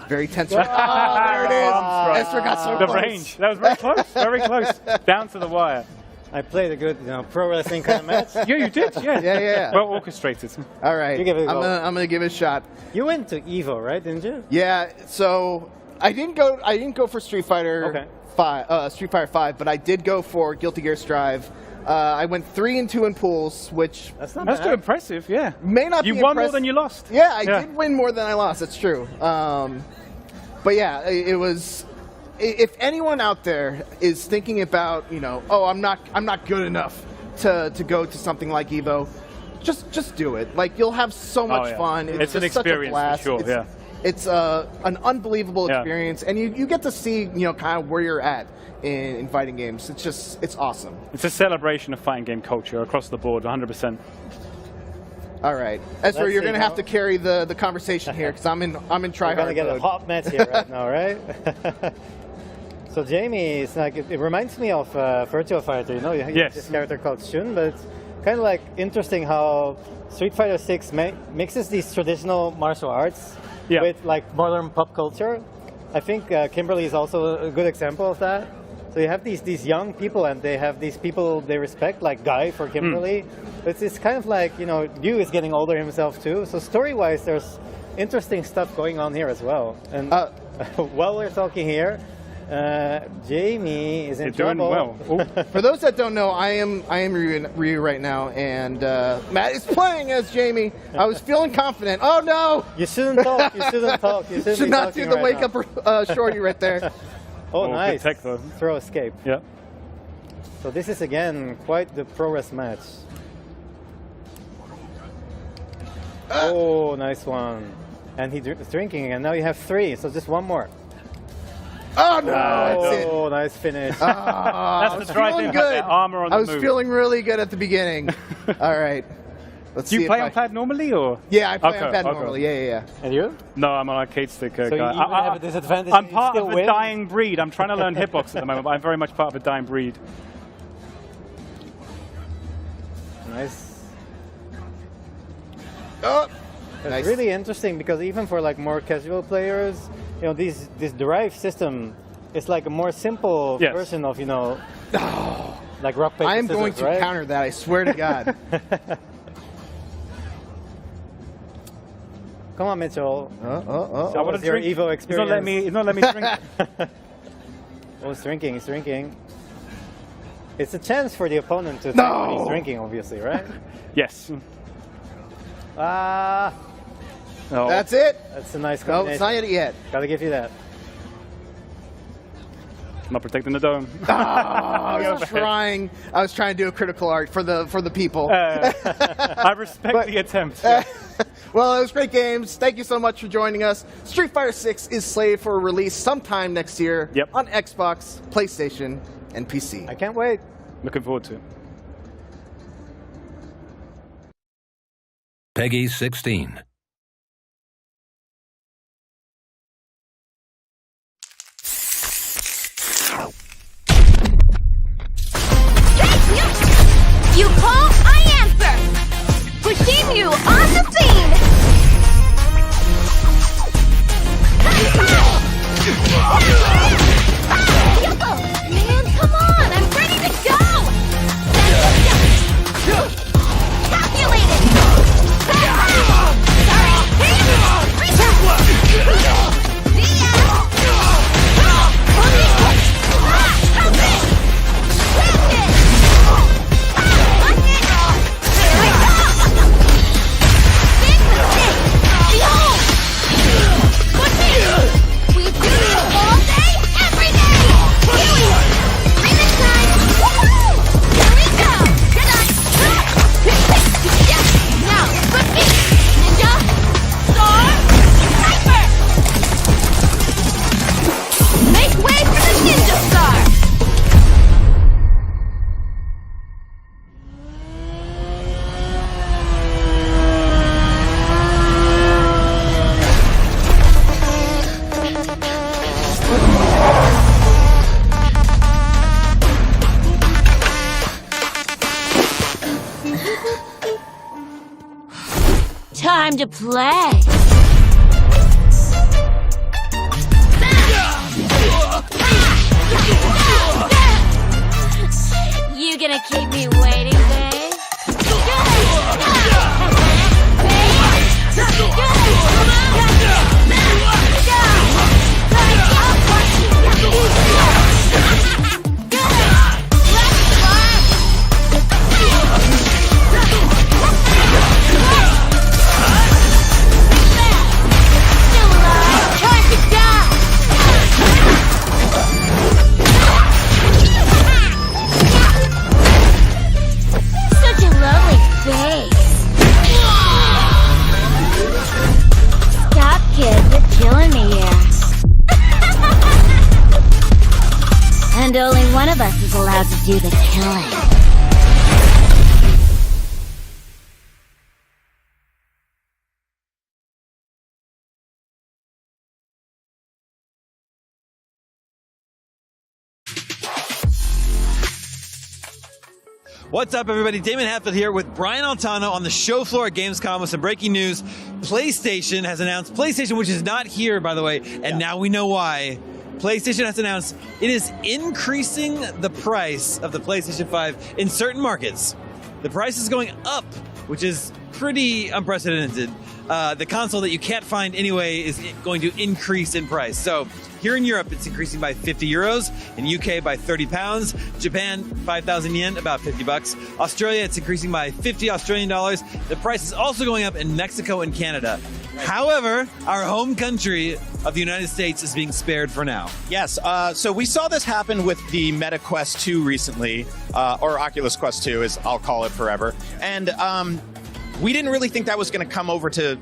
Speaker 7: Very tense. There it is. Esther got so
Speaker 17: close.
Speaker 7: close.
Speaker 17: Range. That was very close. Very close. Down to the wire.
Speaker 20: I played a good, pro wrestling kind of match.
Speaker 17: Yeah, you did. Yeah.
Speaker 7: Yeah.
Speaker 17: Well orchestrated.
Speaker 7: All right.
Speaker 20: You give it a go.
Speaker 7: I'm gonna give it a shot.
Speaker 20: You went to Evo, right? Didn't you?
Speaker 7: Yeah. So I didn't go for Street Fighter 5, but I did go for Guilty Gear Strive. I went 3 and 2 in pools, which
Speaker 20: that's
Speaker 17: too impressive. Yeah.
Speaker 7: May not be
Speaker 17: You won more than you lost.
Speaker 7: Yeah, I did win more than I lost. That's true. But yeah, it was. If anyone out there is thinking about, I'm not good enough to go to something like Evo, just do it. Like, you'll have so much fun.
Speaker 17: It's an
Speaker 7: just
Speaker 17: experience,
Speaker 7: such a blast.
Speaker 17: for sure.
Speaker 7: It's an unbelievable experience, and you get to see kind of where you're at in fighting games. It's awesome.
Speaker 17: It's a celebration of fighting game culture across the board, 100%.
Speaker 7: All right, Ezra, you're gonna have to carry the conversation here because I'm in try hard.
Speaker 20: We're gonna get a hot match here right now, right? So Jamie, it's like it reminds me of Virtua Fighter. You have this character called Shun, but it's kind of like interesting how Street Fighter 6 mixes these traditional martial arts with like modern pop culture. I think Kimberly is also a good example of that. So you have these young people, and they have these people they respect, like Guy for Kimberly. It's kind of like Yu is getting older himself too. So story-wise, there's interesting stuff going on here as well. And while we're talking here. Jamie is in trouble.
Speaker 17: Doing well.
Speaker 7: For those that don't know, I am Ryu right now, and Matt is playing as Jamie. I was feeling confident. Oh no!
Speaker 20: You shouldn't talk. You shouldn't talk. You
Speaker 7: should not do the wake up shorty right there.
Speaker 20: Oh, nice.
Speaker 17: Good tech, though.
Speaker 20: Throw escape.
Speaker 17: Yeah.
Speaker 20: So this is again quite the pro-res match. Oh, nice one. And he's drinking, and now you have 3, so just one more.
Speaker 7: Oh no! That's it.
Speaker 20: Oh, nice finish.
Speaker 17: That's the dry thing.
Speaker 7: Good.
Speaker 17: Armor on the
Speaker 7: I was
Speaker 17: move.
Speaker 7: feeling really good at the beginning. All right. Let's
Speaker 17: Do
Speaker 7: see
Speaker 17: you play
Speaker 7: if
Speaker 17: on pad normally, or?
Speaker 7: Yeah, I play
Speaker 17: Okay,
Speaker 7: on pad
Speaker 17: okay.
Speaker 7: normally. Yeah.
Speaker 20: And you?
Speaker 17: No, I'm an arcade stick guy.
Speaker 20: So you even have a disadvantage.
Speaker 17: I'm
Speaker 20: and you
Speaker 17: part
Speaker 20: still
Speaker 17: of a
Speaker 20: win?
Speaker 17: dying breed. I'm trying to learn hitbox at the moment, but I'm very much part of a dying breed.
Speaker 20: Nice.
Speaker 7: Oh,
Speaker 20: it's
Speaker 7: nice.
Speaker 20: really interesting because even for like more casual players, you know, this derived system is like a more simple version of, you know, like rock paper
Speaker 7: I am
Speaker 20: scissors,
Speaker 7: going to
Speaker 20: right?
Speaker 7: counter that. I swear to God.
Speaker 20: Come on, Mitchell.
Speaker 17: So I
Speaker 20: What
Speaker 17: want
Speaker 20: was
Speaker 17: to
Speaker 20: your
Speaker 17: drink.
Speaker 20: Evo
Speaker 17: He's not
Speaker 20: experience?
Speaker 17: letting me drink.
Speaker 20: Oh, he's drinking. He's drinking. It's a chance for the opponent to think when he's drinking, obviously, right?
Speaker 17: Yes.
Speaker 20: Ah.
Speaker 17: No.
Speaker 7: That's it.
Speaker 20: That's a nice
Speaker 7: No,
Speaker 20: combination.
Speaker 7: it's not yet.
Speaker 20: Gotta give you that.
Speaker 17: I'm not protecting the dome.
Speaker 7: I was trying to do a critical art for the people.
Speaker 17: I respect the attempt.
Speaker 7: Well, it was great games. Thank you so much for joining us. Street Fighter 6 is slated for release sometime next year on Xbox, PlayStation, and PC.
Speaker 20: I can't wait.
Speaker 17: Looking forward to it.
Speaker 4: Peggy 16.
Speaker 6: You call, I answer. Pushing you on the scene. Man, come on, I'm ready to go. Calculated. Time to play. You gonna keep me waiting, babe? Such a lovely face. Stop, kid. You're killing me here. And only one of us is allowed to do the killing.
Speaker 13: What's up, everybody? Damon Hatfield here with Brian Altano on the show floor at Gamescom with some breaking news. PlayStation has announced, PlayStation, which is not here, by the way, and now we know why. PlayStation has announced it is increasing the price of the PlayStation 5 in certain markets. The price is going up, which is pretty unprecedented. The console that you can't find anyway is going to increase in price. So here in Europe, it's increasing by 50 euros. In UK, by 30 pounds. Japan, 5,000 yen, about 50 bucks. Australia, it's increasing by 50 Australian dollars. The price is also going up in Mexico and Canada. However, our home country of the United States is being spared for now.
Speaker 5: Yes, so we saw this happen with the Meta Quest 2 recently, or Oculus Quest 2, as I'll call it forever. And we didn't really think that was going to come over to,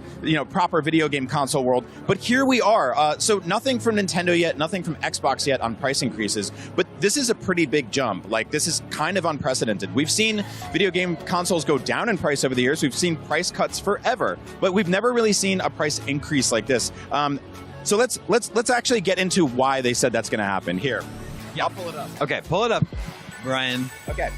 Speaker 5: proper video game console world, but here we are. So nothing from Nintendo yet, nothing from Xbox yet on price increases, but this is a pretty big jump. Like, this is kind of unprecedented. We've seen video game consoles go down in price over the years. We've seen price cuts forever, but we've never really seen a price increase like this. So let's actually get into why they said that's going to happen. Here, I'll pull it up.
Speaker 13: Okay, pull it up, Brian.
Speaker 5: Okay.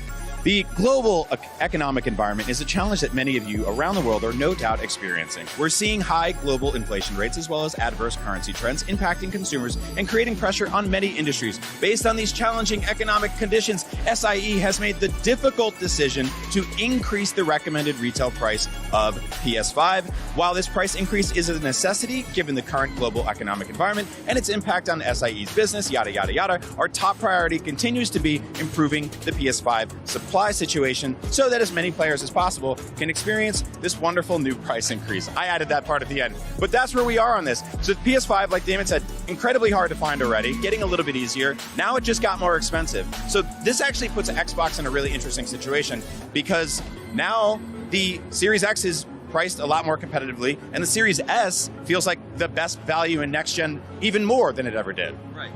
Speaker 5: The global economic environment is a challenge that many of you around the world are no doubt experiencing. We're seeing high global inflation rates as well as adverse currency trends impacting consumers and creating pressure on many industries. Based on these challenging economic conditions, SIE has made the difficult decision to increase the recommended retail price of PS5. While this price increase is a necessity given the current global economic environment and its impact on SIE's business, yada, yada, yada, our top priority continues to be improving the PS5 supply situation so that as many players as possible can experience this wonderful new price increase. I added that part at the end, but that's where we are on this. So PS5, like Damon said, incredibly hard to find already, getting a little bit easier. Now it just got more expensive. So this actually puts Xbox in a really interesting situation because now the Series X is priced a lot more competitively, and the Series S feels like the best value in next gen even more than it ever did.
Speaker 13: Right.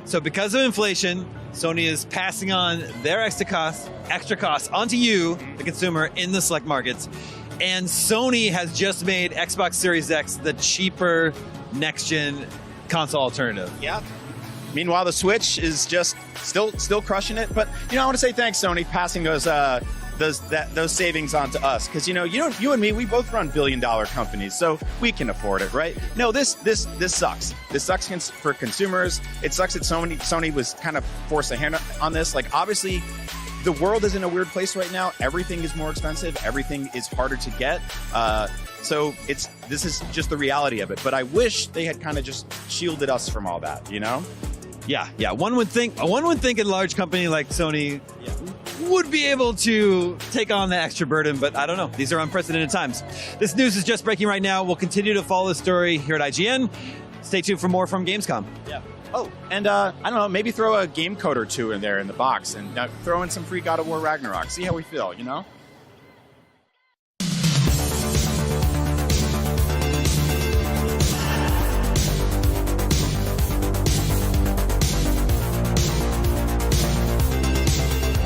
Speaker 13: So because of inflation, Sony is passing on their extra costs onto you, the consumer, in the select markets. And Sony has just made Xbox Series X the cheaper next-gen console alternative.
Speaker 5: Yeah. Meanwhile, the Switch is just still crushing it. But, I want to say thanks, Sony, passing those savings on to us, because you and me, we both run billion-dollar companies, so we can afford it, right? No, this sucks. This sucks for consumers. It sucks that Sony was kind of forced a hand on this. Like, obviously, the world is in a weird place right now. Everything is more expensive. Everything is harder to get. So this is just the reality of it. But I wish they had kind of just shielded us from all that,
Speaker 13: Yeah. One would think a large company like Sony would be able to take on the extra burden, but I don't know. These are unprecedented times. This news is just breaking right now. We'll continue to follow the story here at IGN. Stay tuned for more from Gamescom.
Speaker 5: Yeah. Oh, and I don't know, maybe throw a game code or two in there in the box and throw in some free God of War Ragnarok. See how we feel,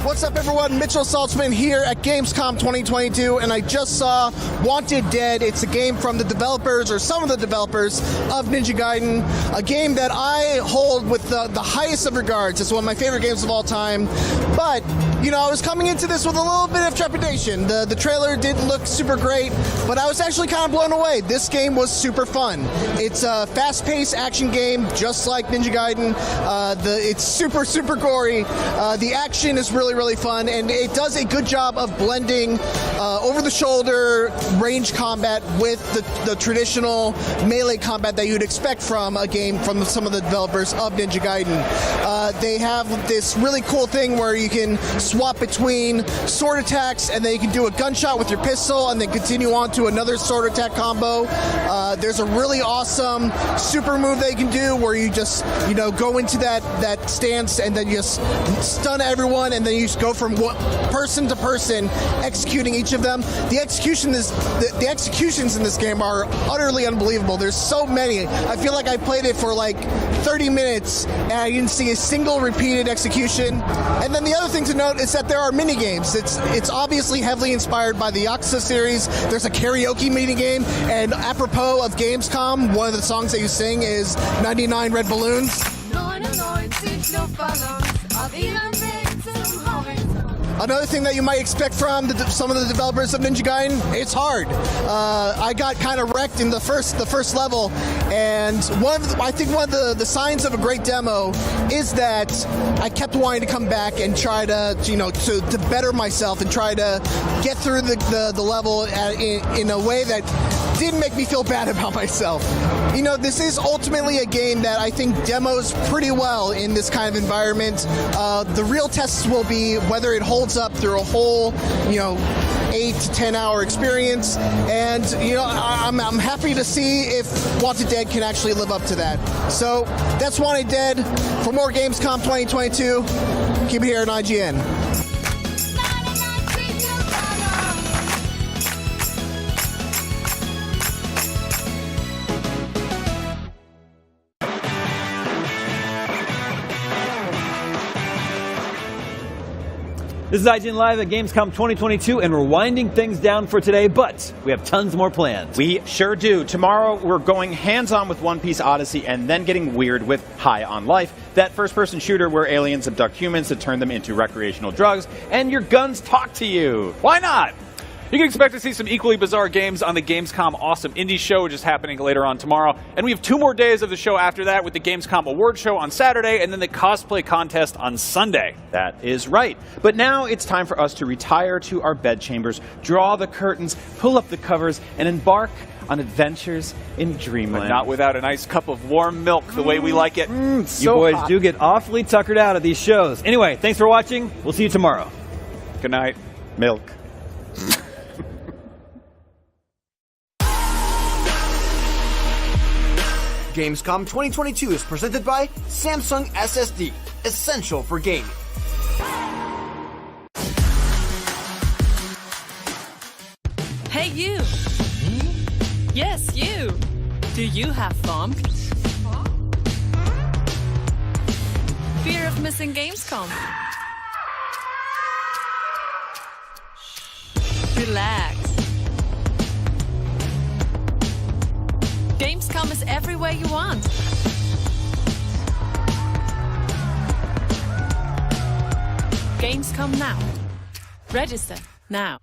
Speaker 7: What's up, everyone? Mitchell Saltzman here at Gamescom 2022, and I just saw Wanted Dead. It's a game from the developers, or some of the developers, of Ninja Gaiden, a game that I hold with the highest of regards. It's one of my favorite games of all time, but, I was coming into this with a little bit of trepidation. The trailer didn't look super great, but I was actually kind of blown away. This game was super fun. It's a fast-paced action game, just like Ninja Gaiden. It's super, super gory. The action is really, really fun, and it does a good job of blending over-the-shoulder range combat with the traditional melee combat that you'd expect from a game from some of the developers of Ninja Gaiden. They have this really cool thing where you can swap between sword attacks, and then you can do a gunshot with your pistol and then continue on to another sword attack combo. There's a really awesome super move that you can do where you just, go into that stance and then you just stun everyone, and then you just go from person to person, executing each of them. The executions in this game are utterly unbelievable. There's so many. I feel like I played it for like 30 minutes and I didn't see a single repeated execution. And then the other thing to note is that there are mini games. It's obviously heavily inspired by the Yakuza series. There's a karaoke mini game, and apropos of Gamescom, one of the songs that you sing is 99 Red Balloons. Another thing that you might expect from some of the developers of Ninja Gaiden, it's hard. I got kind of wrecked in the first level, and I think one of the signs of a great demo is that I kept wanting to come back and try to better myself and try to get through the level in a way that didn't make me feel bad about myself. This is ultimately a game that I think demos pretty well in this kind of environment. The real test will be whether it holds up through a whole, 8 8 to 10 hour experience, and you know I'm happy to see if Wanted Dead can actually live up to that. So that's Wanted Dead. For more Gamescom 2022, keep it here on IGN.
Speaker 13: This is IGN Live at Gamescom 2022, and we're winding things down for today, but we have tons more plans.
Speaker 5: We sure do. Tomorrow, we're going hands-on with One Piece Odyssey and then getting weird with High on Life, that first-person shooter where aliens abduct humans to turn them into recreational drugs, and your guns talk to you. Why not?
Speaker 3: You can expect to see some equally bizarre games on the Gamescom Awesome Indies show, which is happening later on tomorrow. And we have 2 more days of the show after that, with the Gamescom Award show on Saturday and then the cosplay contest on Sunday.
Speaker 5: That is right. But now it's time for us to retire to our bedchambers, draw the curtains, pull up the covers, and embark on adventures in dreamland.
Speaker 3: But not without a nice cup of warm milk, the way we like it.
Speaker 13: You boys do get awfully tuckered out at these shows. Anyway, thanks for watching. We'll see you tomorrow.
Speaker 3: Good night.
Speaker 5: Milk.
Speaker 9: Gamescom 2022 is presented by Samsung SSD, essential for gaming.
Speaker 26: Hey, you. Yes, you. Do you have FOMC? Fear of missing Gamescom? Relax. Gamescom is everywhere you want. Gamescom now. Register now.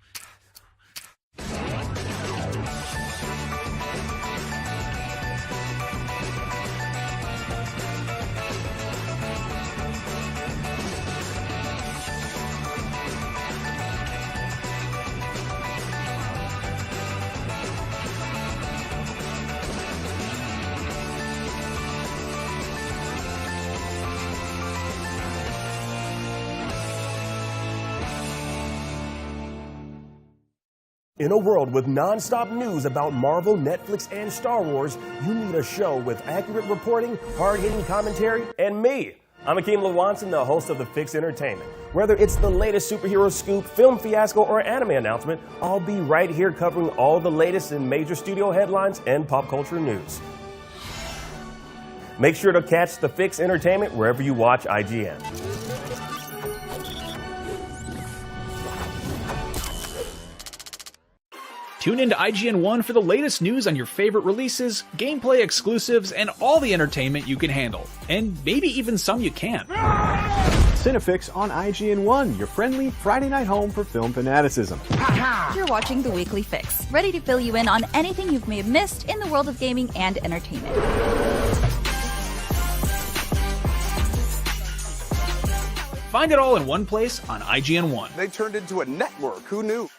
Speaker 4: In a world with non-stop news about Marvel, Netflix, and Star Wars, you need a show with accurate reporting, hard-hitting commentary, and me. I'm Akeem Lawanson, the host of The Fix Entertainment. Whether it's the latest superhero scoop, film fiasco, or anime announcement, I'll be right here covering all the latest in major studio headlines and pop culture news. Make sure to catch The Fix Entertainment wherever you watch IGN.
Speaker 3: Tune in to IGN 1 for the latest news on your favorite releases, gameplay exclusives, and all the entertainment you can handle. And maybe even some you can't.
Speaker 10: Cinefix on IGN 1, your friendly Friday night home for film fanaticism.
Speaker 1: You're watching The Weekly Fix, ready to fill you in on anything you may have missed in the world of gaming and entertainment.
Speaker 3: Find it all in one place on IGN 1.
Speaker 11: They turned into a network. Who knew?